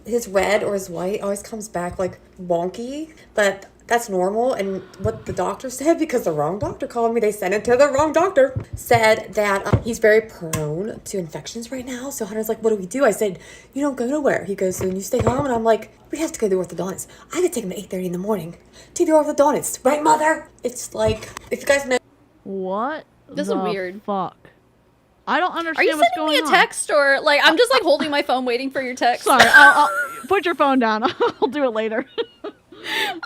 Speaker 6: his red or his white always comes back like wonky, but that's normal. And what the doctor said, because the wrong doctor called me, they sent it to the wrong doctor, said that he's very prone to infections right now. So Hunter's like, what do we do? I said, you don't go nowhere. He goes, then you stay home. And I'm like, we have to go to the orthodontist. I could take him at 8:30 in the morning to the orthodontist. Right, mother? It's like, if you guys know.
Speaker 1: What?
Speaker 4: This is
Speaker 1: the
Speaker 4: weird.
Speaker 1: Fuck. I don't understand
Speaker 4: Are you
Speaker 1: what's
Speaker 4: sending
Speaker 1: going
Speaker 4: me a
Speaker 1: on.
Speaker 4: text or like I'm just like holding my phone waiting for your text?
Speaker 1: Sorry, I'll put your phone down. I'll do it later.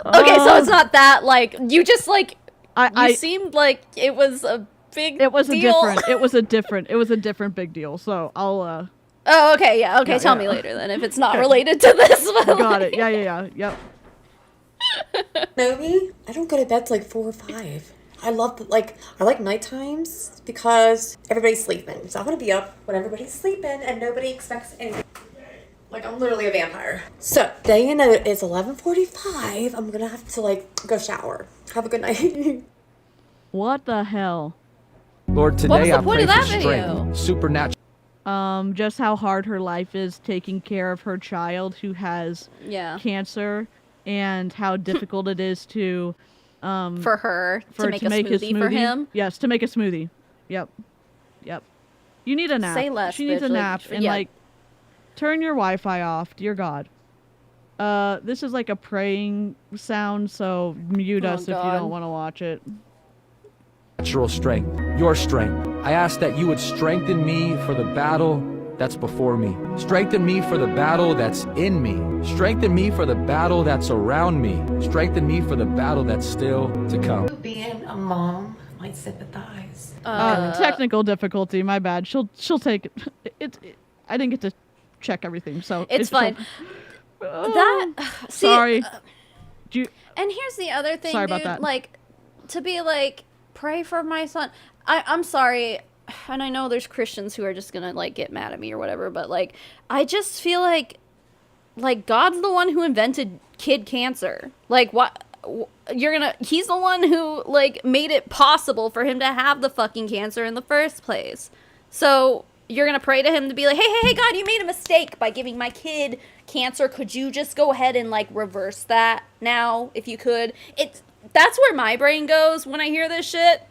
Speaker 4: Okay, so it's not that like you just like
Speaker 1: I
Speaker 4: you seemed like it was a big
Speaker 1: it was
Speaker 4: deal.
Speaker 1: it was a different big deal. So I'll
Speaker 4: Oh, okay, yeah, okay.
Speaker 1: Yeah,
Speaker 4: Tell
Speaker 1: yeah.
Speaker 4: me later then if it's not related to this. But
Speaker 1: got it. Yeah. Yep.
Speaker 6: Know me? I don't go to bed till like 4 or 5. I like night times because everybody's sleeping. So I want to be up when everybody's sleeping and nobody expects anything. Like I'm literally a vampire. So then you know it's 11:45. I'm gonna have to like go shower. Have a good night.
Speaker 1: What the hell?
Speaker 9: Lord,
Speaker 4: What was
Speaker 9: today
Speaker 4: the
Speaker 9: I
Speaker 4: point
Speaker 9: pray
Speaker 4: of
Speaker 9: for
Speaker 4: that video?
Speaker 9: strength, supernatural.
Speaker 1: just how hard her life is taking care of her child who has
Speaker 4: Yeah.
Speaker 1: cancer, and how difficult it is to
Speaker 4: For her to make a smoothie for him.
Speaker 1: Yes, to make a smoothie. Yep. You need a nap.
Speaker 4: Say less,
Speaker 1: She needs
Speaker 4: bitch,
Speaker 1: a
Speaker 4: like,
Speaker 1: nap, and
Speaker 4: yeah.
Speaker 1: like, turn your Wi-Fi off, dear God. This is like a praying sound, so mute us if you
Speaker 4: God.
Speaker 1: don't want to watch it.
Speaker 9: Natural strength, your strength. I ask that you would strengthen me for the battle that's before me. Strengthen me for the battle that's in me. Strengthen me for the battle that's around me. Strengthen me for the battle that's still to come.
Speaker 6: Being a mom might sympathize.
Speaker 1: Technical difficulty, my bad. She'll take it. I didn't get to check everything, so
Speaker 4: It's fine. See,
Speaker 1: sorry. Do you,
Speaker 4: and here's the other thing,
Speaker 1: Sorry
Speaker 4: dude.
Speaker 1: about that.
Speaker 4: Like, to be like, pray for my son. I'm sorry, and I know there's Christians who are just gonna like get mad at me or whatever, but like, I just feel like God's the one who invented kid cancer. Like, what? He's the one who like made it possible for him to have the fucking cancer in the first place. So you're gonna pray to him to be like, hey, God, you made a mistake by giving my kid cancer. Could you just go ahead and like reverse that now, if you could? That's where my brain goes when I hear this shit,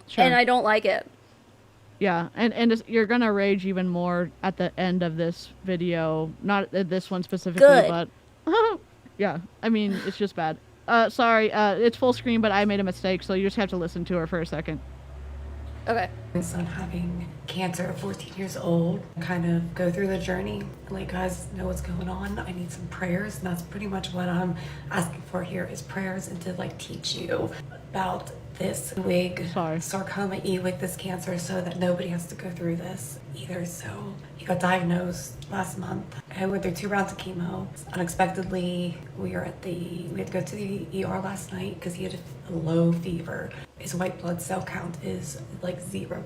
Speaker 1: sure.
Speaker 4: and I don't like it.
Speaker 1: Yeah, and you're gonna rage even more at the end of this video. Not this one specifically,
Speaker 4: Good.
Speaker 1: but yeah. I mean, it's just bad. Sorry, it's full screen, but I made a mistake, so you just have to listen to her for a second.
Speaker 4: Okay.
Speaker 6: My son having cancer at 14 years old, kind of go through the journey, let guys know what's going on. I need some prayers, and that's pretty much what I'm asking for here is prayers, and to like teach you about this sarcoma, this cancer, so that nobody has to go through this either. So he got diagnosed last month. I went through 2 rounds of chemo. Unexpectedly, we had to go to the ER last night because he had a low fever. His white blood cell count is like 0%.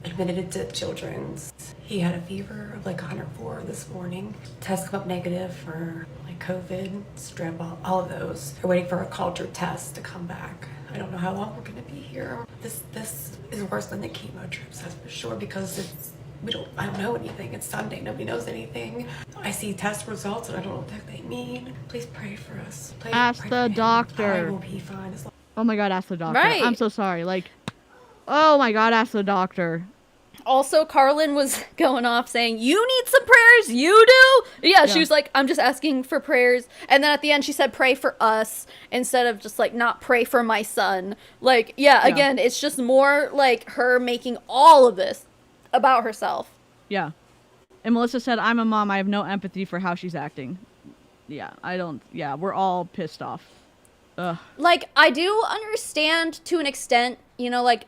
Speaker 6: Admitted to Children's. He had a fever of like 104 this morning. Tests come up negative for like COVID, strep, all of those. They're waiting for a culture test to come back. I don't know how long we're gonna be here. This is worse than the chemo trips, that's for sure, because I don't know anything. It's Sunday, nobody knows anything. I see test results and I don't know what the heck they mean. Please pray for us. Please
Speaker 1: Ask
Speaker 6: pray
Speaker 1: the
Speaker 6: for him.
Speaker 1: doctor.
Speaker 6: I will be fine as long.
Speaker 1: Oh my God, ask the doctor.
Speaker 4: Right.
Speaker 1: I'm so sorry. Like, oh my God, ask the doctor.
Speaker 4: Also, Carlin was going off saying, you need some prayers, you do? Yeah, she was like, I'm just asking for prayers. And then at the end, she said, pray for us, instead of just like, not pray for my son. Like, yeah, again, it's just more like her making all of this about herself.
Speaker 1: Yeah. And Melissa said, I'm a mom. I have no empathy for how she's acting. Yeah, we're all pissed off. Ugh.
Speaker 4: Like, I do understand to an extent, you know, like,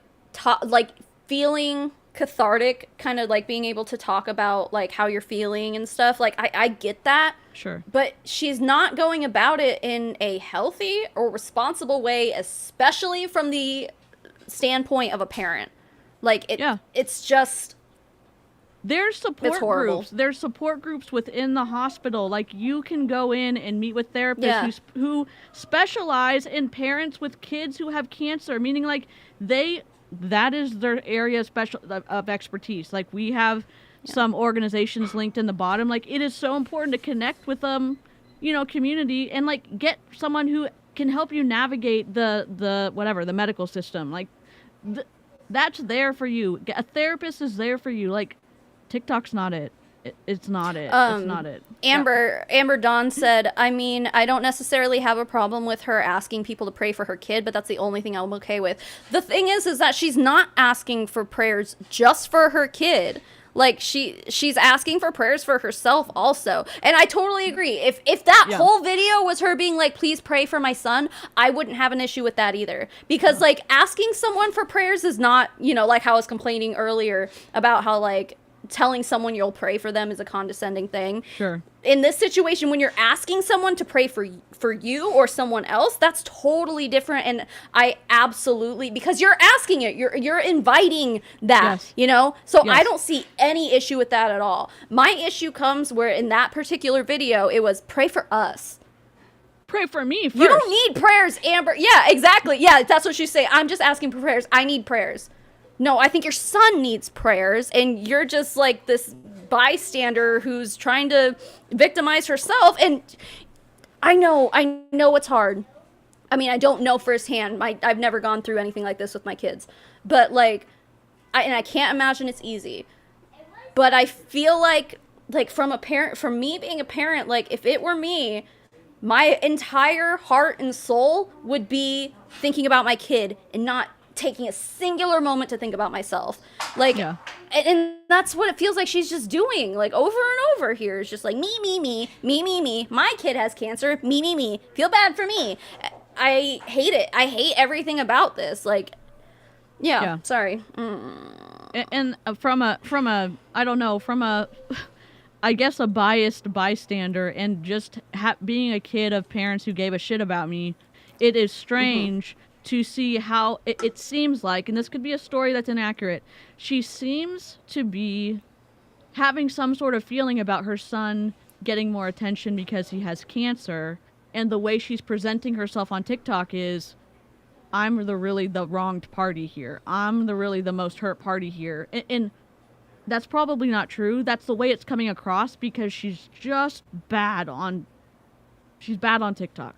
Speaker 4: feeling cathartic, kind of like being able to talk about like how you're feeling and stuff. Like, I get that.
Speaker 1: Sure.
Speaker 4: But she's not going about it in a healthy or responsible way, especially from the standpoint of a parent. Like, it's just...
Speaker 1: There's support
Speaker 4: It's horrible.
Speaker 1: groups. There's support groups within the hospital. Like, you can go in and meet with therapists who specialize in parents with kids who have cancer, meaning like that is their area of expertise. Like, we have some organizations linked in the bottom. Like, it is so important to connect with them, community, and like get someone who can help you navigate the medical system. Like, that's there for you. A therapist is there for you. Like, TikTok's not it. It's not it. It's not it.
Speaker 4: Amber Dawn said, I mean, I don't necessarily have a problem with her asking people to pray for her kid, but that's the only thing I'm okay with. The thing is that she's not asking for prayers just for her kid. Like, she's asking for prayers for herself also. And I totally agree. If that whole video was her being like, please pray for my son, I wouldn't have an issue with that either. Because, like, asking someone for prayers is not, like how I was complaining earlier about how, like, telling someone you'll pray for them is a condescending thing.
Speaker 1: Sure.
Speaker 4: In this situation, when you're asking someone to pray for you or someone else, that's totally different. And I absolutely, because you're asking it, you're inviting that, So I don't see any issue with that at all. My issue comes where in that particular video, it was pray for us.
Speaker 1: Pray for me first.
Speaker 4: You don't need prayers, Amber. Yeah, exactly. Yeah, that's what you say. I'm just asking for prayers. I need prayers. no, I think your son needs prayers, and you're just like this bystander who's trying to victimize herself. And I know it's hard. I mean, I don't know firsthand. I've never gone through anything like this with my kids, but like, I can't imagine it's easy. But I feel like from me being a parent, like if it were me, my entire heart and soul would be thinking about my kid and not taking a singular moment to think about myself. Like,
Speaker 1: Yeah.
Speaker 4: and that's what it feels like she's just doing, like over and over here. It's just like me. My kid has cancer. Me. Feel bad for me. I hate it. I hate everything about this. Like, yeah. Sorry.
Speaker 1: And from a I guess a biased bystander, and just being a kid of parents who gave a shit about me, it is strange to see how it seems like, and this could be a story that's inaccurate, she seems to be having some sort of feeling about her son getting more attention because he has cancer, and the way she's presenting herself on TikTok is, I'm really the wronged party here. I'm the most hurt party here. And that's probably not true. That's the way it's coming across because she's just bad on TikTok.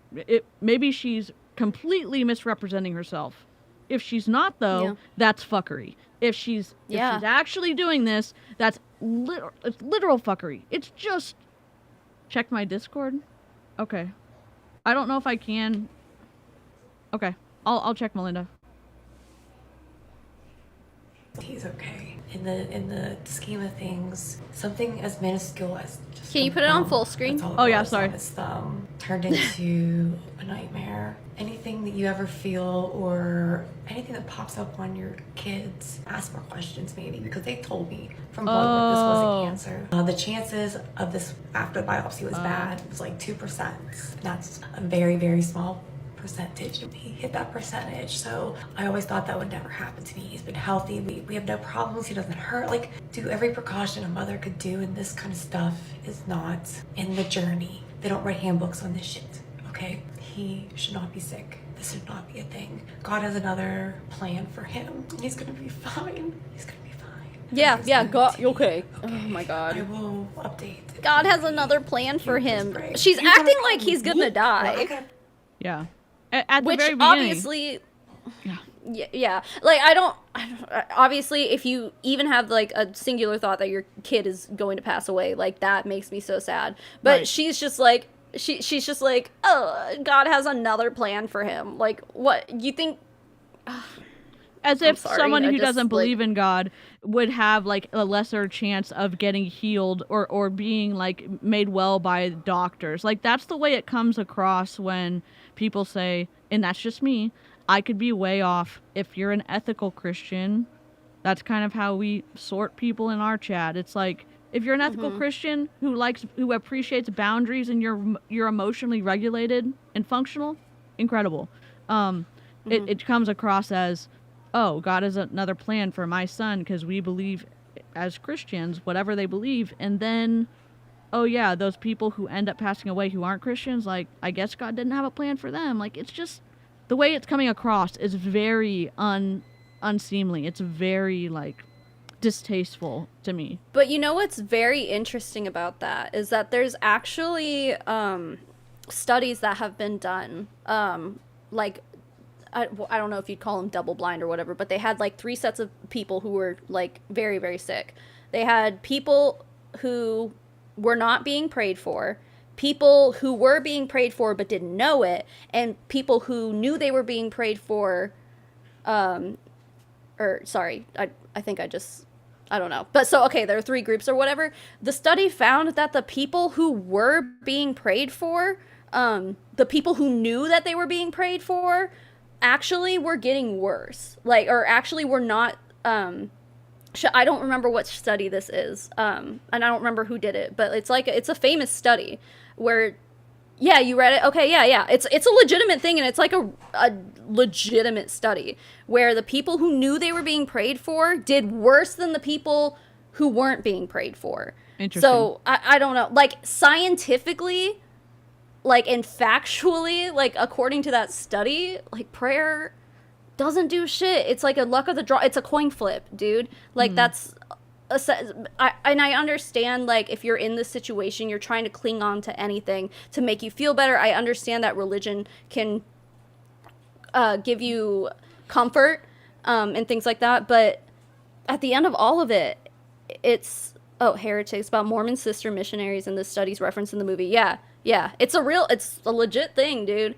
Speaker 1: Maybe she's completely misrepresenting herself. If she's not, though, that's fuckery. If she's actually doing this, that's it's literal fuckery. It's just... Check my Discord? Okay. I don't know if I can... Okay. I'll check Melinda.
Speaker 6: He's okay. In the scheme of things, something as minuscule as just
Speaker 4: Can you put it on full screen?
Speaker 1: Oh, yeah, sorry.
Speaker 6: His thumb turned into a nightmare. Anything that you ever feel or anything that pops up on your kids, ask more questions maybe, because they told me from blood work this wasn't cancer. The chances of this after the biopsy was bad. It was like 2%. That's a very, very small percentage. He hit that percentage, so I always thought that would never happen to me. He's been healthy. We have no problems. He doesn't hurt. Like, do every precaution a mother could do, and this kind of stuff is not in the journey. They don't write handbooks on this shit, okay? He should not be sick. This should not be a thing. God has another plan for him. He's gonna be fine. He's gonna be fine.
Speaker 4: Yeah, God, okay. Oh my God.
Speaker 6: I will update.
Speaker 4: God has another plan for him.
Speaker 6: Right.
Speaker 4: She's
Speaker 6: You gotta
Speaker 4: acting
Speaker 6: call
Speaker 4: like he's
Speaker 6: me.
Speaker 4: gonna die.
Speaker 1: Yeah. At the
Speaker 4: Which
Speaker 1: very beginning.
Speaker 4: obviously, yeah. Like I don't. Obviously, if you even have like a singular thought that your kid is going to pass away, like that makes me so sad. But
Speaker 1: Right.
Speaker 4: she's just like, she's just like, oh, God has another plan for him. Like, what you think?
Speaker 1: As if
Speaker 4: sorry,
Speaker 1: someone
Speaker 4: I
Speaker 1: who
Speaker 4: just,
Speaker 1: doesn't
Speaker 4: like-
Speaker 1: believe in God would have like a lesser chance of getting healed or being like made well by doctors. Like that's the way it comes across when people say, and that's just me, I could be way off. If you're an ethical Christian, that's kind of how we sort people in our chat. It's like, if you're an ethical Christian who appreciates boundaries and you're emotionally regulated and functional, incredible. It comes across as, oh, God has another plan for my son because we believe as Christians, whatever they believe. And then, oh yeah, those people who end up passing away who aren't Christians, like, I guess God didn't have a plan for them. Like, it's just, the way it's coming across is very unseemly. It's very, like, distasteful to me.
Speaker 4: But you know what's very interesting about that is that there's actually studies that have been done, like, I don't know if you'd call them double blind or whatever, but they had like 3 sets of people who were like very, very sick. They had people who were not being prayed for, people who were being prayed for but didn't know it, and people who knew they were being prayed for, I think I don't know. But so, okay, there are 3 groups or whatever. The study found that the people who were being prayed for, the people who knew that they were being prayed for, actually were getting worse. Like, or actually were not, I don't remember what study this is, and I don't remember who did it, but it's like, it's a famous study where, yeah, you read it? Okay, yeah. It's a legitimate thing, and it's like a legitimate study where the people who knew they were being prayed for did worse than the people who weren't being prayed for.
Speaker 1: Interesting.
Speaker 4: So, I don't know. Like, scientifically, like, and factually, like, according to that study, like, prayer doesn't do shit. It's like a luck of the draw. It's a coin flip, dude. Like that's I understand, like, if you're in this situation, you're trying to cling on to anything to make you feel better. I understand that religion can give you comfort and things like that, but at the end of all of it, it's heretics, about Mormon sister missionaries, and the studies referenced in the movie. Yeah, it's a legit thing, dude.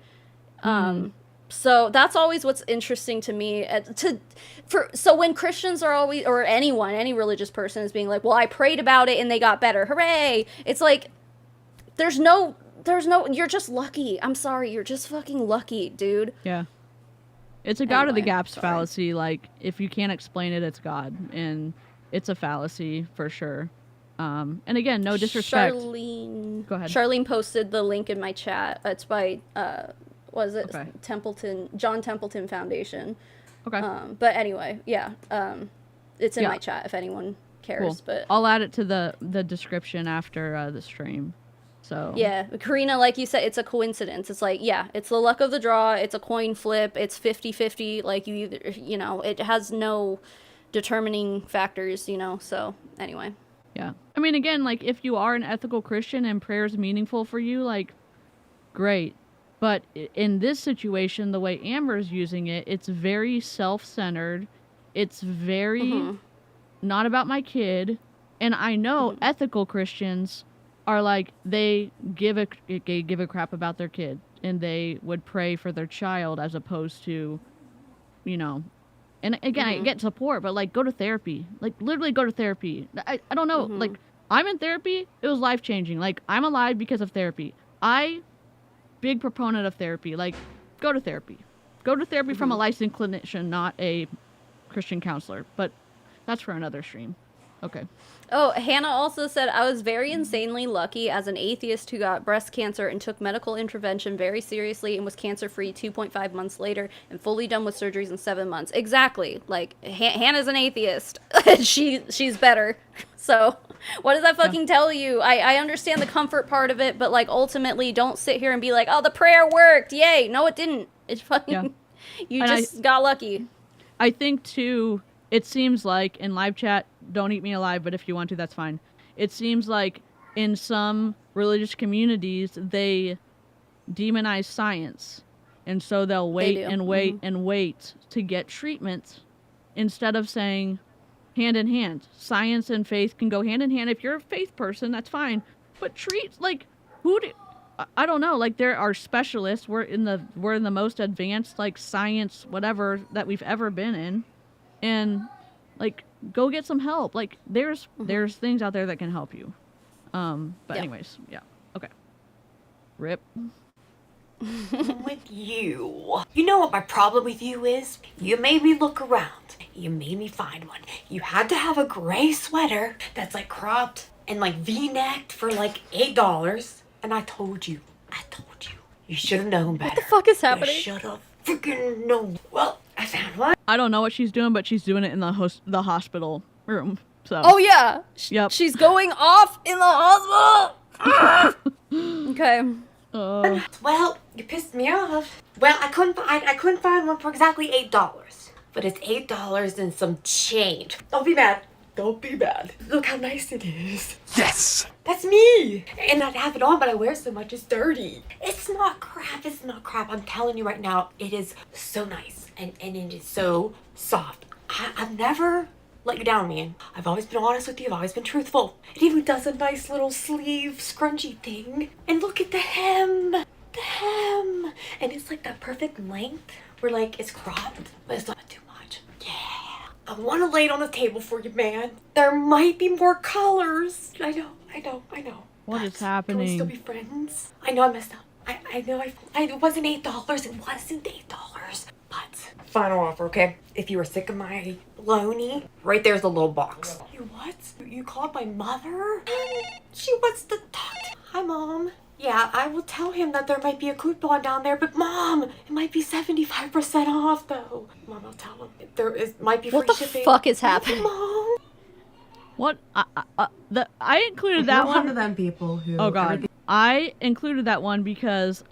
Speaker 4: So that's always what's interesting to me. So when Christians are always, or anyone, any religious person is being like, well, I prayed about it and they got better, hooray! It's like, there's no, you're just lucky. I'm sorry, you're just fucking lucky, dude.
Speaker 1: Yeah. It's a God of the
Speaker 4: Anyway,
Speaker 1: gaps
Speaker 4: sorry.
Speaker 1: fallacy. Like, if you can't explain it, it's God, and it's a fallacy for sure. And again, no disrespect. Go ahead.
Speaker 4: Charlene posted the link in my chat. It's by was it
Speaker 1: Okay.
Speaker 4: John Templeton Foundation.
Speaker 1: Okay.
Speaker 4: But anyway, yeah. It's in
Speaker 1: Yeah.
Speaker 4: my chat if anyone cares.
Speaker 1: Cool.
Speaker 4: But
Speaker 1: I'll add it to the description after the stream. So
Speaker 4: yeah, Karina, like you said, it's a coincidence. It's like, yeah, it's the luck of the draw. It's a coin flip. It's 50-50. Like, you either, it has no determining factors, so anyway.
Speaker 1: Yeah. I mean, again, like, if you are an ethical Christian and prayer is meaningful for you, like, great. But in this situation, the way Amber's using it, it's very self-centered. It's very not about my kid. And I know ethical Christians are like, they give a crap about their kid, and they would pray for their child as opposed to, and again, I get support, but like, go to therapy. Like, literally go to therapy. I don't know. Like, I'm in therapy. It was life-changing. Like, I'm alive because of therapy. Big proponent of therapy. Like, go to therapy. Go to therapy from a licensed clinician, not a Christian counselor. But that's for another stream. Okay.
Speaker 4: Oh, Hannah also said, I was very insanely lucky as an atheist who got breast cancer and took medical intervention very seriously and was cancer-free 2.5 months later and fully done with surgeries in 7 months. Exactly. Like, Hannah's an atheist. She's better. So, what does that fucking tell you? I understand the comfort part of it, but, like, ultimately, don't sit here and be like, oh, the prayer worked. Yay. No, it didn't. It fucking... You
Speaker 1: And
Speaker 4: just got lucky.
Speaker 1: I think, too, it seems like in live chat, don't eat me alive, but if you want to, that's fine. It seems like in some religious communities, they demonize science. And so they'll wait and wait and wait to get treatment instead of saying hand in hand. Science and faith can go hand in hand. If you're a faith person, that's fine. But I don't know. Like, there are specialists. We're in the most advanced, like, science, whatever, that we've ever been in. And, like, go get some help. Like, there's things out there that can help you. But anyways, yeah. Okay. Rip.
Speaker 6: With you. You know what my problem with you is? You made me look around. You made me find one. You had to have a gray sweater that's like cropped and like V-necked for like $8. And I told you. You should have known better.
Speaker 4: What the fuck is happening?
Speaker 6: You should have freaking known. Well, I found one.
Speaker 1: I don't know what she's doing, but she's doing it in the hospital room. So.
Speaker 4: Oh, yeah.
Speaker 1: Yep.
Speaker 4: She's going off in the hospital. Okay.
Speaker 6: Well, you pissed me off. Well, I couldn't find one for exactly $8. But it's $8 and some change. Don't be mad. Look how nice it is.
Speaker 9: Yes!
Speaker 6: That's me! And I have it on, but I wear so much it's dirty. It's not crap. I'm telling you right now, it is so nice. And it is so soft. I've never let you down, man. I've always been honest with you. I've always been truthful. It even does a nice little sleeve scrunchy thing. And look at the hem. And it's like that perfect length where like it's cropped, but it's not too much. Yeah. I want to lay it on the table for you, man. There might be more colors. I know.
Speaker 1: What is
Speaker 6: But
Speaker 1: happening?
Speaker 6: Can we still be friends? I know I messed up. I know it wasn't $8. It wasn't $8. But final offer, okay? If you were sick of my baloney, right there's the little box. You what? You called my mother? She wants to talk to... Hi, Mom. Yeah, I will tell him that there might be a coupon down there, but Mom, it might be 75% off though. Mom, I'll tell him. Might be free
Speaker 4: What the
Speaker 6: shipping.
Speaker 4: fuck is happening?
Speaker 6: Mom.
Speaker 1: What? I included that one.
Speaker 10: One of them people who.
Speaker 1: Oh God. I included that one because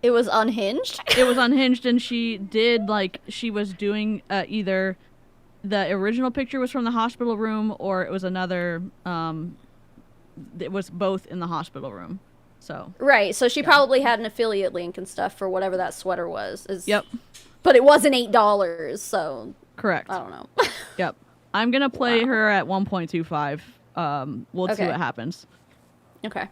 Speaker 4: It was unhinged?
Speaker 1: It was unhinged, and she did, like, she was doing either the original picture was from the hospital room, or it was another, it was both in the hospital room. So.
Speaker 4: Right, so she probably had an affiliate link and stuff for whatever that sweater was.
Speaker 1: Yep.
Speaker 4: But it wasn't $8, so.
Speaker 1: Correct.
Speaker 4: I don't know.
Speaker 1: Yep. I'm going to play her at 1.25. We'll see what happens.
Speaker 4: Okay.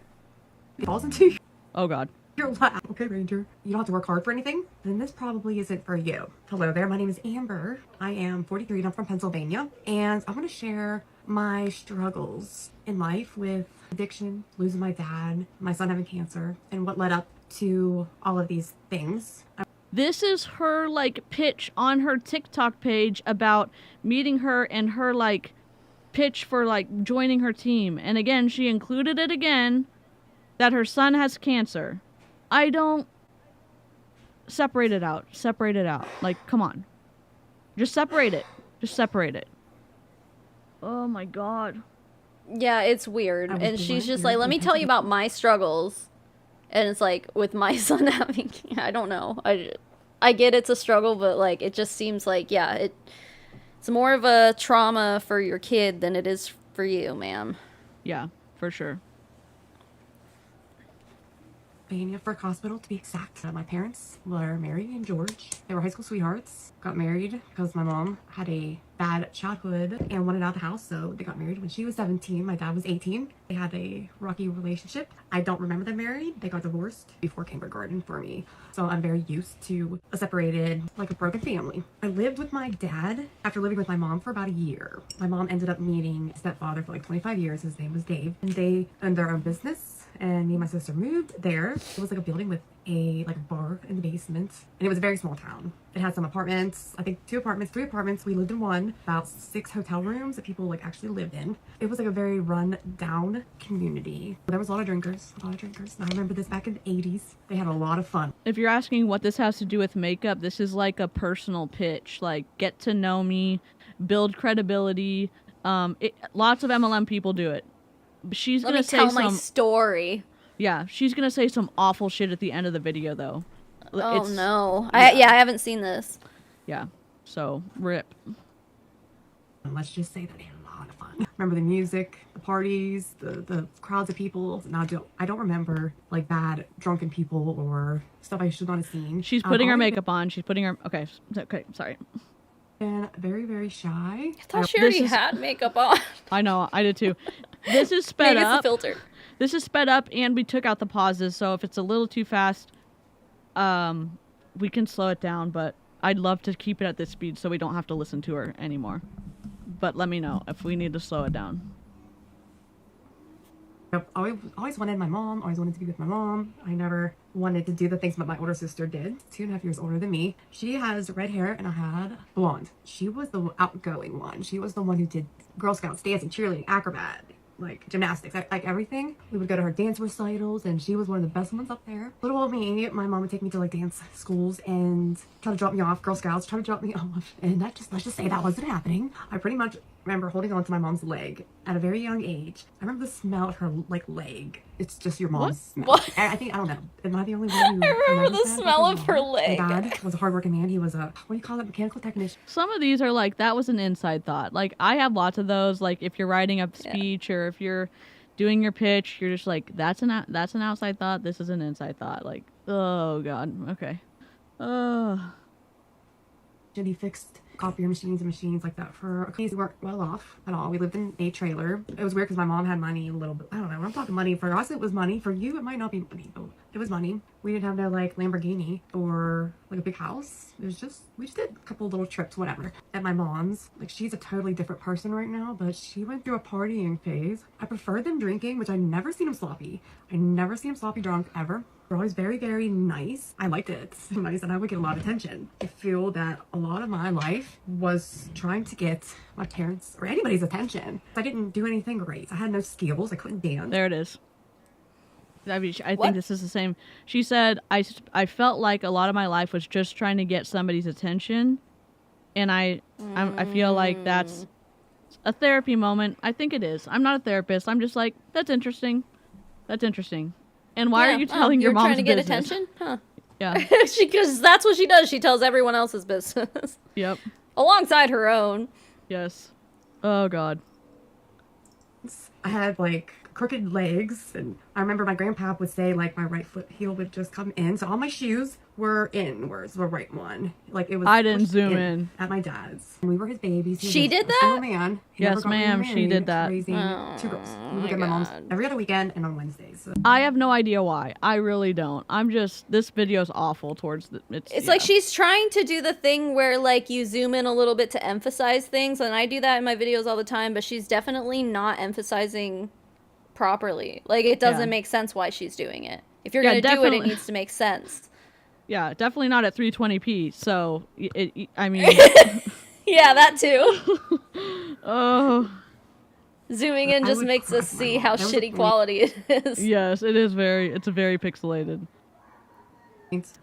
Speaker 5: Falls into
Speaker 1: Oh, God.
Speaker 5: your lap. Okay, Ranger. You don't have to work hard for anything? Then this probably isn't for you. Hello there. My name is Amber. I am 43 and I'm from Pennsylvania. And I'm going to share my struggles in life with addiction, losing my dad, my son having cancer, and what led up to all of these things.
Speaker 1: This is her, like, pitch on her TikTok page about meeting her and her, like, pitch for, like, joining her team. And again, she included it again that her son has cancer. I don't... Separate it out. Separate it out. Like, come on. Just separate it. Just separate it. Oh my god.
Speaker 4: Yeah, it's weird. And she's just like, let me tell you about my struggles. And it's like, with my son having... I don't know. I get it's a struggle, but, like, it just seems like, yeah, it's more of a trauma for your kid than it is for you, ma'am.
Speaker 1: Yeah, for sure.
Speaker 5: Frick Hospital, to be exact. My parents were Mary and George. They were high school sweethearts. Got married because my mom had a bad childhood and wanted out of the house, so they got married when she was 17. My dad was 18. They had a rocky relationship. I don't remember them married. They got divorced before kindergarten for me, so I'm very used to a separated, like a broken family. I lived with my dad after living with my mom for about a year. My mom ended up meeting a stepfather for like 25 years. His name was Dave, and they owned their own business. And me and my sister moved there. It was like a building with a bar in the basement, and it was a very small town. It had some apartments, I think 2 apartments, 3 apartments. We lived in one, about 6 hotel rooms that people like actually lived in. It was like a very run down community. There was a lot of drinkers. I remember this back in the 80s. They had a lot of fun.
Speaker 1: If you're asking what this has to do with makeup, this is like a personal pitch. Like, get to know me, build credibility. Lots of MLM people do it. She's gonna say
Speaker 4: tell my story.
Speaker 1: Yeah, she's gonna say some awful shit at the end of the video, though.
Speaker 4: Oh no!
Speaker 1: Yeah.
Speaker 4: I haven't seen this.
Speaker 1: Yeah, so rip.
Speaker 5: And let's just say that they had a lot of fun. Remember the music, the parties, the crowds of people. Now I don't remember like bad drunken people or stuff I should not have seen.
Speaker 1: She's putting her makeup on. She's putting her. Okay, sorry.
Speaker 5: And very, very shy.
Speaker 4: I thought she already had makeup on.
Speaker 1: I know, I did too. This is sped
Speaker 4: Maybe
Speaker 1: up.
Speaker 4: It's the filter.
Speaker 1: This is sped up, and we took out the pauses, so if it's a little too fast, we can slow it down, but I'd love to keep it at this speed so we don't have to listen to her anymore. But let me know if we need to slow it down.
Speaker 5: I always wanted my mom, always wanted to be with my mom. I never wanted to do the things that my older sister did, 2.5 years older than me. She has red hair and I had blonde. She was the outgoing one. She was the one who did Girl Scouts, dancing, cheerleading, acrobat, like gymnastics, like everything. We would go to her dance recitals and she was one of the best ones up there. Little old me, my mom would take me to like dance schools and try to drop me off, Girl Scouts, try to drop me off. And let's just say that wasn't happening. I pretty much remember holding on to my mom's leg at a very young age. I remember the smell of her like leg. It's just your mom's smell.
Speaker 4: What?
Speaker 5: I think, I don't know. Am I the only one who
Speaker 4: I remember the
Speaker 5: that?
Speaker 4: smell of her leg.
Speaker 5: My dad was a hardworking man. He was a, what do you call it, mechanical technician.
Speaker 1: Some of these are like, that was an inside thought. Like, I have lots of those. Like, if you're writing a speech or if you're doing your pitch, you're just like, that's an outside thought. This is an inside thought. Like, oh god, okay. And
Speaker 5: he fixed copier machines and machines like that for we weren't well off at all. We lived in a trailer. It was weird because my mom had money a little bit. I don't know. I'm talking money. For us, it was money. For you, it might not be money. But it was money. We didn't have no like Lamborghini or like a big house. It was just, we just did a couple little trips, whatever. At my mom's, like she's a totally different person right now, but she went through a partying phase. I prefer them drinking, which I never seen them sloppy. I never seen them sloppy drunk ever. They're always very, very nice. I liked it. It's nice, and I would get a lot of attention. I feel that a lot of my life was trying to get my parents' or anybody's attention. I didn't do anything great. I had no skills. I couldn't dance.
Speaker 1: there it is. I mean, I think this is the same. She said, I felt like a lot of my life was just trying to get somebody's attention, and I feel like that's a therapy moment. I think it is. I'm not a therapist. I'm just like, that's interesting. That's interesting. And why are you telling your mom's
Speaker 4: trying to get
Speaker 1: business?
Speaker 4: attention? Huh.
Speaker 1: Yeah.
Speaker 4: Because that's what she does. She tells everyone else's business.
Speaker 1: Yep.
Speaker 4: Alongside her own.
Speaker 1: Yes. Oh god.
Speaker 5: I had like crooked legs, and I remember my grandpa would say like my right foot heel would just come in, so all my shoes were in, whereas the right one, like it was.
Speaker 1: I didn't
Speaker 5: pushed
Speaker 1: zoom in.
Speaker 5: at my dad's. We were his babies. He was
Speaker 4: She
Speaker 5: a
Speaker 4: did
Speaker 5: single
Speaker 4: that?
Speaker 5: Man. He
Speaker 1: Yes,
Speaker 5: never got
Speaker 1: ma'am, she
Speaker 5: remarried,
Speaker 1: did that.
Speaker 5: Raising two girls. We would get my mom's every other weekend and on Wednesdays. So.
Speaker 1: I have no idea why. I really don't. I'm just, this video's awful towards the,
Speaker 4: It's like she's trying to do the thing where like you zoom in a little bit to emphasize things, and I do that in my videos all the time, but she's definitely not emphasizing properly. Like it doesn't make sense why she's doing it. If you're
Speaker 1: Yeah,
Speaker 4: gonna do it, it
Speaker 1: definitely.
Speaker 4: needs to make sense.
Speaker 1: Yeah, definitely not at 320p, so, I mean...
Speaker 4: Yeah, that too.
Speaker 1: Oh...
Speaker 4: Zooming in
Speaker 5: I
Speaker 4: just
Speaker 5: would
Speaker 4: makes us
Speaker 5: crack my
Speaker 4: see
Speaker 5: mom.
Speaker 4: how
Speaker 5: That was
Speaker 4: shitty
Speaker 5: a-
Speaker 4: quality it is.
Speaker 1: Yes, it's very pixelated.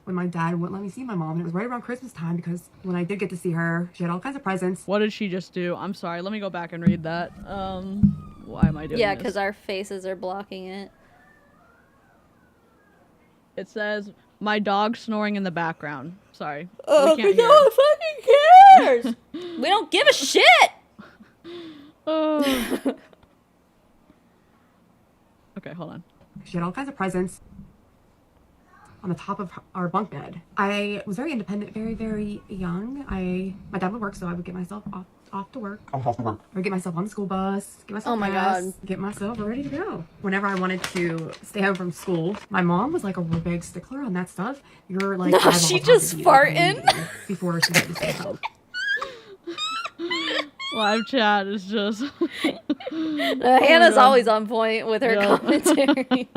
Speaker 5: When my dad wouldn't let me see my mom, and it was right around Christmas time, because when I did get to see her, she had all kinds of presents.
Speaker 1: What did she just do? I'm sorry, let me go back and read that. Why am I doing
Speaker 4: Yeah,
Speaker 1: this?
Speaker 4: because our faces are blocking it.
Speaker 1: It says, my dog snoring in the background. Sorry.
Speaker 4: Oh,
Speaker 1: we can't hear
Speaker 4: no
Speaker 1: it.
Speaker 4: one fucking cares! We don't give a shit!
Speaker 1: Oh. Okay, hold on.
Speaker 5: She had all kinds of presents on the top of our bunk bed. I was very independent, very, very young. My dad would work, so I would get myself off to work. Or get myself on the school bus, get myself
Speaker 4: Oh my
Speaker 5: gas,
Speaker 4: God.
Speaker 5: get myself ready to go. Whenever I wanted to stay home from school, my mom was like a real big stickler on that stuff. You're like,
Speaker 4: No,
Speaker 5: eyeballs
Speaker 4: she
Speaker 5: on
Speaker 4: just
Speaker 5: the TV
Speaker 4: farting.
Speaker 5: before she had to stay home.
Speaker 1: Live chat is just...
Speaker 4: Hannah's
Speaker 1: God.
Speaker 4: always on point with her
Speaker 1: Yeah.
Speaker 4: commentary.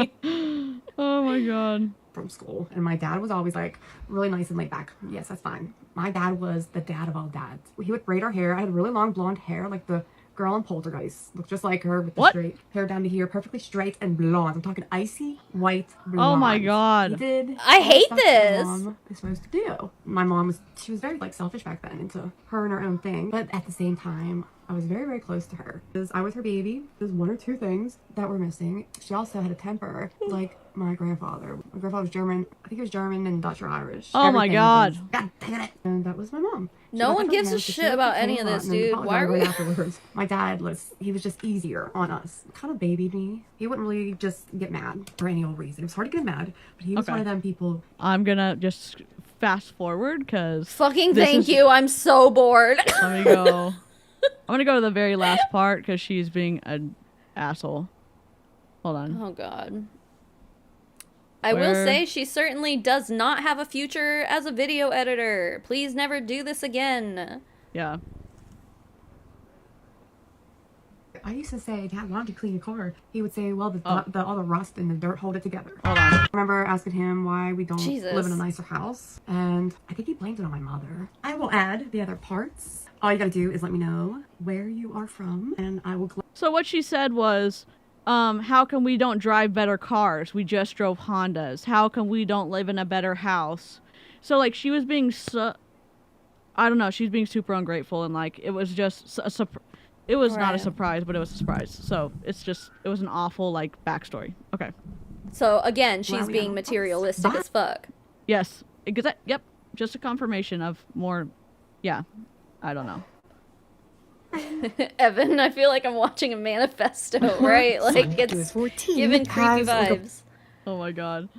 Speaker 1: Oh my god.
Speaker 5: From school, and my dad was always like really nice and laid back. Yes, that's fine. My dad was the dad of all dads. He would braid our hair. I had really long blonde hair, like the girl in Poltergeist. Looked just like her with the
Speaker 1: What?
Speaker 5: straight hair down to here, perfectly straight and blonde. I'm talking icy white blonde.
Speaker 1: Oh my God.
Speaker 5: He did.
Speaker 4: I
Speaker 5: all the
Speaker 4: hate
Speaker 5: stuff that
Speaker 4: this.
Speaker 5: Mom is supposed to do. My mom she was very like selfish back then, into her and her own thing. But at the same time, I was very, very close to her. Because I was her baby. There's one or two things that were missing. She also had a temper like my grandfather. My grandfather was German. I think he was German and Dutch or Irish.
Speaker 1: Oh my
Speaker 5: Everything
Speaker 1: God.
Speaker 5: was, God damn it. And that was my mom. She
Speaker 4: No
Speaker 5: got
Speaker 4: one
Speaker 5: that from
Speaker 4: gives
Speaker 5: him,
Speaker 4: a
Speaker 5: so she
Speaker 4: shit
Speaker 5: had to
Speaker 4: about
Speaker 5: pay
Speaker 4: any
Speaker 5: a
Speaker 4: of
Speaker 5: lot
Speaker 4: this,
Speaker 5: and then
Speaker 4: dude.
Speaker 5: apologize
Speaker 4: Why are
Speaker 5: right
Speaker 4: we-
Speaker 5: afterwards. My dad he was just easier on us. Kind of babied me. He wouldn't really just get mad for any old reason. It was hard to get mad, but he was
Speaker 1: Okay.
Speaker 5: one of them people.
Speaker 1: I'm gonna just fast forward, because...
Speaker 4: Fucking thank you, I'm so bored.
Speaker 1: Let me go. I'm gonna go to the very last part, because she's being an asshole. Hold on.
Speaker 4: Oh god. I will
Speaker 1: Where-
Speaker 4: say she certainly does not have a future as a video editor. Please never do this again.
Speaker 1: Yeah.
Speaker 5: I used to say, Dad, why don't you clean your car? He would say, well,
Speaker 1: Oh.
Speaker 5: all the rust and the dirt hold it together.
Speaker 1: Hold on.
Speaker 5: I remember asking him why we don't
Speaker 4: Jesus.
Speaker 5: live in a nicer house, and I think he blamed it on my mother. I will add the other parts. All you gotta do is let me know where you are from, and I will.
Speaker 1: So what she said was, how come we don't drive better cars? We just drove Hondas. How come we don't live in a better house? So, like, she was being I don't know, she's being super ungrateful, and, like, it was just it was not a
Speaker 4: Right.
Speaker 1: surprise, but it was a surprise. So, it was an awful, like, backstory. Okay.
Speaker 4: So again, she's
Speaker 5: Well, we
Speaker 4: being
Speaker 5: don't-
Speaker 4: materialistic
Speaker 5: Bye.
Speaker 4: as fuck.
Speaker 1: Yes. Yep. Just a confirmation of more, yeah. I don't know.
Speaker 4: Evan, I feel like I'm watching a manifesto, right? Like it's
Speaker 5: 14
Speaker 4: giving creepy
Speaker 5: has, like, a
Speaker 4: vibes.
Speaker 1: Oh my god.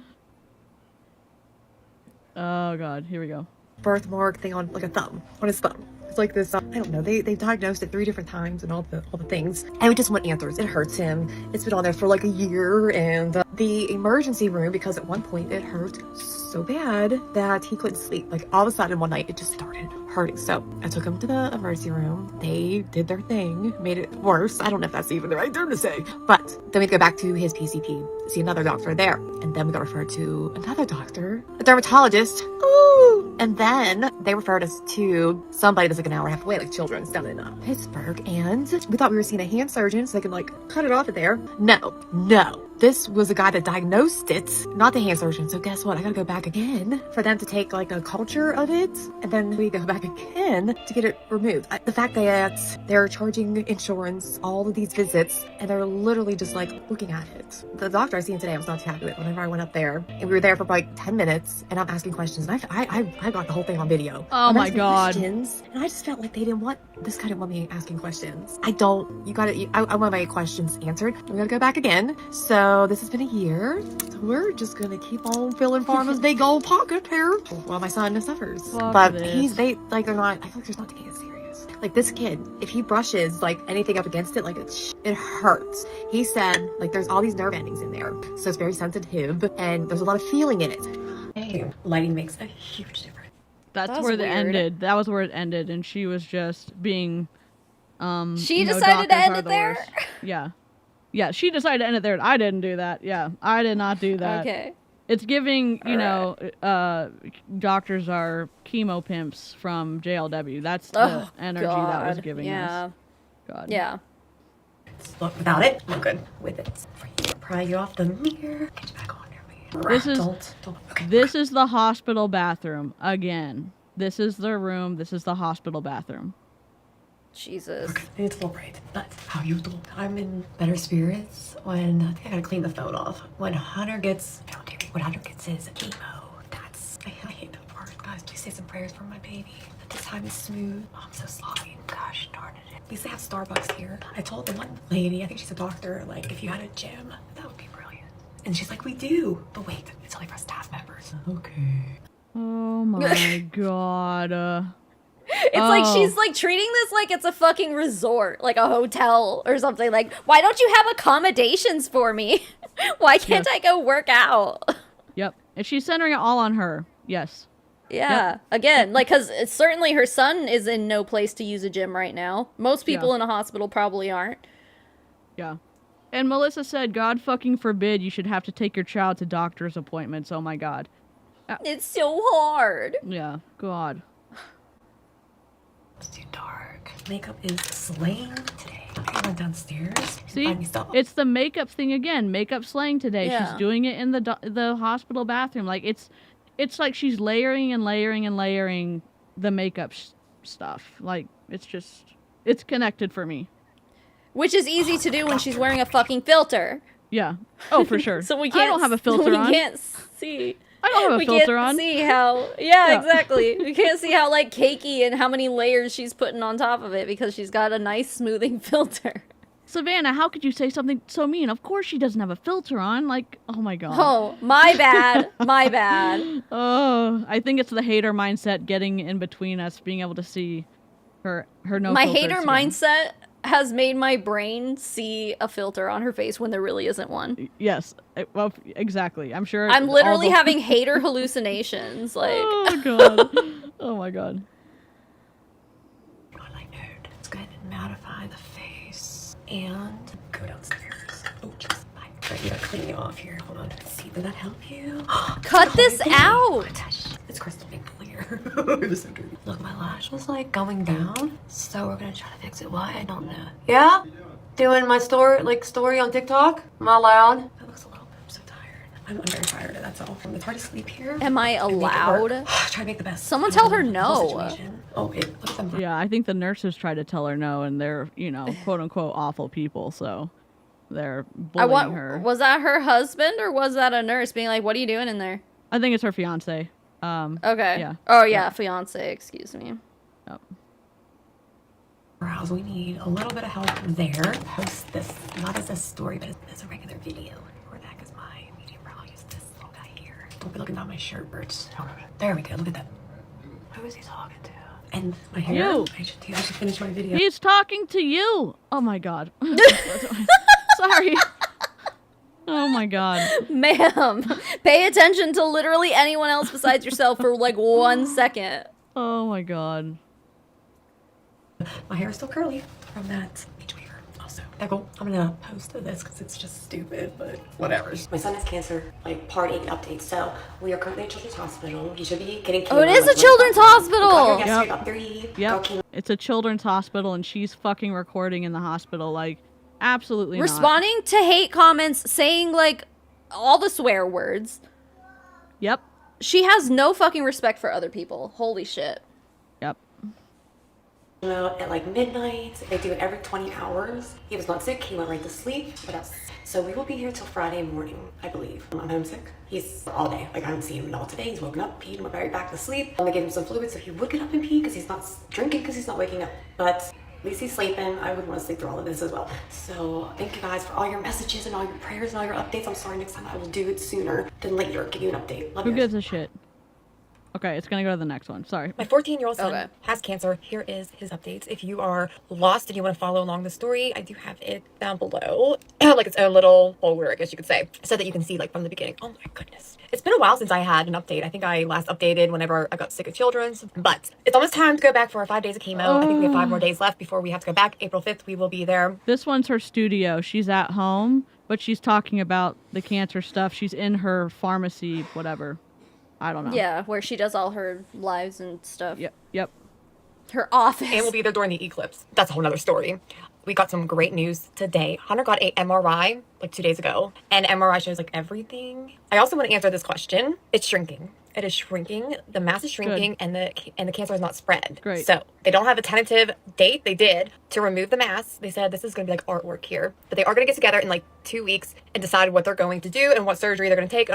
Speaker 1: Oh god, here we go.
Speaker 6: Birthmark thing on like a thumb, on his thumb. It's like this, I don't know, they diagnosed it 3 different times and all the things. And we just want answers. It hurts him. It's been on there for like a year, and the emergency room, because at one point it hurt so bad that he couldn't sleep. Like all of a sudden one night it just started hurting. So I took him to the emergency room. They did their thing, made it worse. I don't know if that's even the right term to say. But then we had to go back to his PCP, see another doctor there. And then we got referred to another doctor, a dermatologist. Ooh. And then they referred us to somebody that's like an hour and a half away, like Children's down in Pittsburgh. And we thought we were seeing a hand surgeon so they could like cut it off of there. No. this was a guy that diagnosed it, not the hand surgeon. So guess what? I gotta go back again for them to take like a culture of it, and then we go back again to get it removed. The fact that they're charging insurance all of these visits, and they're literally just like looking at it. The doctor I seen today, I was not too happy with. Whenever I went up there, and we were there for like 10 minutes, and I'm asking questions, and I got the whole thing on video.
Speaker 1: Oh
Speaker 6: I'm
Speaker 1: my
Speaker 6: asking
Speaker 1: God.
Speaker 6: questions, and I just felt like they didn't want this guy didn't want me asking questions. I want my questions answered. We gotta go back again. So this has been a year. So we're just gonna keep on filling Pharma's big old pocket here while my son suffers.
Speaker 1: Fuck
Speaker 6: But
Speaker 1: this.
Speaker 6: they're not. I feel like there's not taking it serious. Like this kid, if he brushes like anything up against it, like it hurts. He said like there's all these nerve endings in there, so it's very sensitive, and there's a lot of feeling in it. Hey, lighting makes a huge difference.
Speaker 1: That's
Speaker 4: That was
Speaker 1: where it
Speaker 4: weird.
Speaker 1: ended. That was where it ended, and she was just being.
Speaker 4: She
Speaker 1: you know,
Speaker 4: decided to
Speaker 1: doctors
Speaker 4: end
Speaker 1: are
Speaker 4: it
Speaker 1: the
Speaker 4: there?
Speaker 1: worst. Yeah. Yeah, she decided to end it there. I didn't do that. Yeah, I did not do that.
Speaker 4: Okay.
Speaker 1: It's giving, you know, doctors are chemo pimps from JLW. That's the energy that was giving us. God.
Speaker 4: Yeah.
Speaker 6: Look, without it, I'm good with it. For you, pry you off the mirror. Get you back on there, man.
Speaker 1: This is-
Speaker 6: Don't. Okay.
Speaker 1: This is the hospital bathroom again. This is the room. This is the hospital bathroom.
Speaker 4: Jesus.
Speaker 6: It's a little bright, but how you doing? I'm in better spirits when I think I gotta clean the phone off. When Hunter gets his chemo. I hate that part. Guys, please say some prayers for my baby. That this time is smooth. Oh, I'm so sloppy. Gosh darn it. At least they have Starbucks here. I told the one lady, I think she's a doctor, like if you had a gym, that would be brilliant. And she's like, we do. But wait, it's only for staff members. Okay.
Speaker 1: Oh my God.
Speaker 4: It's like she's like treating this like it's a fucking resort, like a hotel or something. Like, why don't you have accommodations for me? Why can't I go work out?
Speaker 1: Yep. And she's centering it all on her. Yes.
Speaker 4: Yeah.
Speaker 1: Yep.
Speaker 4: Again, like, because certainly her son is in no place to use a gym right now. Most people in a hospital probably aren't.
Speaker 1: Yeah. And Melissa said, God fucking forbid you should have to take your child to doctor's appointments. Oh my God.
Speaker 4: It's so hard.
Speaker 1: Yeah. God.
Speaker 6: It's too dark. Makeup is slaying today. I went downstairs.
Speaker 1: See,
Speaker 6: Find me stuff.
Speaker 1: it's the makeup thing again. Makeup slaying today.
Speaker 4: Yeah.
Speaker 1: She's doing it in the hospital bathroom. Like it's like she's layering and layering and layering the makeup stuff. Like it's connected for me.
Speaker 4: Which is easy to do when she's wearing a fucking filter.
Speaker 1: Yeah. Oh, for sure.
Speaker 4: So we can't.
Speaker 1: I don't have a filter on.
Speaker 4: We can't see.
Speaker 1: I don't have a filter
Speaker 4: can't
Speaker 1: on.
Speaker 4: see how. Yeah, exactly. We can't see how like cakey and how many layers she's putting on top of it because she's got a nice smoothing filter.
Speaker 1: Savannah, how could you say something so mean? Of course she doesn't have a filter on. Like, oh my God.
Speaker 4: Oh, my bad. My bad.
Speaker 1: Oh, I think it's the hater mindset getting in between us, being able to see her no.
Speaker 4: My
Speaker 1: filter
Speaker 4: hater
Speaker 1: skin.
Speaker 4: mindset has made my brain see a filter on her face when there really isn't one.
Speaker 1: Yes. Well, exactly. I'm sure.
Speaker 4: I'm literally
Speaker 1: all the-
Speaker 4: having hater hallucinations. Like,
Speaker 1: Oh God. Oh my God.
Speaker 6: All I nerd. Let's go ahead and mattify the face and go downstairs. Oh, jeez. You gotta clean you off here. Hold on. Let's see. Did that help you?
Speaker 4: cut this out.
Speaker 6: It's crystal clear. It was so dirty. Look, my lash was like going down. So we're gonna try to fix it. Why? I don't know. Yeah? Doing my story on TikTok? Am I loud? That looks a little bit. I'm so tired. I'm very tired. That's all. It's hard to sleep here.
Speaker 4: Am I
Speaker 6: Make it work.
Speaker 4: allowed?
Speaker 6: Try to make the best.
Speaker 4: Someone
Speaker 6: out
Speaker 4: tell
Speaker 6: of
Speaker 4: her
Speaker 6: the whole
Speaker 4: no.
Speaker 6: situation. Oh, look at them.
Speaker 1: Yeah, I think the nurses try to tell her no, and they're quote unquote awful people, so they're bullying her.
Speaker 4: Was that her husband or was that a nurse being like, "What are you doing in there?"
Speaker 1: I think it's her fiance.
Speaker 4: Okay.
Speaker 1: Yeah.
Speaker 4: Oh yeah, fiance. Excuse me.
Speaker 1: Yep.
Speaker 6: We need a little bit of help there. Post this not as a story, but as a regular video. Or that is my medium brow. I'll use this little guy here. Don't be looking down my shirt, Birds. There we go. Look at that. Who is he talking to? And my hair.
Speaker 1: You.
Speaker 6: I should finish my video.
Speaker 1: He's talking to you. Oh my God. Sorry. Oh my God.
Speaker 4: Ma'am, pay attention to literally anyone else besides yourself for like 1 second.
Speaker 1: Oh my God.
Speaker 6: My hair is still curly from that beach weaver. Also, Echo, I'm gonna post this because it's just stupid, but whatever. My son has cancer, like part 8 update. So we are currently at Children's Hospital. He should be getting.
Speaker 4: Oh, it is a children's hospital.
Speaker 1: Yep. Yep. It's a children's hospital, and she's fucking recording in the hospital. Like, Absolutely not.
Speaker 4: Responding to hate comments, saying like all the swear words.
Speaker 1: Yep.
Speaker 4: She has no fucking respect for other people. Holy shit.
Speaker 1: Yep.
Speaker 6: At like midnight. They do it every 20 hours. He was not sick. He went right to sleep. But that's so we will be here till Friday morning, I believe. I'm homesick. He's all day. Like I haven't seen him at all today. He's woken up, peed, went right back to sleep. I gave him some fluids so he would get up and pee because he's not drinking because he's not waking up. But at least he's sleeping. I wouldn't want to sleep through all of this as well. So thank you guys for all your messages and all your prayers and all your updates. I'm sorry, next time I will do it sooner than later. Give you an update. Love
Speaker 1: Who
Speaker 6: you
Speaker 1: gives a shit? Okay, it's gonna go to the next one. Sorry.
Speaker 6: My 14-year-old son has cancer. Here is his updates. If you are lost and you want to follow along the story, I do have it down below. Like its own little folder, I guess you could say. So that you can see like from the beginning. Oh my goodness. It's been a while since I had an update. I think I last updated whenever I got sick of children's. But it's almost time to go back for our 5 days of chemo. I think we have 5 more days left before we have to go back. April 5th, we will be there.
Speaker 1: This one's her studio. She's at home, but she's talking about the cancer stuff. She's in her pharmacy, whatever. I don't know.
Speaker 4: Yeah, where she does all her lives and stuff.
Speaker 1: Yep.
Speaker 4: Her office.
Speaker 6: And we'll be there during the eclipse. That's a whole nother story. We got some great news today. Hunter got a MRI like 2 days ago, and MRI shows like everything. I also want to answer this question. It's shrinking. It is shrinking. The mass is shrinking, and the cancer has not spread.
Speaker 1: Great.
Speaker 6: So they don't have a tentative date. They did to remove the mass. They said this is going to be like artwork here, but they are going to get together in like 2 weeks and decide what they're going to do and what surgery they're going to take.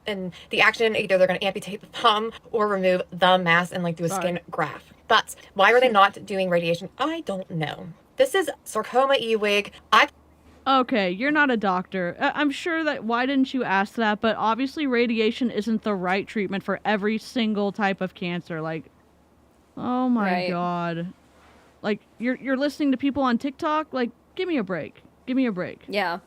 Speaker 6: And the action, either they're going to amputate the thumb or remove the mass and like do a skin graft. But why are they not doing radiation? I don't know. This is sarcoma e-wig.
Speaker 1: Okay, you're not a doctor. I'm sure that why didn't you ask that? But obviously radiation isn't the right treatment for every single type of cancer. Like, oh my God. Like, you're listening to people on TikTok? Like, give me a break. Give me a break.
Speaker 4: Yeah.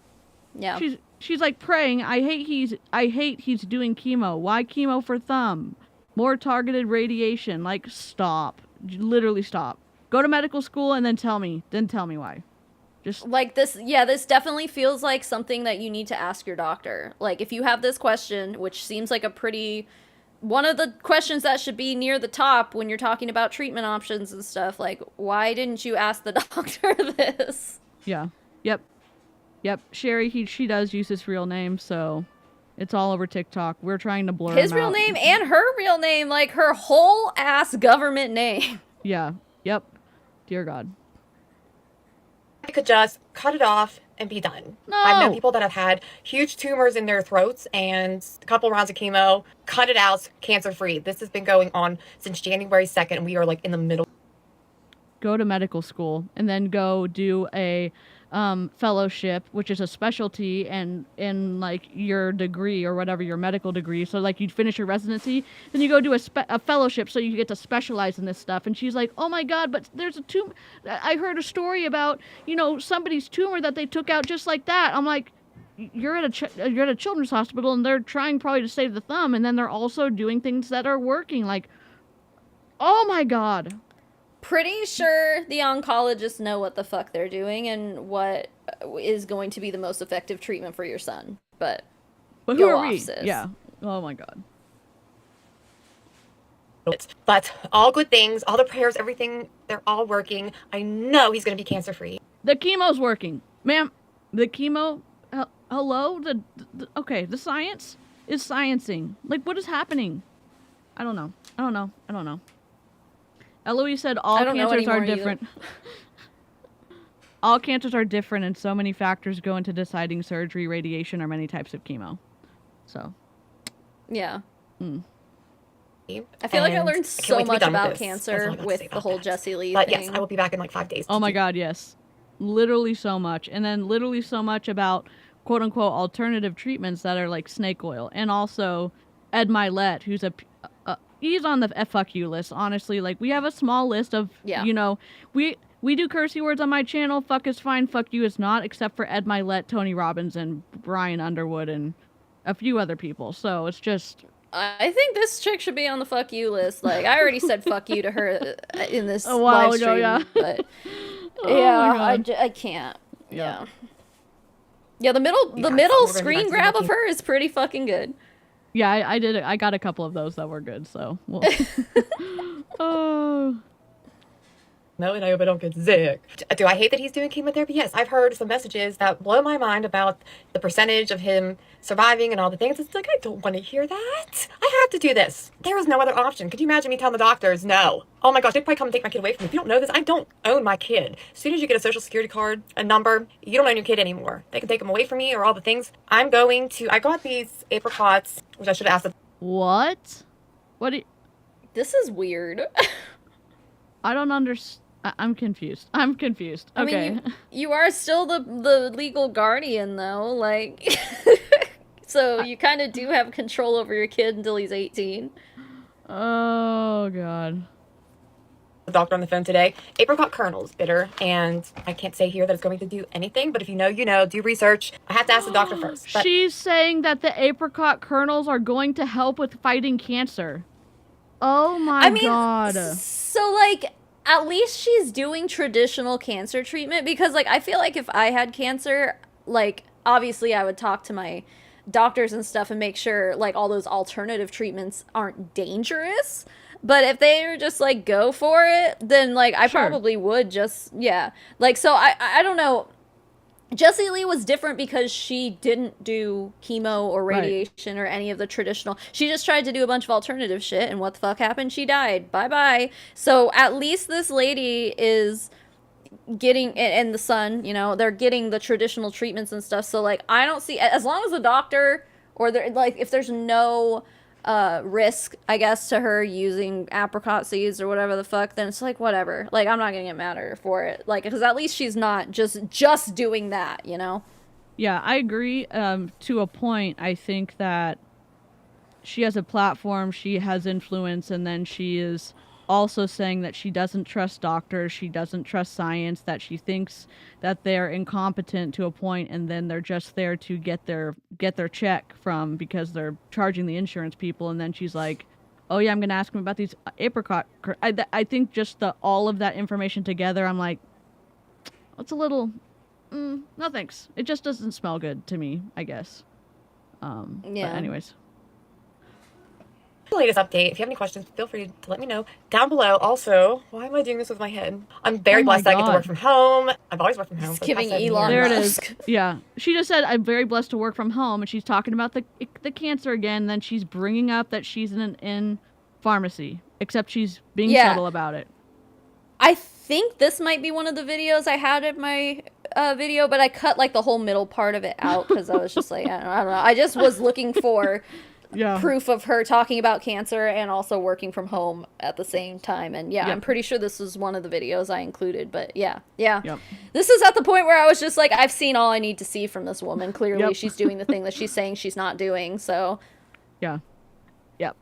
Speaker 1: She's like praying, I hate he's doing chemo. Why chemo for thumb? More targeted radiation. Like, stop. Literally stop. Go to medical school and then tell me why. Just
Speaker 4: like this, this definitely feels like something that you need to ask your doctor. Like, if you have this question, which seems like one of the questions that should be near the top when you're talking about treatment options and stuff, like, why didn't you ask the doctor this?
Speaker 1: Yeah. Yep. Sherry, she does use his real name, so it's all over TikTok. We're trying to blur
Speaker 4: his
Speaker 1: him
Speaker 4: real
Speaker 1: out.
Speaker 4: name and her real name, like her whole ass government name.
Speaker 1: Yeah. Yep. Dear God.
Speaker 6: I could just cut it off and be done.
Speaker 1: No.
Speaker 6: I've known people that have had huge tumors in their throats and a couple rounds of chemo, cut it out, cancer-free. This has been going on since January 2nd, and we are like in the middle.
Speaker 1: Go to medical school and then go do a fellowship, which is a specialty and in like your degree or whatever, your medical degree. So like you'd finish your residency, then you go do a fellowship so you get to specialize in this stuff. And she's like, oh my God, but there's a tumor. I heard a story about, somebody's tumor that they took out just like that. I'm like, you're at a children's hospital and they're trying probably to save the thumb. And then they're also doing things that are working. Like, oh my God.
Speaker 4: Pretty sure the oncologists know what the fuck they're doing and what is going to be the most effective treatment for your son. But
Speaker 1: who
Speaker 4: go
Speaker 1: are
Speaker 4: off,
Speaker 1: we?
Speaker 4: sis.
Speaker 1: Yeah. Oh my God.
Speaker 6: But all good things, all the prayers, everything, they're all working. I know he's going to be cancer-free.
Speaker 1: The chemo's working. Ma'am, the chemo, hello? Okay, the science is sciencing. Like, what is happening? I don't know. Eloise said all cancers are different. All cancers are different and so many factors go into deciding surgery, radiation, or many types of chemo. So.
Speaker 4: Yeah. I feel like I learned so much about cancer with the whole Jessie Lee
Speaker 6: But
Speaker 4: thing.
Speaker 6: yes, I will be back in like 5 days.
Speaker 1: Oh my God, yes. Literally so much. And then literally so much about quote unquote alternative treatments that are like snake oil. And also Ed Milet, who's he's on the fuck you list, honestly. Like, we have a small list of, we do cursey words on my channel. Fuck is fine, fuck you is not, except for Ed Milet, Tony Robbins, and Brian Underwood, and a few other people. So it's just...
Speaker 4: I think this chick should be on the fuck you list. Like, I already said fuck you to her in this
Speaker 1: a while
Speaker 4: live
Speaker 1: ago,
Speaker 4: stream,
Speaker 1: yeah.
Speaker 4: But I can't. Yeah. Yeah, the middle screen grab of her is pretty fucking good.
Speaker 1: Yeah, I did. I got a couple of those that were good. So, oh,
Speaker 6: No, and I hope I don't get sick. Do I hate that he's doing chemotherapy? Yes, I've heard some messages that blow my mind about the percentage of him surviving and all the things. It's like, I don't want to hear that. I have to do this. There was no other option. Could you imagine me telling the doctors no? Oh my gosh, they'd probably come and take my kid away from me. If you don't know this, I don't own my kid. As soon as you get a social security card, a number, you don't own your kid anymore. They can take them away from me or all the things. I got these apricots, which I should have asked.
Speaker 1: What?
Speaker 4: This is weird.
Speaker 1: I don't understand. I'm confused. Okay.
Speaker 4: I mean, you are still the legal guardian, though. Like, so you kind of do have control over your kid until he's 18.
Speaker 1: Oh, God.
Speaker 6: The doctor on the phone today. Apricot kernels, bitter, and I can't say here that it's going to do anything, but if you know, you know. Do research. I have to ask the doctor first. But
Speaker 1: She's saying that the apricot kernels are going to help with fighting cancer. Oh my God.
Speaker 4: So, like, at least she's doing traditional cancer treatment, because, like, I feel like if I had cancer, like, obviously I would talk to my doctors and stuff and make sure, like, all those alternative treatments aren't dangerous. But if they were just, like, go for it, then, like, I probably would just, yeah. Like, so I don't know. Jessie Lee was different because she didn't do chemo or radiation or any of the traditional. She just tried to do a bunch of alternative shit, and what the fuck happened? She died. Bye-bye. So at least this lady is getting, and the son, you know, they're getting the traditional treatments and stuff. So, like, I don't see, as long as the doctor, or like, if there's no risk, I guess, to her using apricot seeds or whatever the fuck, then it's like, whatever. Like, I'm not gonna get mad at her for it. Like, because at least she's not just doing that, you know?
Speaker 1: Yeah, I agree. To a point, I think that she has a platform, she has influence, and then she is also saying that she doesn't trust doctors, she doesn't trust science, that she thinks that they're incompetent to a point, and then they're just there to get their check from, because they're charging the insurance people. And then she's like, oh yeah, I'm gonna ask them about these apricot. I think just all of that information together, I'm like, it's a little, no thanks. It just doesn't smell good to me, I guess. Yeah. But anyways.
Speaker 6: The latest update. If you have any questions, feel free to let me know down below. Also, why am I doing this with my head? I'm very blessed that I get to work from home. I've always worked from home.
Speaker 4: Just giving Elon
Speaker 1: There
Speaker 4: Musk.
Speaker 1: it is. Yeah. She just said, I'm very blessed to work from home, and she's talking about the cancer again. Then she's bringing up that she's in pharmacy, except she's being subtle about it.
Speaker 4: I think this might be one of the videos I had in my video, but I cut, like, the whole middle part of it out because I was just like, I don't know. I just was looking for proof of her talking about cancer and also working from home at the same time. And I'm pretty sure this was one of the videos I included. But yeah. Yep. This is at the point where I was just like, I've seen all I need to see from this woman. Clearly, she's doing the thing that she's saying she's not doing. So
Speaker 1: yeah. Yep.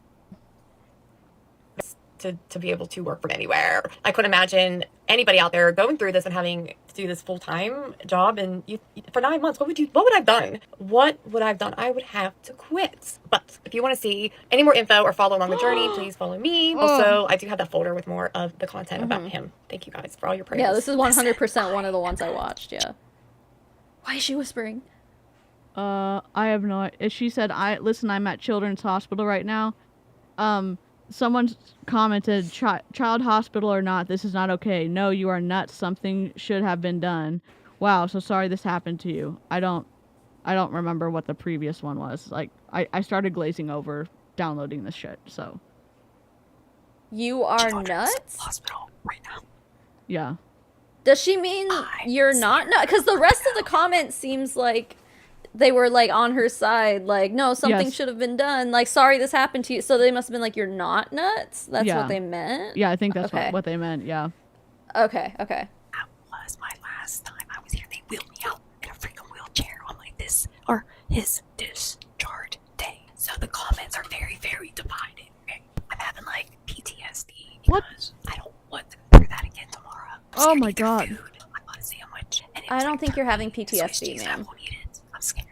Speaker 6: To be able to work from anywhere. I couldn't imagine anybody out there going through this and having to do this full-time job, and for 9 months, what would I have done? What would I have done? I would have to quit. But if you want to see any more info or follow along the journey, please follow me. Also, I do have that folder with more of the content about him. Thank you guys for all your prayers.
Speaker 4: Yeah, this is 100% one of the ones I watched. Yeah. Why is she whispering?
Speaker 1: I have no. She said, listen, I'm at Children's Hospital right now. Someone commented, child hospital or not, this is not okay. No, you are nuts. Something should have been done. Wow, so sorry this happened to you. I don't remember what the previous one was. Like, I started glazing over downloading this shit, so.
Speaker 4: You are nuts?
Speaker 6: Hospital right now.
Speaker 1: Yeah.
Speaker 4: Does she mean you're not nuts? Because the rest of the comment seems like they were, like, on her side, like, no, something should have been done. Like, sorry this happened to you. So they must have been like, you're not nuts? That's what they meant?
Speaker 1: Yeah, I think that's what they meant, yeah.
Speaker 4: Okay.
Speaker 6: That was my last time I was here. They wheeled me out in a freaking wheelchair on, like, this, or his discharge day. So the comments are very, very divided. I'm having, like, PTSD.
Speaker 1: What?
Speaker 6: I don't want to go through that again tomorrow.
Speaker 1: Oh my God.
Speaker 6: Food. I bought a sandwich. And
Speaker 4: I don't think you're having PTSD, man.
Speaker 6: I'm scared.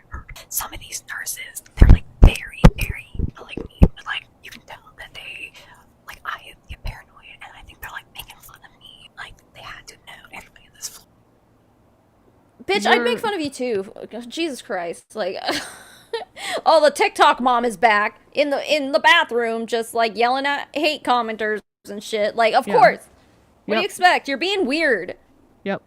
Speaker 6: Some of these nurses, they're like very, very like me, but like you can tell that they, like, I get paranoid, and I think they're like making fun of me. Like, they had to know everybody in this floor.
Speaker 4: Bitch, I'd make fun of you too. Jesus Christ, like, oh, the TikTok mom is back in the bathroom, just like yelling at hate commenters and shit. Like, of course. What do you
Speaker 1: Yep.
Speaker 4: expect? You're being weird.
Speaker 1: Yep.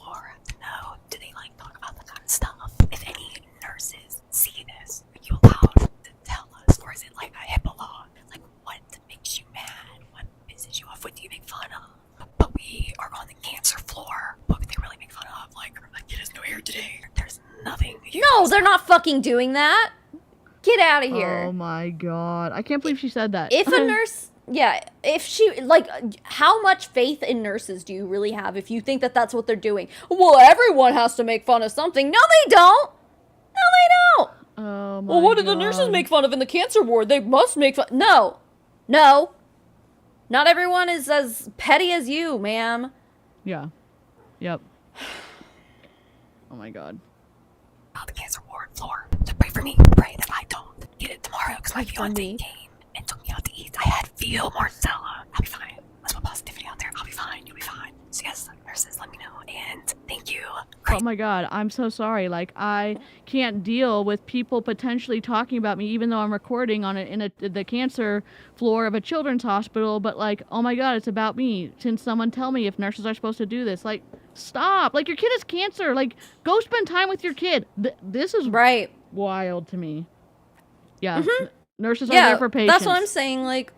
Speaker 6: Laura, no. Do they like talk about that kind of stuff? If any nurses see this, are you allowed to tell us, or is it like a HIPAA law? Like, what makes you mad? What pisses you off? What do you make fun of? But we are on the cancer floor. What would they really make fun of? Like, my kid has no hair today. There's nothing.
Speaker 4: No, they're not fucking doing that. Get out of here.
Speaker 1: Oh my god. I can't believe she said that.
Speaker 4: If a nurse, yeah, if she, like, how much faith in nurses do you really have if you think that that's what they're doing? Well, everyone has to make fun of something. No, they don't. No, they don't.
Speaker 1: Oh my
Speaker 4: Well, what did the nurses
Speaker 1: God.
Speaker 4: make fun of in the cancer ward? They must make fun. No. No. Not everyone is as petty as you, ma'am.
Speaker 1: Yeah. Yep. Oh my god.
Speaker 6: On the cancer ward floor. So pray for me. Pray that I don't get it tomorrow, because my fiance came and took me out to eat. I had veal Marcella. I'll be fine. Let's put positivity out there. I'll be fine. You'll be fine. So yes, nurses, let me know. And thank you.
Speaker 1: Oh my god, I'm so sorry. Like, I can't deal with people potentially talking about me, even though I'm recording on the cancer floor of a children's hospital. But like, oh my god, it's about me. Can someone tell me if nurses are supposed to do this? Like, stop. Like, your kid has cancer. Like, go spend time with your kid. This is
Speaker 4: Right.
Speaker 1: wild to me. Yeah, nurses are
Speaker 4: Yeah,
Speaker 1: there for patients.
Speaker 4: that's what I'm saying. Like,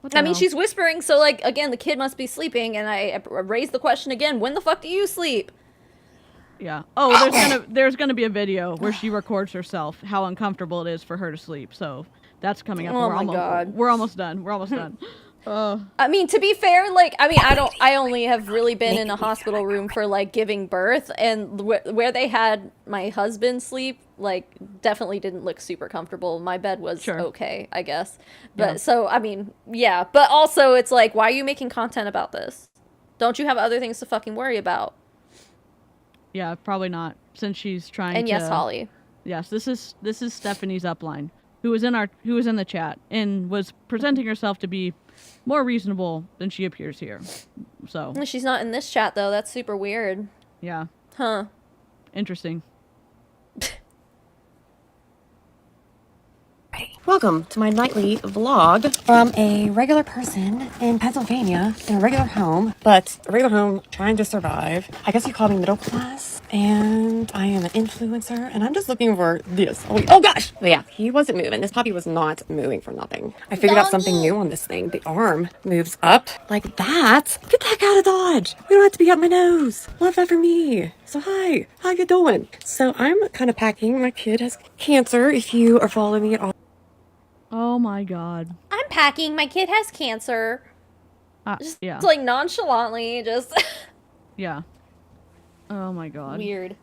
Speaker 1: What the
Speaker 4: I mean,
Speaker 1: hell?
Speaker 4: she's whispering, so, like, again, the kid must be sleeping, and I raised the question again, when the fuck do you sleep?
Speaker 1: Yeah. Oh, there's gonna be a video where she records herself how uncomfortable it is for her to sleep. So that's coming up.
Speaker 4: Oh my God.
Speaker 1: We're almost done. We're almost done.
Speaker 4: I mean, to be fair, like, I only have really been in a hospital room for, like, giving birth, and where they had my husband sleep, like, definitely didn't look super comfortable. My bed was
Speaker 1: Sure.
Speaker 4: okay, I guess. But,
Speaker 1: Yeah.
Speaker 4: so, I mean, yeah. But also, it's like, why are you making content about this? Don't you have other things to fucking worry about?
Speaker 1: Yeah, probably not. Since she's trying
Speaker 4: And
Speaker 1: to.
Speaker 4: yes, Holly.
Speaker 1: Yes, this is Stephanie's upline, who was in the chat and was presenting herself to be more reasonable than she appears here. So
Speaker 4: She's not in this chat, though. That's super weird.
Speaker 1: yeah,
Speaker 4: Huh.
Speaker 1: interesting.
Speaker 6: Welcome to my nightly vlog from a regular person in Pennsylvania in a regular home, but a regular home trying to survive. I guess you call me middle class, and I am an influencer, and I'm just looking for this. Oh gosh! But yeah, he wasn't moving. This puppy was not moving for nothing. I figured out something new on this thing. The arm moves up like that. Get the heck out of Dodge! We don't have to be up my nose. Love that for me. So hi, how you doing? So I'm kind of packing. My kid has cancer. If you are following me at all.
Speaker 1: Oh my god.
Speaker 4: I'm packing. My kid has cancer. Just,
Speaker 1: Yeah.
Speaker 4: like, nonchalantly, just...
Speaker 1: Yeah. Oh my god.
Speaker 4: Weird.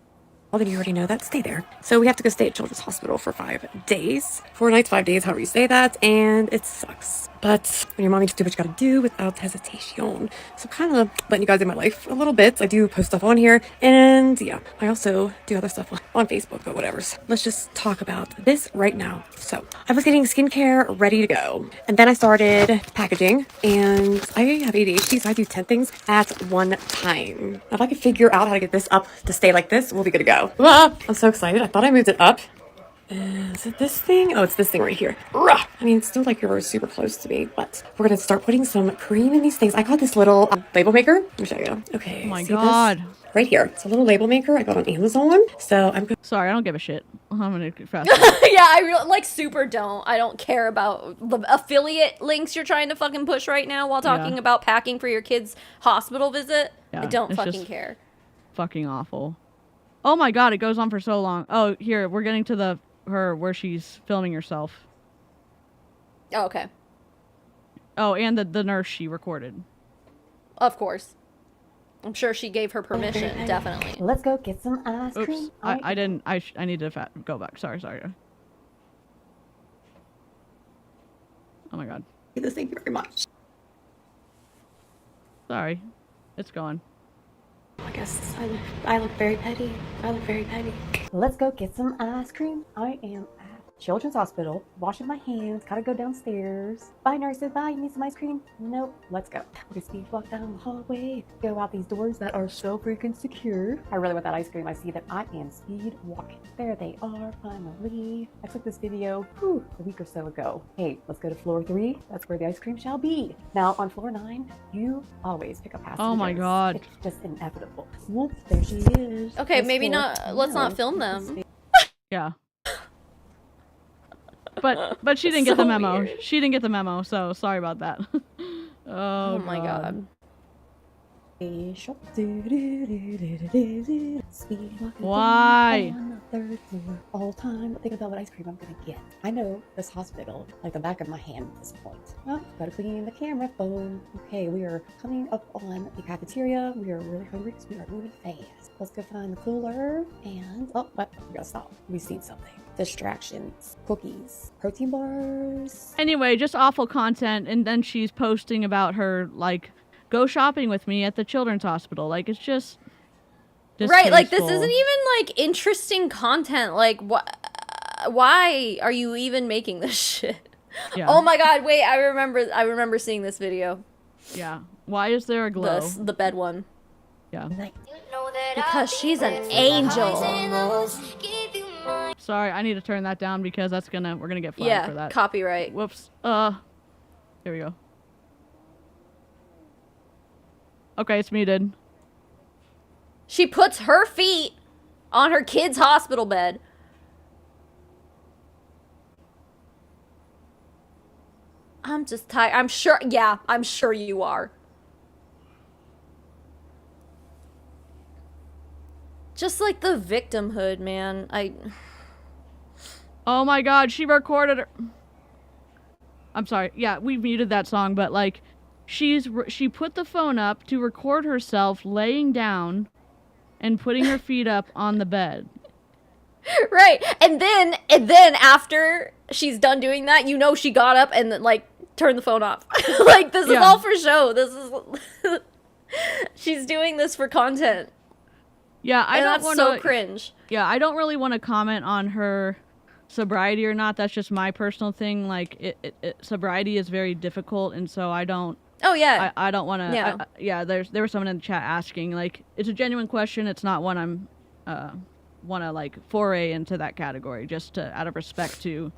Speaker 6: Well, then you already know that. Stay there. So we have to go stay at Children's Hospital for 5 days. 4 nights, 5 days, however you say that. And it sucks. But when your mommy just do what you gotta do without hesitation. So kind of letting you guys in my life a little bit. I do post stuff on here. And yeah, I also do other stuff on Facebook, but whatever. So let's just talk about this right now. So I was getting skincare ready to go. And then I started packaging. And I have ADHD, so I do 10 things at one time. If I could figure out how to get this up to stay like this, we'll be good to go. Ah, I'm so excited. I thought I moved it up. Is it this thing? Oh, it's this thing right here. Rah! I mean, it's still like you're super close to me, but we're gonna start putting some cream in these things. I got this little label maker. Let me show you. Okay.
Speaker 1: Oh my
Speaker 6: see this?
Speaker 1: god.
Speaker 6: Right here. It's a little label maker I got on Amazon. So I'm gonna.
Speaker 1: Sorry, I don't give a shit. I'm gonna fast.
Speaker 4: Yeah, I really, like, super don't. I don't care about the affiliate links you're trying to fucking push right now while talking
Speaker 1: Yeah.
Speaker 4: about packing for your kid's hospital visit.
Speaker 1: Yeah,
Speaker 4: I don't
Speaker 1: it's
Speaker 4: fucking
Speaker 1: just-
Speaker 4: care.
Speaker 1: Fucking awful. Oh my god, it goes on for so long. Oh, here, we're getting to her where she's filming herself.
Speaker 4: Oh, okay.
Speaker 1: Oh, and the nurse she recorded.
Speaker 4: Of course. I'm sure she gave her permission, definitely.
Speaker 6: Let's go get some ice
Speaker 1: Oops,
Speaker 6: cream.
Speaker 1: I didn't. I need to go back. Sorry. Oh my god.
Speaker 6: Thank you very much.
Speaker 1: Sorry. It's gone.
Speaker 6: I guess I look very petty. I look very petty. Let's go get some ice cream. I am at
Speaker 10: Children's Hospital, washing my hands, gotta go downstairs. Bye, nurses, bye, you need some ice cream? Nope, let's go. We speed walk down the hallway, go out these doors that are so freaking secure. I really want that ice cream. I see that I am speed walking. There they are, finally. I took this video, a week or so ago. Hey, let's go to floor 3. That's where the ice cream shall be. Now, on floor 9, you always pick up passengers.
Speaker 1: Oh my God.
Speaker 10: It's just inevitable. Whoop, there she is.
Speaker 4: Okay,
Speaker 10: That's
Speaker 4: maybe
Speaker 10: floor
Speaker 4: not. Let's not
Speaker 10: 2.
Speaker 4: film them.
Speaker 1: Yeah. But she didn't get the
Speaker 4: So
Speaker 1: memo.
Speaker 4: weird.
Speaker 1: She didn't get the memo, so sorry about that.
Speaker 4: Oh my god.
Speaker 1: Why?
Speaker 10: On the 3rd floor, all time thinking about what ice cream I'm gonna get. I know this hospital like the back of my hand at this point. Well, gotta clean the camera phone. Okay, we are coming up on the cafeteria. We are really hungry because we are moving fast. Let's go find the cooler and we gotta stop. We've seen something. Distractions, cookies, protein bars.
Speaker 1: Anyway, just awful content, and then she's posting about her, like, go shopping with me at the children's hospital. Like, it's just
Speaker 4: Right, like this
Speaker 1: distasteful.
Speaker 4: isn't even like interesting content. Like, why are you even making this shit?
Speaker 1: Yeah.
Speaker 4: Oh my god! Wait, I remember seeing this video.
Speaker 1: Yeah. Why is there a glow?
Speaker 4: The bed one.
Speaker 1: Yeah.
Speaker 4: Because she's an angel.
Speaker 1: Sorry, I need to turn that down because we're gonna get flagged for
Speaker 4: Yeah,
Speaker 1: that.
Speaker 4: copyright.
Speaker 1: Whoops. Here we go. Okay, it's muted.
Speaker 4: She puts her feet on her kid's hospital bed. I'm just tired. I'm sure you are. Just like the victimhood, man.
Speaker 1: Oh my god, she recorded her. I'm sorry. Yeah, we muted that song, but like, she put the phone up to record herself laying down and putting her feet up on the bed.
Speaker 4: Right. And then after she's done doing that, you know she got up and like turned the phone off. Like, this is all for show. This is she's doing this for content.
Speaker 1: Yeah,
Speaker 4: That's so cringe.
Speaker 1: Yeah, I don't really want to comment on her sobriety or not. That's just my personal thing. Like, sobriety is very difficult, and so I don't.
Speaker 4: Oh yeah.
Speaker 1: I don't want to.
Speaker 4: Yeah.
Speaker 1: There was someone in the chat asking. Like, it's a genuine question. It's not one I'm want to like foray into that category. Just out of respect to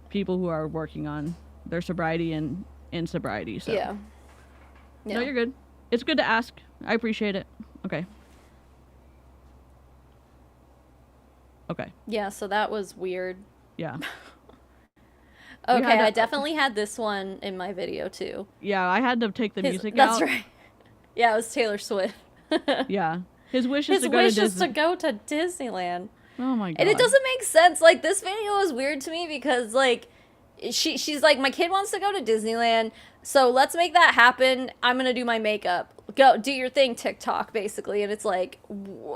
Speaker 1: people who are working on their sobriety and insobriety. So
Speaker 4: Yeah.
Speaker 1: No, you're good. It's good to ask. I appreciate it. Okay. Okay.
Speaker 4: Yeah, so that was weird.
Speaker 1: Yeah.
Speaker 4: Okay,
Speaker 1: had to-
Speaker 4: I definitely had this one in my video too.
Speaker 1: Yeah, I had to take the music out.
Speaker 4: That's right. Yeah, it was Taylor Swift.
Speaker 1: Yeah. His wish is
Speaker 4: His
Speaker 1: to go
Speaker 4: wish
Speaker 1: to
Speaker 4: is
Speaker 1: Disney.
Speaker 4: to go to Disneyland.
Speaker 1: Oh my god.
Speaker 4: And it doesn't make sense. Like, this video is weird to me because, like, she's like, my kid wants to go to Disneyland, so let's make that happen. I'm gonna do my makeup. Go do your thing, TikTok, basically. And it's like,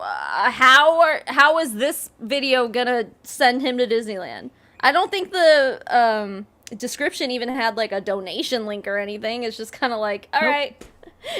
Speaker 4: how is this video gonna send him to Disneyland? I don't think the description even had like a donation link or anything. It's just kind of like, all right,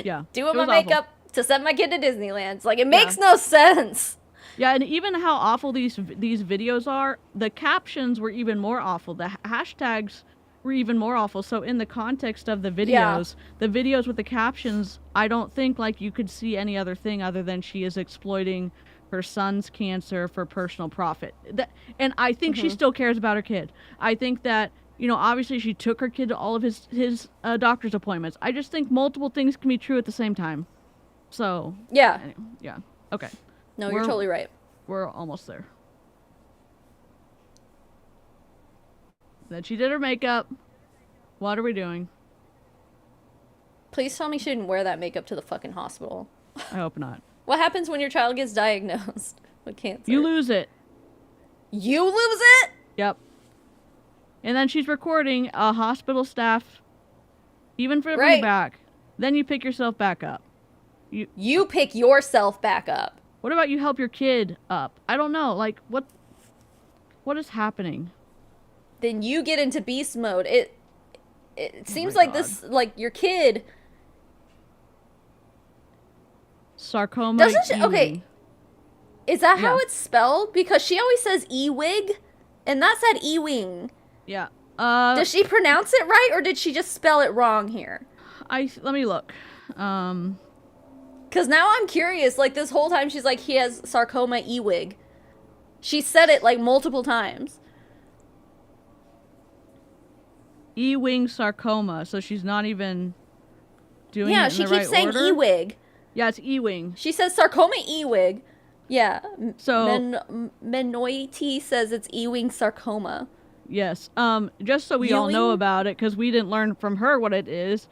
Speaker 1: Yeah.
Speaker 4: doing
Speaker 1: It
Speaker 4: my
Speaker 1: was awful.
Speaker 4: makeup to send my kid to Disneyland. It's like, it makes no sense.
Speaker 1: Yeah, and even how awful these videos are, the captions were even more awful. The hashtags were even more awful. So in the context of the videos, the videos with the captions, I don't think like you could see any other thing other than she is exploiting her son's cancer for personal profit. And I think she still cares about her kid. I think that, you know, obviously she took her kid to all of his doctor's appointments. I just think multiple things can be true at the same time. So
Speaker 4: Yeah.
Speaker 1: anyway, yeah. Okay.
Speaker 4: No, you're totally right.
Speaker 1: We're almost there. Then she did her makeup. What are we doing?
Speaker 4: Please tell me she didn't wear that makeup to the fucking hospital.
Speaker 1: I hope not.
Speaker 4: What happens when your child gets diagnosed with cancer?
Speaker 1: You lose it.
Speaker 4: You lose it?
Speaker 1: Yep. And then she's recording a hospital staff, even for
Speaker 4: Right.
Speaker 1: back. Then you pick yourself back up.
Speaker 4: You pick yourself back up.
Speaker 1: What about you help your kid up? I don't know. Like, what is happening?
Speaker 4: Then you get into beast mode. It seems
Speaker 1: my
Speaker 4: like
Speaker 1: God.
Speaker 4: this, like, your kid
Speaker 1: Sarcoma.
Speaker 4: doesn't she, okay,
Speaker 1: Ewing.
Speaker 4: is that how
Speaker 1: Yeah.
Speaker 4: it's spelled? Because she always says Ewig. And that said Ewing.
Speaker 1: Yeah.
Speaker 4: Does she pronounce it right, or did she just spell it wrong here?
Speaker 1: Let me look.
Speaker 4: Because now I'm curious. Like, this whole time she's like, he has sarcoma Ewig. She said it, like, multiple times.
Speaker 1: Ewing sarcoma, so she's not even doing it in
Speaker 4: she
Speaker 1: the
Speaker 4: keeps
Speaker 1: right
Speaker 4: saying
Speaker 1: order?
Speaker 4: Ewig.
Speaker 1: Yeah, it's Ewing.
Speaker 4: She says sarcoma Ewig. Yeah.
Speaker 1: So
Speaker 4: Menoiti says it's Ewing sarcoma.
Speaker 1: yes. Just so we all know
Speaker 4: Ewing?
Speaker 1: about it, because we didn't learn from her what it is.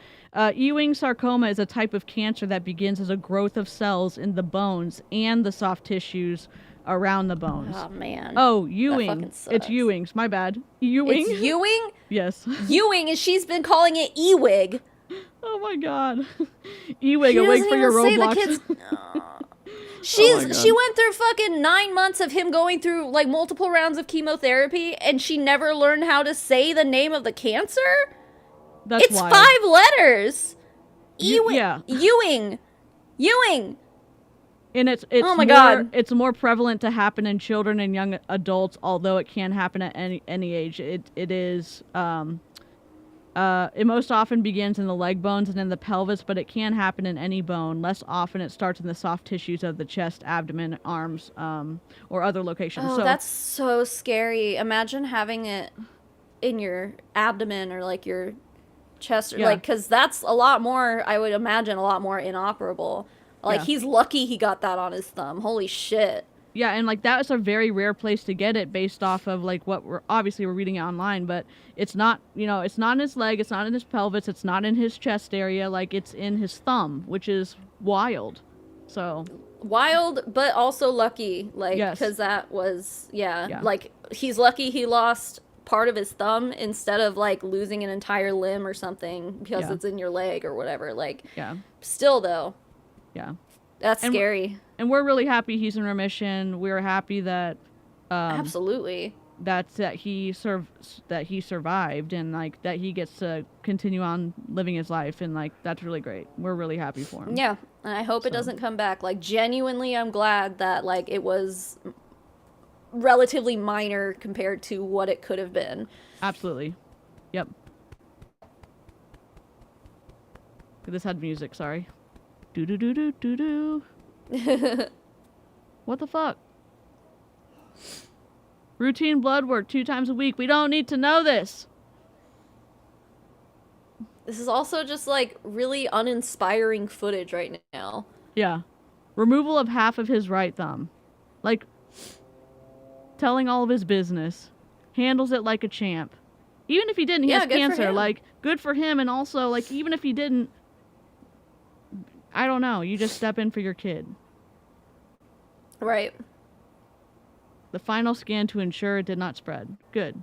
Speaker 1: Ewing sarcoma is a type of cancer that begins as a growth of cells in the bones and the soft tissues around the bones.
Speaker 4: Oh, man.
Speaker 1: Oh,
Speaker 4: That
Speaker 1: Ewing.
Speaker 4: fucking
Speaker 1: It's
Speaker 4: sucks.
Speaker 1: Ewing's. My bad. Ewing.
Speaker 4: It's Ewing?
Speaker 1: Yes.
Speaker 4: Ewing, and she's been calling it Ewig.
Speaker 1: Oh my god. Ewig,
Speaker 4: She
Speaker 1: a wig
Speaker 4: doesn't
Speaker 1: for your
Speaker 4: even say the
Speaker 1: Roblox.
Speaker 4: kids-
Speaker 1: Oh my God.
Speaker 4: She went through fucking 9 months of him going through like multiple rounds of chemotherapy, and she never learned how to say the name of the cancer.
Speaker 1: That's
Speaker 4: It's
Speaker 1: wild.
Speaker 4: 5 letters.
Speaker 1: You- yeah.
Speaker 4: Ewing.
Speaker 1: And it's
Speaker 4: Oh my
Speaker 1: more,
Speaker 4: God.
Speaker 1: It's more prevalent to happen in children and young adults, although it can happen at any age. It is it most often begins in the leg bones and in the pelvis, but it can happen in any bone. Less often it starts in the soft tissues of the chest, abdomen, arms, or other locations.
Speaker 4: Oh,
Speaker 1: so
Speaker 4: that's so scary. Imagine having it in your abdomen or like your chest, or
Speaker 1: Yeah.
Speaker 4: like, because that's a lot more, I would imagine, a lot more inoperable. Like,
Speaker 1: Yeah.
Speaker 4: he's lucky he got that on his thumb. Holy shit.
Speaker 1: yeah, and like that is a very rare place to get it based off of like what we're reading it online, but it's not, it's not in his leg, it's not in his pelvis, it's not in his chest area, like it's in his thumb, which is wild. So
Speaker 4: Wild, but also lucky. Like,
Speaker 1: Yes.
Speaker 4: because that was,
Speaker 1: Yeah.
Speaker 4: like, he's lucky he lost part of his thumb instead of like losing an entire limb or something because
Speaker 1: Yeah.
Speaker 4: it's in your leg or whatever. Like,
Speaker 1: yeah,
Speaker 4: still though,
Speaker 1: yeah.
Speaker 4: that's
Speaker 1: And
Speaker 4: scary.
Speaker 1: And we're really happy he's in remission. We're happy that
Speaker 4: Absolutely.
Speaker 1: that he survived, and like that he gets to continue on living his life, and like that's really great. We're really happy for him.
Speaker 4: Yeah, and I hope it
Speaker 1: So.
Speaker 4: doesn't come back. Like, genuinely, I'm glad that like it was relatively minor compared to what it could have been.
Speaker 1: Absolutely. Yep. This had music, sorry. Do do do do do do. What the fuck? Routine blood work 2 times a week. We don't need to know this.
Speaker 4: This is also just like really uninspiring footage right now.
Speaker 1: Yeah. Removal of half of his right thumb. Like, telling all of his business. Handles it like a champ. Even if he didn't, he
Speaker 4: Yeah,
Speaker 1: has
Speaker 4: good for
Speaker 1: cancer.
Speaker 4: him.
Speaker 1: Like, good for him. And also, like, even if he didn't, I don't know. You just step in for your kid.
Speaker 4: Right.
Speaker 1: The final scan to ensure it did not spread. Good.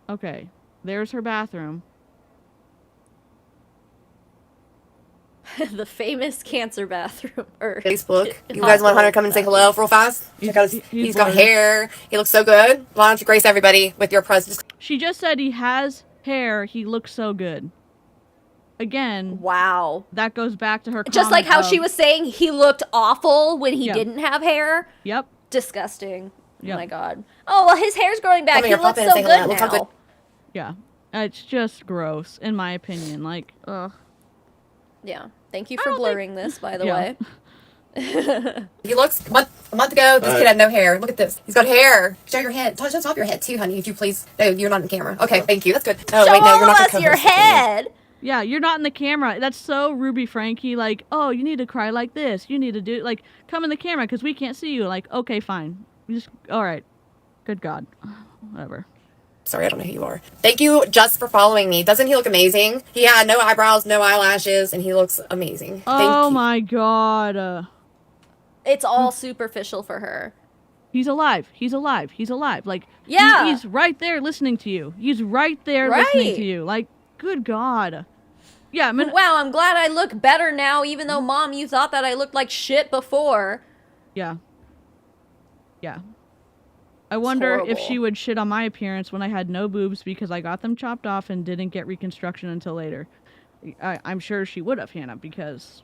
Speaker 1: Okay. There's her bathroom.
Speaker 4: The famous cancer bathroom. Or
Speaker 5: Facebook. You guys want Hunter to come and say hello real fast? Check out his, he's got
Speaker 1: blurry.
Speaker 5: hair. He looks so good. Why don't you grace everybody with your presence?
Speaker 1: She just said he has hair. He looks so good. Again,
Speaker 4: Wow.
Speaker 1: that goes back to her
Speaker 4: Just like
Speaker 1: comment
Speaker 4: how she
Speaker 1: of-
Speaker 4: was saying he looked awful when he
Speaker 1: Yeah.
Speaker 4: didn't have hair.
Speaker 1: Yep.
Speaker 4: Disgusting.
Speaker 1: Yep.
Speaker 4: Oh my god. Oh, well, his hair's growing back.
Speaker 5: Come
Speaker 4: He
Speaker 5: here,
Speaker 4: looks
Speaker 5: pop in
Speaker 4: so
Speaker 5: and say hello.
Speaker 4: good
Speaker 5: Look how
Speaker 4: now.
Speaker 5: good-
Speaker 1: Yeah. It's just gross, in my opinion. Like, ugh.
Speaker 4: Yeah. Thank you
Speaker 1: I
Speaker 4: for
Speaker 1: don't
Speaker 4: blurring this, by the
Speaker 1: Yeah.
Speaker 4: way.
Speaker 5: He looks, a month ago, this kid had no hair. Look at this. He's got hair. Show your head. Touch the top of your head too, honey, if you please. No, you're not in the camera. Okay, thank you. That's good. Oh,
Speaker 4: Show
Speaker 5: wait, no,
Speaker 4: all
Speaker 5: you're not
Speaker 4: of
Speaker 5: the
Speaker 4: us your
Speaker 5: co-host.
Speaker 4: head.
Speaker 1: Yeah, you're not in the camera. That's so Ruby Frankie. Like, oh, you need to cry like this. You need to do, like, come in the camera because we can't see you. Like, okay, fine. Just, all right. Good God. Whatever.
Speaker 5: Sorry, I don't know who you are. Thank you just for following me. Doesn't he look amazing? He had no eyebrows, no eyelashes, and he looks amazing. Thank
Speaker 1: Oh
Speaker 5: you.
Speaker 1: my God.
Speaker 4: It's all superficial for her.
Speaker 1: He's alive. He's alive. He's alive. Like,
Speaker 4: Yeah.
Speaker 1: he's right there listening to you. He's right there listening
Speaker 4: Right.
Speaker 1: to you. Like, good God. Yeah, I mean,
Speaker 4: Wow, I'm glad I look better now, even though, Mom, you thought that I looked like shit before.
Speaker 1: yeah. Yeah. I wonder if
Speaker 4: horrible.
Speaker 1: she would shit on my appearance when I had no boobs because I got them chopped off and didn't get reconstruction until later. I'm sure she would have, Hannah, because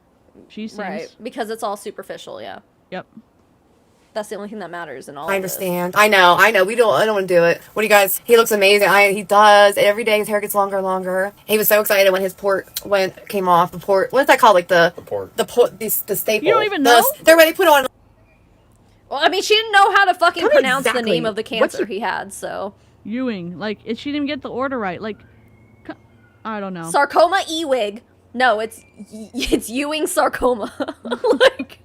Speaker 1: she seems...
Speaker 4: Right. Because it's all superficial, yeah.
Speaker 1: Yep.
Speaker 4: That's the only thing that matters in all
Speaker 6: I
Speaker 4: of this.
Speaker 6: understand. I know. I don't want to do it. What do you guys? He looks amazing. He does. Every day his hair gets longer and longer. He was so excited when his port came off. The port. What's that called? Like the staple.
Speaker 1: You don't even know?
Speaker 6: They put on.
Speaker 4: Well, I mean, she didn't know how to fucking
Speaker 6: Tell me
Speaker 4: pronounce the
Speaker 6: exactly.
Speaker 4: name of the cancer he had, so.
Speaker 1: Ewing. Like, she didn't even get the order right. Like, I don't know.
Speaker 4: Sarcoma Ewing. No, it's Ewing sarcoma. Like,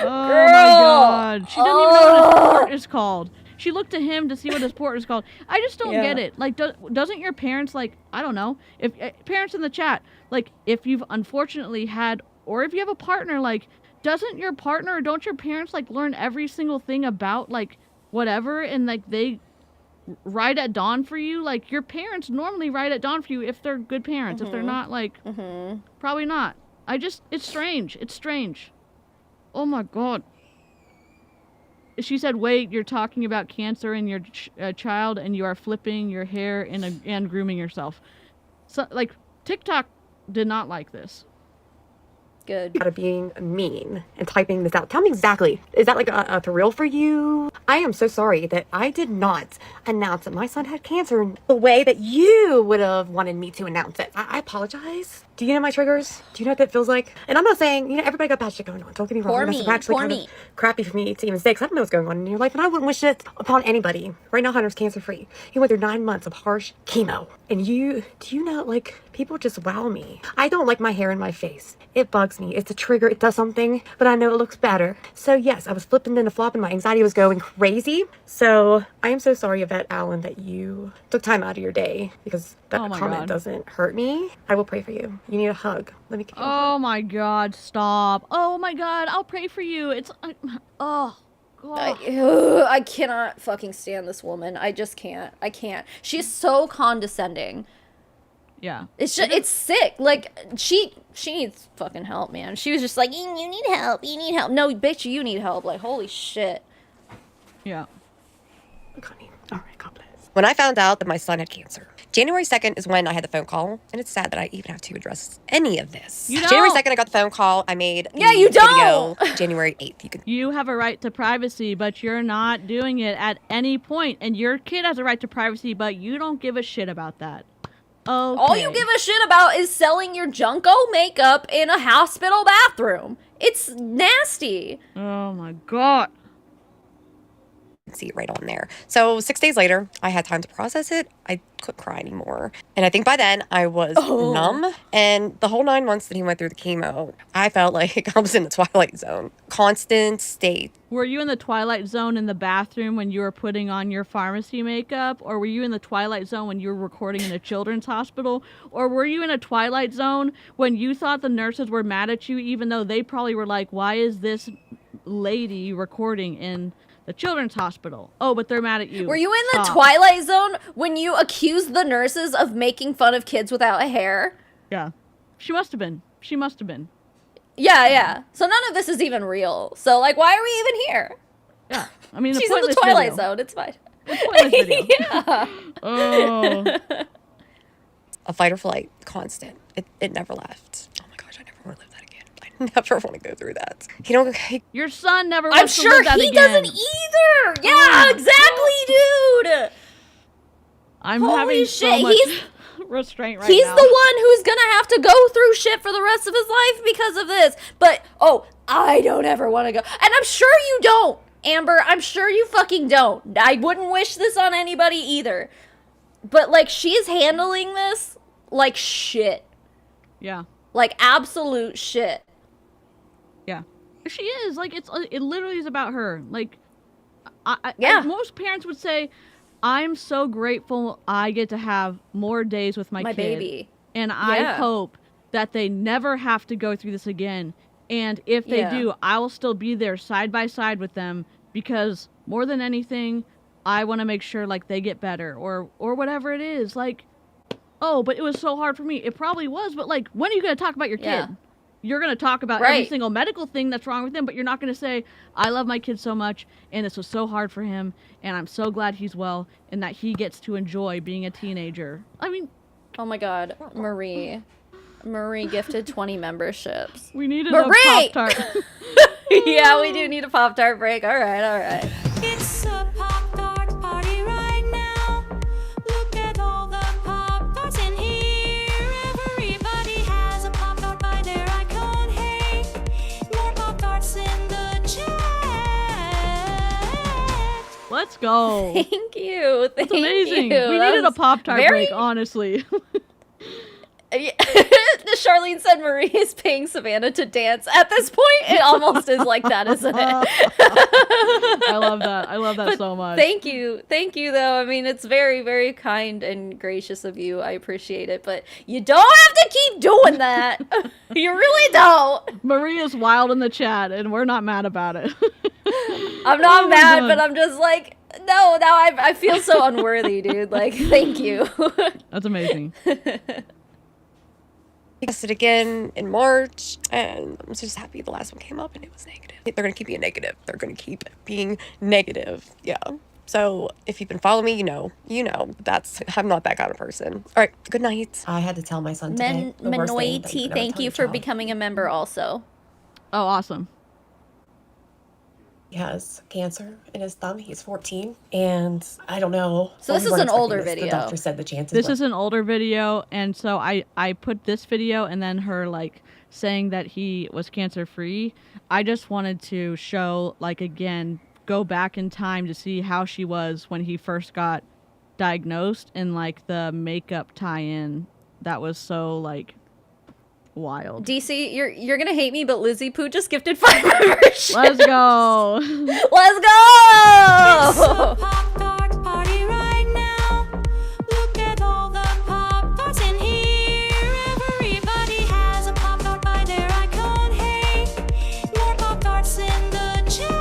Speaker 1: Oh
Speaker 4: girl.
Speaker 1: my god. She doesn't even know what his port is called. She looked to him to see what his port is called. I just don't get it. Like, doesn't your parents, like, I don't know, if parents in the chat, like, if you've unfortunately had, or if you have a partner, like, doesn't your partner, or don't your parents, like, learn every single thing about, like, whatever, and, like, they ride at dawn for you? Like, your parents normally ride at dawn for you if they're good parents. If they're not, like, probably not. It's strange. It's strange. Oh my god. She said, wait, you're talking about cancer in your child and you are flipping your hair and grooming yourself. So, like, TikTok did not like this.
Speaker 4: Good.
Speaker 6: Out of being mean and typing this out. Tell me exactly. Is that like a thrill for you? I am so sorry that I did not announce that my son had cancer in the way that you would have wanted me to announce it. I apologize. Do you know my triggers? Do you know what that feels like? And I'm not saying, everybody got bad shit going on. Don't get me wrong. That's actually kind of crappy for me to even say, because I don't know what's going on in your life, and I wouldn't wish it upon anybody. Right now, Hunter's cancer-free. He went through 9 months of harsh chemo. And do you know, like, people just wow me. I don't like my hair in my face. It bugs me. It's a trigger. It does something, but I know it looks better. So yes, I was flipping and flopping. My anxiety was going crazy. So I am so sorry, Yvette Allen, that you took time out of your day, because that comment doesn't hurt me. I will pray for you. You need a hug. Let me give you a hug.
Speaker 1: Oh my god, stop. Oh my god, I'll pray for you. It's, oh. God.
Speaker 4: I cannot fucking stand this woman. I just can't. I can't. She's so condescending.
Speaker 1: Yeah.
Speaker 4: It's just, it's sick. Like, she needs fucking help, man. She was just like, you need help. You need help. No, bitch, you need help. Like, holy shit.
Speaker 1: Yeah.
Speaker 6: All right, God bless. When I found out that my son had cancer, January 2nd is when I had the phone call, and it's sad that I even have to address any of this.
Speaker 1: You don't.
Speaker 6: January 2nd, I got the phone call. I made
Speaker 4: Yeah, you don't.
Speaker 6: video January 8th.
Speaker 1: You have a right to privacy, but you're not doing it at any point. And your kid has a right to privacy, but you don't give a shit about that. Okay.
Speaker 4: All you give a shit about is selling your Junko makeup in a hospital bathroom. It's nasty.
Speaker 1: Oh my god.
Speaker 6: See it right on there. So 6 days later, I had time to process it. I couldn't cry anymore. And I think by then I was numb. And the whole 9 months that he went through the chemo, I felt like I was in the twilight zone. Constant state.
Speaker 1: Were you in the twilight zone in the bathroom when you were putting on your pharmacy makeup? Or were you in the twilight zone when you were recording in a children's hospital? Or were you in a twilight zone when you thought the nurses were mad at you, even though they probably were like, why is this lady recording in the children's hospital? Oh, but they're mad at you.
Speaker 4: Were you in the twilight zone when you accused the nurses of making fun of kids without hair?
Speaker 1: Yeah. She must have been. She must have been.
Speaker 4: Yeah. So none of this is even real. So, like, why are we even here?
Speaker 1: Yeah. I mean,
Speaker 4: she's in the twilight zone. It's fine.
Speaker 1: Yeah. Oh.
Speaker 6: A fight or flight, constant. It never left. Oh my gosh, I never want to live that again. I never want to go through that.
Speaker 1: Your son never
Speaker 4: I'm
Speaker 1: wants to
Speaker 4: sure
Speaker 1: live that
Speaker 4: he
Speaker 1: again.
Speaker 4: doesn't either. Yeah, exactly, dude.
Speaker 1: I'm
Speaker 4: Holy
Speaker 1: having
Speaker 4: shit.
Speaker 1: so much restraint right
Speaker 4: He's
Speaker 1: now.
Speaker 4: the one who's gonna have to go through shit for the rest of his life because of this. But, I don't ever want to go. And I'm sure you don't, Amber. I'm sure you fucking don't. I wouldn't wish this on anybody either. But, like, she's handling this like shit.
Speaker 1: Yeah.
Speaker 4: Like, absolute shit.
Speaker 1: Yeah. She is. Like, it literally is about her. Like,
Speaker 4: Yeah.
Speaker 1: most parents would say, I'm so grateful I get to have more days with my kid.
Speaker 4: Baby.
Speaker 1: And I hope that they never have to go through this again. And if they do, I will still be there side by side with them, because more than anything, I want to make sure, like, they get better or whatever it is. Like, oh, but it was so hard for me. It probably was, but, like, when are you going to talk about your kid? You're going to talk about every single medical thing that's wrong with him, but you're not going to say, I love my kid so much, and this was so hard for him, and I'm so glad he's well, and that he gets to enjoy being a teenager. I mean...
Speaker 4: Oh my god, Marie gifted 20 memberships.
Speaker 1: We needed
Speaker 4: Marie!
Speaker 1: a Pop-Tart.
Speaker 4: Yeah, we do need a Pop-Tart break. All right.
Speaker 3: It's a Pop-Tart party right now. Look at all the Pop-Tarts in here. Everybody has a Pop-Tart by their icon. Hey, more Pop-Tarts in the chat.
Speaker 1: Let's go.
Speaker 4: Thank you.
Speaker 1: That's amazing. We needed a Pop-Tart break, honestly.
Speaker 4: Charlene said Marie is paying Savannah to dance. At this point, it almost is like that, isn't it?
Speaker 1: I love that. I love that
Speaker 4: But
Speaker 1: so much.
Speaker 4: Thank you, though. I mean, it's very, very kind and gracious of you. I appreciate it, but you don't have to keep doing that. You really don't.
Speaker 1: Maria's wild in the chat, and we're not mad about it.
Speaker 4: I'm not
Speaker 1: Oh my
Speaker 4: mad,
Speaker 1: God.
Speaker 4: but I'm just like, no, now I feel so unworthy, dude. Like, thank you.
Speaker 1: That's amazing.
Speaker 6: I tested again in March, and I'm just happy the last one came up and it was negative. They're going to keep being negative. They're going to keep being negative. Yeah. So if you've been following me, you know, I'm not that kind of person. All right. Good night. I had to tell my son today. the worst thing that you
Speaker 4: Menoiti,
Speaker 6: could ever
Speaker 4: thank
Speaker 6: tell
Speaker 4: you
Speaker 6: your
Speaker 4: for
Speaker 6: child.
Speaker 4: becoming a member also.
Speaker 1: Oh, awesome.
Speaker 6: He has cancer in his thumb. He's 14, and I don't know.
Speaker 4: So this
Speaker 6: we
Speaker 4: is
Speaker 6: weren't
Speaker 4: an older
Speaker 6: expecting this.
Speaker 4: video.
Speaker 6: The doctor said the chances.
Speaker 1: This
Speaker 6: were-
Speaker 1: is an older video, and so I put this video and then her like saying that he was cancer free. I just wanted to show, like, again, go back in time to see how she was when he first got diagnosed, and like the makeup tie-in that was so like wild.
Speaker 4: DC, you're gonna hate me, but Lizzie Poo just gifted 5 memberships.
Speaker 1: Let's go.
Speaker 4: Let's go!
Speaker 3: Pop-Tart party right now. Look at all the Pop-Tarts in here. Everybody has a Pop-Tart by their icon. Hey, more Pop-Tarts in the chat.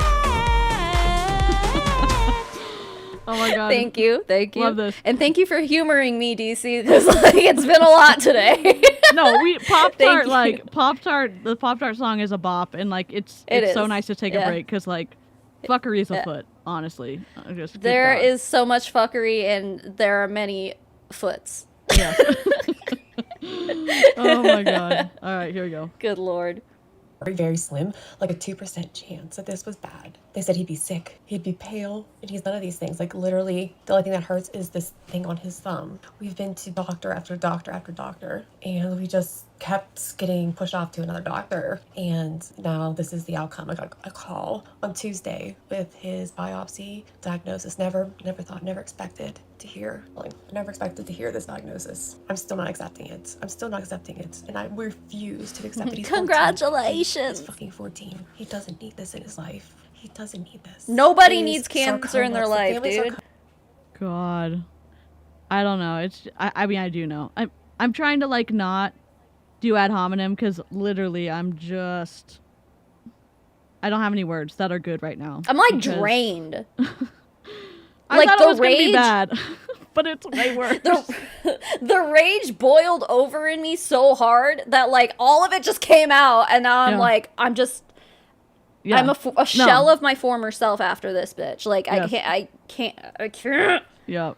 Speaker 1: Oh my god.
Speaker 4: Thank you.
Speaker 1: Love this.
Speaker 4: And thank you for humoring me, DC, because like it's been a lot today.
Speaker 1: No, we Pop Tart
Speaker 4: you.
Speaker 1: like Pop Tart. The Pop Tart song is a bop, and like it's
Speaker 4: It
Speaker 1: so
Speaker 4: is.
Speaker 1: nice to take
Speaker 4: Yeah.
Speaker 1: a break because like fuckery's afoot. Honestly, just
Speaker 4: There
Speaker 1: good
Speaker 4: is so much fuckery, and there are many foots.
Speaker 1: God. Yeah. Oh my god. All right, here we go.
Speaker 4: Good lord.
Speaker 6: very, very slim, like a 2% chance that this was bad. They said he'd be sick, he'd be pale, and he's none of these things. Like, literally, the only thing that hurts is this thing on his thumb. We've been to doctor after doctor after doctor, and we just kept getting pushed off to another doctor. And now this is the outcome. I got a call on Tuesday with his biopsy diagnosis. Never thought, never expected to hear. Like, I never expected to hear this diagnosis. I'm still not accepting it. And I refuse to accept it. He's 14.
Speaker 4: Congratulations.
Speaker 6: He's fucking 14. He doesn't need this in his life. He doesn't need this.
Speaker 4: Nobody
Speaker 6: His
Speaker 4: needs cancer in their
Speaker 6: sarcoma,
Speaker 4: life,
Speaker 6: family
Speaker 4: dude.
Speaker 6: sarcoma.
Speaker 1: God, I don't know. I mean, I do know. I'm trying to like not do ad hominem because literally I don't have any words that are good right now.
Speaker 4: I'm like
Speaker 1: because
Speaker 4: drained.
Speaker 1: I
Speaker 4: like
Speaker 1: thought
Speaker 4: the
Speaker 1: it was gonna be
Speaker 4: rage-
Speaker 1: bad, but it's way worse.
Speaker 4: The rage boiled over in me so hard that like all of it just came out, and now I'm
Speaker 1: Yeah.
Speaker 4: like, I'm just.
Speaker 1: Yeah.
Speaker 4: I'm a shell of my former self after this bitch. Like
Speaker 1: Yes.
Speaker 4: I can't.
Speaker 1: Yep.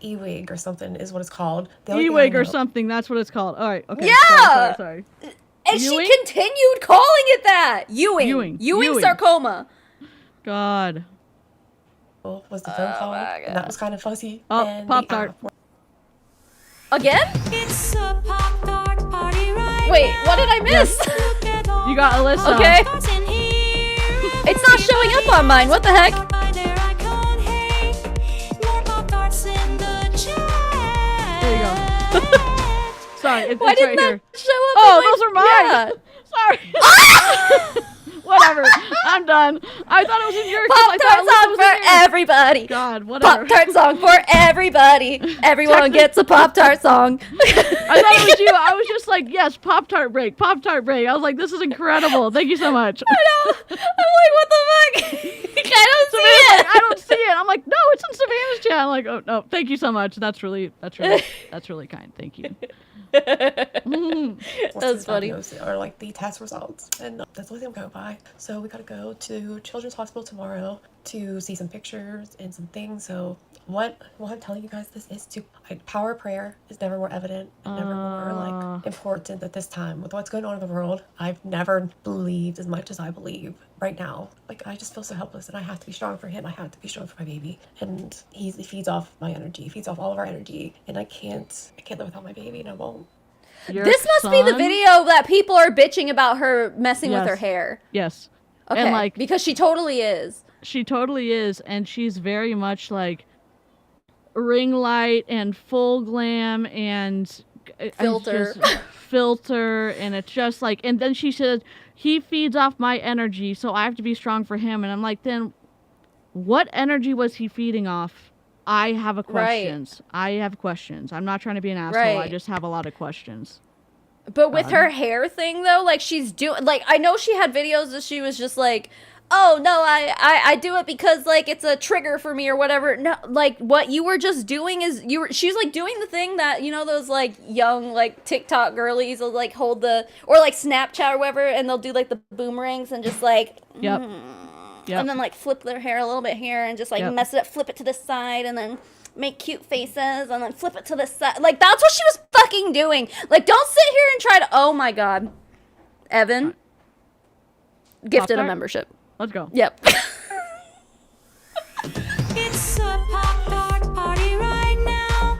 Speaker 6: E-wig or something is what it's called. The only thing I
Speaker 1: E-wig or
Speaker 6: know-
Speaker 1: something. That's what it's called. All right. Okay.
Speaker 4: Yeah!
Speaker 1: Sorry.
Speaker 4: And
Speaker 1: Ewing?
Speaker 4: she continued calling it that. Ewing
Speaker 1: Ewing.
Speaker 4: sarcoma.
Speaker 1: God.
Speaker 6: was the phone call, and that was kind of fuzzy.
Speaker 1: Oh,
Speaker 6: and
Speaker 1: Pop-Tart.
Speaker 4: Again?
Speaker 3: It's a Pop-Tart party right
Speaker 4: Wait,
Speaker 3: now.
Speaker 4: what did I miss?
Speaker 3: Look at all
Speaker 1: You got Alyssa.
Speaker 4: Okay.
Speaker 3: Pop-Tarts in here.
Speaker 4: It's not showing up on mine. What the heck?
Speaker 3: By their icon, hey, more Pop-Tarts in the chat.
Speaker 1: There you go. Sorry, it's
Speaker 4: Why
Speaker 1: right
Speaker 4: didn't
Speaker 1: here.
Speaker 4: that show up?
Speaker 1: Oh,
Speaker 4: on
Speaker 1: those are mine.
Speaker 4: Yeah.
Speaker 1: Sorry. Whatever. I'm done. I thought it was in yours. 'cause I thought
Speaker 4: Pop-Tart
Speaker 1: Alyssa
Speaker 4: song
Speaker 1: was
Speaker 4: for
Speaker 1: in yours.
Speaker 4: everybody.
Speaker 1: God, whatever.
Speaker 4: Pop-Tart song for everybody. Everyone gets a Pop-Tart song.
Speaker 1: I thought it was you. I was just like, yes, Pop-Tart break, Pop-Tart break. I was like, this is incredible. Thank you so much.
Speaker 4: I know. I'm like, what the fuck? I don't see
Speaker 1: Savannah's
Speaker 4: it.
Speaker 1: like, I don't see it. I'm like, no, it's in Savannah's chat. I'm like, oh no, thank you so much. That's really kind. Thank you.
Speaker 4: That's funny.
Speaker 5: Or like the test results, and that's what they'll go by. So we gotta go to Children's Hospital tomorrow to see some pictures and some things. So what I'm telling you guys this is to power of prayer is never more evident and never more like important at this time with what's going on in the world. I've never believed as much as I believe right now. Like I just feel so helpless, and I have to be strong for him. I have to be strong for my baby, and he feeds off my energy. He feeds off all of our energy, and I can't live without my baby, and I won't.
Speaker 4: This must be the video that people are bitching about her messing with her hair.
Speaker 1: Yes.
Speaker 4: Okay.
Speaker 1: And like,
Speaker 4: because she totally is.
Speaker 1: She totally is, and she's very much like ring light and full glam and
Speaker 4: Filter.
Speaker 1: Filter, and it's just like, and then she says he feeds off my energy, so I have to be strong for him, and I'm like, then what energy was he feeding off? I have questions. I have questions. I'm not trying to be an asshole. I just have a lot of questions.
Speaker 4: But with her hair thing though, like she's doing, like I know she had videos that she was just like, oh no, I do it because like it's a trigger for me or whatever. No, like what you were just doing is she's like doing the thing that, you know, those like young like TikTok girlies will like hold the, or like Snapchat or whatever, and they'll do like the boomerangs and just like
Speaker 1: Yep.
Speaker 4: And then like flip their hair a little bit here and just like mess it up, flip it to the side, and then make cute faces and then flip it to the side. Like that's what she was fucking doing. Like don't sit here and try to, oh my god. Evan gifted a membership.
Speaker 1: Let's go.
Speaker 4: Yep.
Speaker 3: It's a Pop-Tart party right now.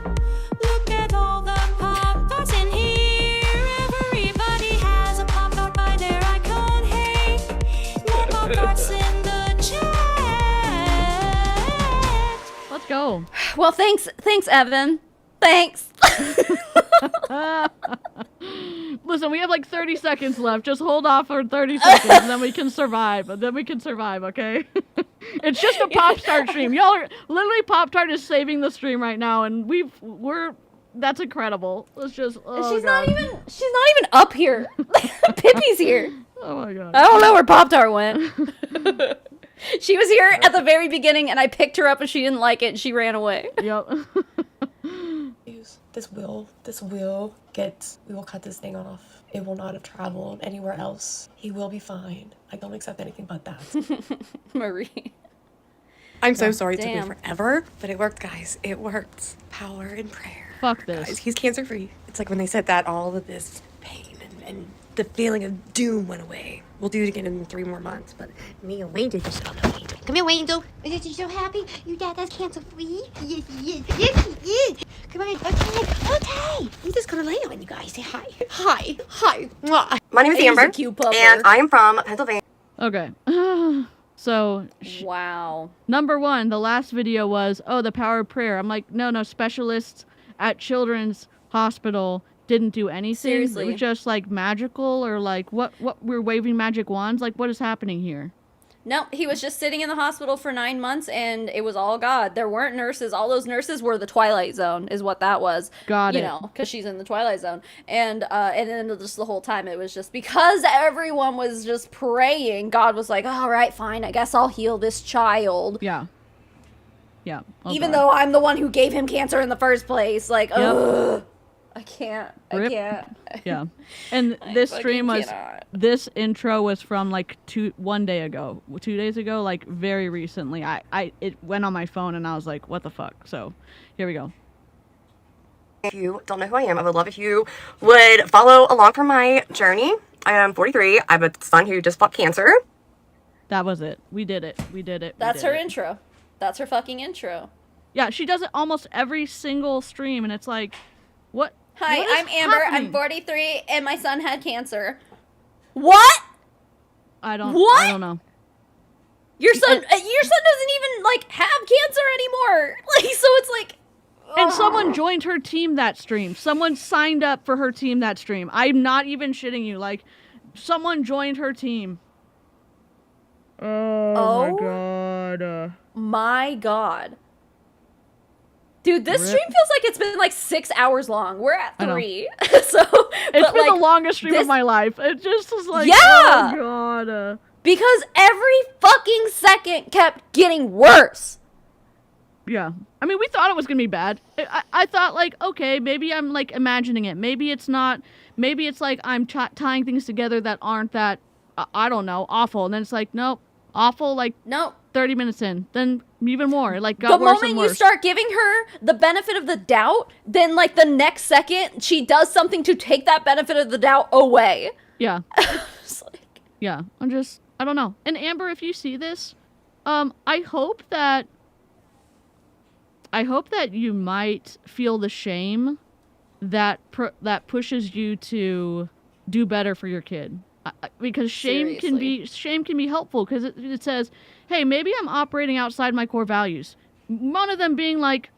Speaker 3: Look at all the Pop-Tarts in here. Everybody has a Pop-Tart by their icon. Hey, more Pop-Tarts in the chat.
Speaker 1: Let's go.
Speaker 4: Well, thanks, Evan. Thanks.
Speaker 1: Listen, we have like 30 seconds left. Just hold off for 30 seconds, and then we can survive. Okay? It's just a Pop-Tart stream. Y'all are literally, Pop-Tart is saving the stream right now, and that's incredible. Let's just. Oh,
Speaker 4: she's not even up here. Pippi's here.
Speaker 1: Oh my god.
Speaker 4: I don't know where Pop-Tart went. She was here at the very beginning, and I picked her up, and she didn't like it, and she ran away.
Speaker 1: Yep.
Speaker 5: We will cut this thing off. It will not have traveled anywhere else. He will be fine. I don't accept anything but that.
Speaker 4: Marie.
Speaker 6: I'm so sorry it took
Speaker 4: Damn.
Speaker 6: me forever, but it worked, guys. It worked. Power and prayer.
Speaker 1: Fuck this.
Speaker 6: Guys, he's cancer free. It's like when they said that, all of this pain and the feeling of doom went away. We'll do it again in 3 more months, but me and Wayne did this. Come here, Wayne. Is you so happy? Your dad is cancer free? Yes. Come on. Okay. I'm just gonna lay on you guys. Say hi. Hi. Mwah. My name is
Speaker 4: He's a
Speaker 6: Amber,
Speaker 4: cute pupper.
Speaker 6: and I am from Pennsylvania.
Speaker 1: Okay. So,
Speaker 4: Wow.
Speaker 1: number 1, the last video was, the power of prayer. I'm like, no, specialists at Children's Hospital didn't do anything.
Speaker 4: Seriously.
Speaker 1: It was just like magical, or like what we're waving magic wands. Like, what is happening here?
Speaker 4: No, he was just sitting in the hospital for 9 months, and it was all God. There weren't nurses. All those nurses were the Twilight Zone, is what that was.
Speaker 1: Got it.
Speaker 4: You know, because she's in the Twilight Zone. And then just the whole time, it was just because everyone was just praying, God was like, all right, fine, I guess I'll heal this child.
Speaker 1: Yeah. Oh,
Speaker 4: Even
Speaker 1: God.
Speaker 4: though I'm the one who gave him cancer in the first place. Like, ugh. I can't.
Speaker 1: Rip.
Speaker 4: I can't.
Speaker 1: Yeah. And this stream was,
Speaker 4: cannot.
Speaker 1: this intro was from like 2 days ago, like very recently. It went on my phone and I was like, what the fuck? So here we go.
Speaker 6: If you don't know who I am, I would love if you would follow along for my journey. I am 43. I have a son who just fought cancer.
Speaker 1: That was it. We did it.
Speaker 4: That's her intro. That's her fucking intro.
Speaker 1: Yeah, she does it almost every single stream, and it's like, what?
Speaker 4: Hi,
Speaker 1: what is
Speaker 4: I'm Amber.
Speaker 1: happening?
Speaker 4: I'm 43, and my son had cancer. What?
Speaker 1: I don't know.
Speaker 4: Your son doesn't even like have cancer anymore. Like, so it's like.
Speaker 1: And someone joined her team that stream. Someone signed up for her team that stream. I'm not even shitting you. Like, someone joined her team. Oh my god.
Speaker 4: My god. Dude, this stream feels like it's been like 6 hours long. We're at 3. So
Speaker 1: it's been the longest stream of my life. It just was like,
Speaker 4: yeah!
Speaker 1: oh god.
Speaker 4: because every fucking second kept getting worse.
Speaker 1: Yeah. I mean, we thought it was going to be bad. I thought, like, okay, maybe I'm, like, imagining it. Maybe it's not. Maybe it's like I'm tying things together that aren't that, I don't know, awful. And then it's like, nope, awful, like,
Speaker 4: Nope.
Speaker 1: 30 minutes in. Then even more. Like,
Speaker 4: The
Speaker 1: got worse and
Speaker 4: moment
Speaker 1: worse.
Speaker 4: you start giving her the benefit of the doubt, then, like, the next second, she does something to take that benefit of the doubt away.
Speaker 1: Yeah.
Speaker 4: It's like,
Speaker 1: Yeah. I don't know. And Amber, if you see this, I hope that you might feel the shame that pushes you to do better for your kid, because shame can be helpful, because it says, hey, maybe I'm operating outside my core values. One of them being like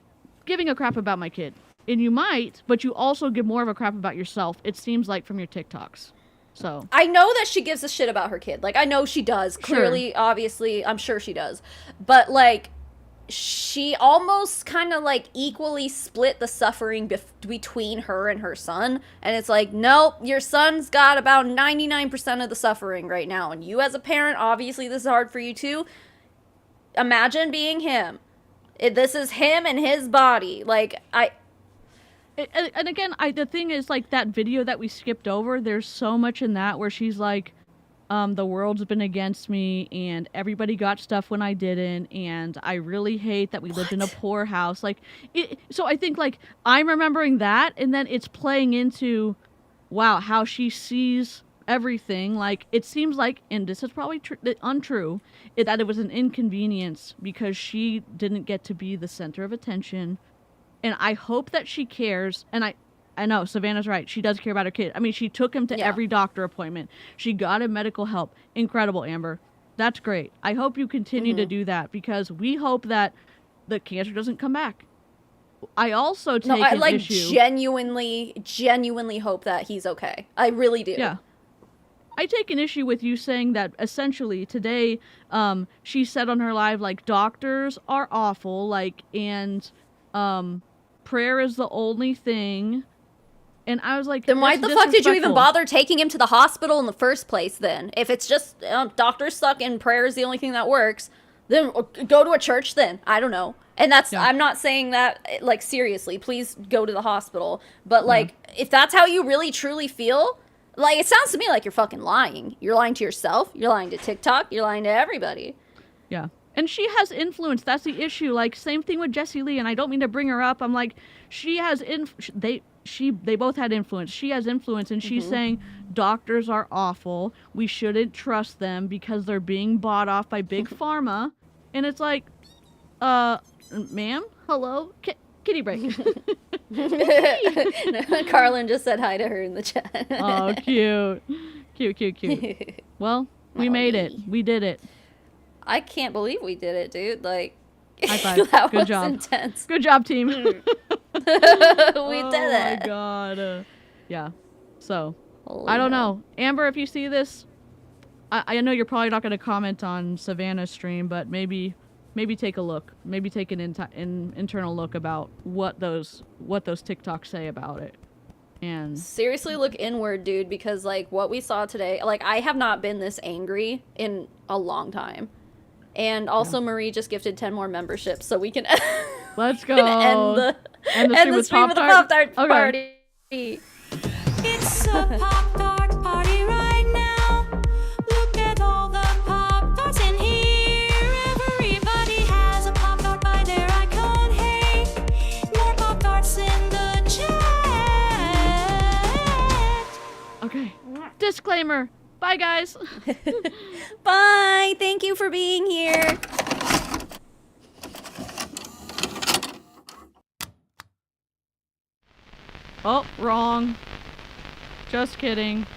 Speaker 1: giving a crap about my kid, and you might, but you also give more of a crap about yourself. It seems like from your TikToks. So
Speaker 4: I know that she gives a shit about her kid. Like, I know she does. Clearly, obviously, I'm sure she does. But, like, she almost kind of, like, equally split the suffering between her and her son. And it's like, nope, your son's got about 99% of the suffering right now. And you as a parent, obviously this is hard for you too. Imagine being him. This is him and his body. Like,
Speaker 1: And again, the thing is, like, that video that we skipped over, there's so much in that where she's like, the world's been against me, and everybody got stuff when I didn't, and I really hate that we lived in a poor house. Like, so I think, like, I'm remembering that, and then it's playing into, wow, how she sees everything. Like, it seems like, and this is probably untrue, that it was an inconvenience because she didn't get to be the center of attention. And I hope that she cares, and I know, Savannah's right, she does care about her kid. I mean, she took him to every doctor appointment. She got him medical help. Incredible, Amber. That's great. I hope you continue to do that, because we hope that the cancer doesn't come back. I also take an issue.
Speaker 4: genuinely hope that he's okay. I really do.
Speaker 1: Yeah. I take an issue with you saying that essentially today, she said on her live, like, doctors are awful, like, and prayer is the only thing. And I was like,
Speaker 4: then why the fuck did you even bother taking him to the hospital in the first place then? If it's just doctors suck and prayer is the only thing that works, then go to a church then. I don't know. And that's, I'm not saying that, like, seriously, please go to the hospital. But, like, if that's how you really truly feel, like, it sounds to me like you're fucking lying. You're lying to yourself. You're lying to TikTok. You're lying to everybody.
Speaker 1: Yeah. And she has influence. That's the issue. Like, same thing with Jessie Lee. And I don't mean to bring her up. I'm like, she has they both had influence. She has influence, and she's saying doctors are awful. We shouldn't trust them because they're being bought off by big pharma. And it's like, ma'am, hello, kitty break.
Speaker 4: Carlin just said hi to her in the chat.
Speaker 1: Oh, cute. Well, we made it. We did it.
Speaker 4: I can't believe we did it, dude. Like,
Speaker 1: high five.
Speaker 4: that
Speaker 1: Good
Speaker 4: was
Speaker 1: job.
Speaker 4: intense.
Speaker 1: Good job, team.
Speaker 4: We did it.
Speaker 1: Oh my god. Yeah. So,
Speaker 4: Holy
Speaker 1: I don't
Speaker 4: hell.
Speaker 1: know. Amber, if you see this, I know you're probably not going to comment on Savannah's stream, but maybe take a look. Maybe take an internal look about what those TikToks say about it. And
Speaker 4: seriously look inward, dude, because, like, what we saw today, like, I have not been this angry in a long time. And also, Marie just gifted 10 more memberships, so we can
Speaker 1: let's go.
Speaker 4: end the stream with the Pop-Tart party.
Speaker 3: It's a Pop-Tart party right now. Look at all the Pop-Tarts in here. Everybody has a Pop-Tart by their icon. Hey, more Pop-Tarts in the chat.
Speaker 1: Okay. Disclaimer. Bye, guys.
Speaker 4: Bye. Thank you for being here.
Speaker 1: Oh, wrong. Just kidding.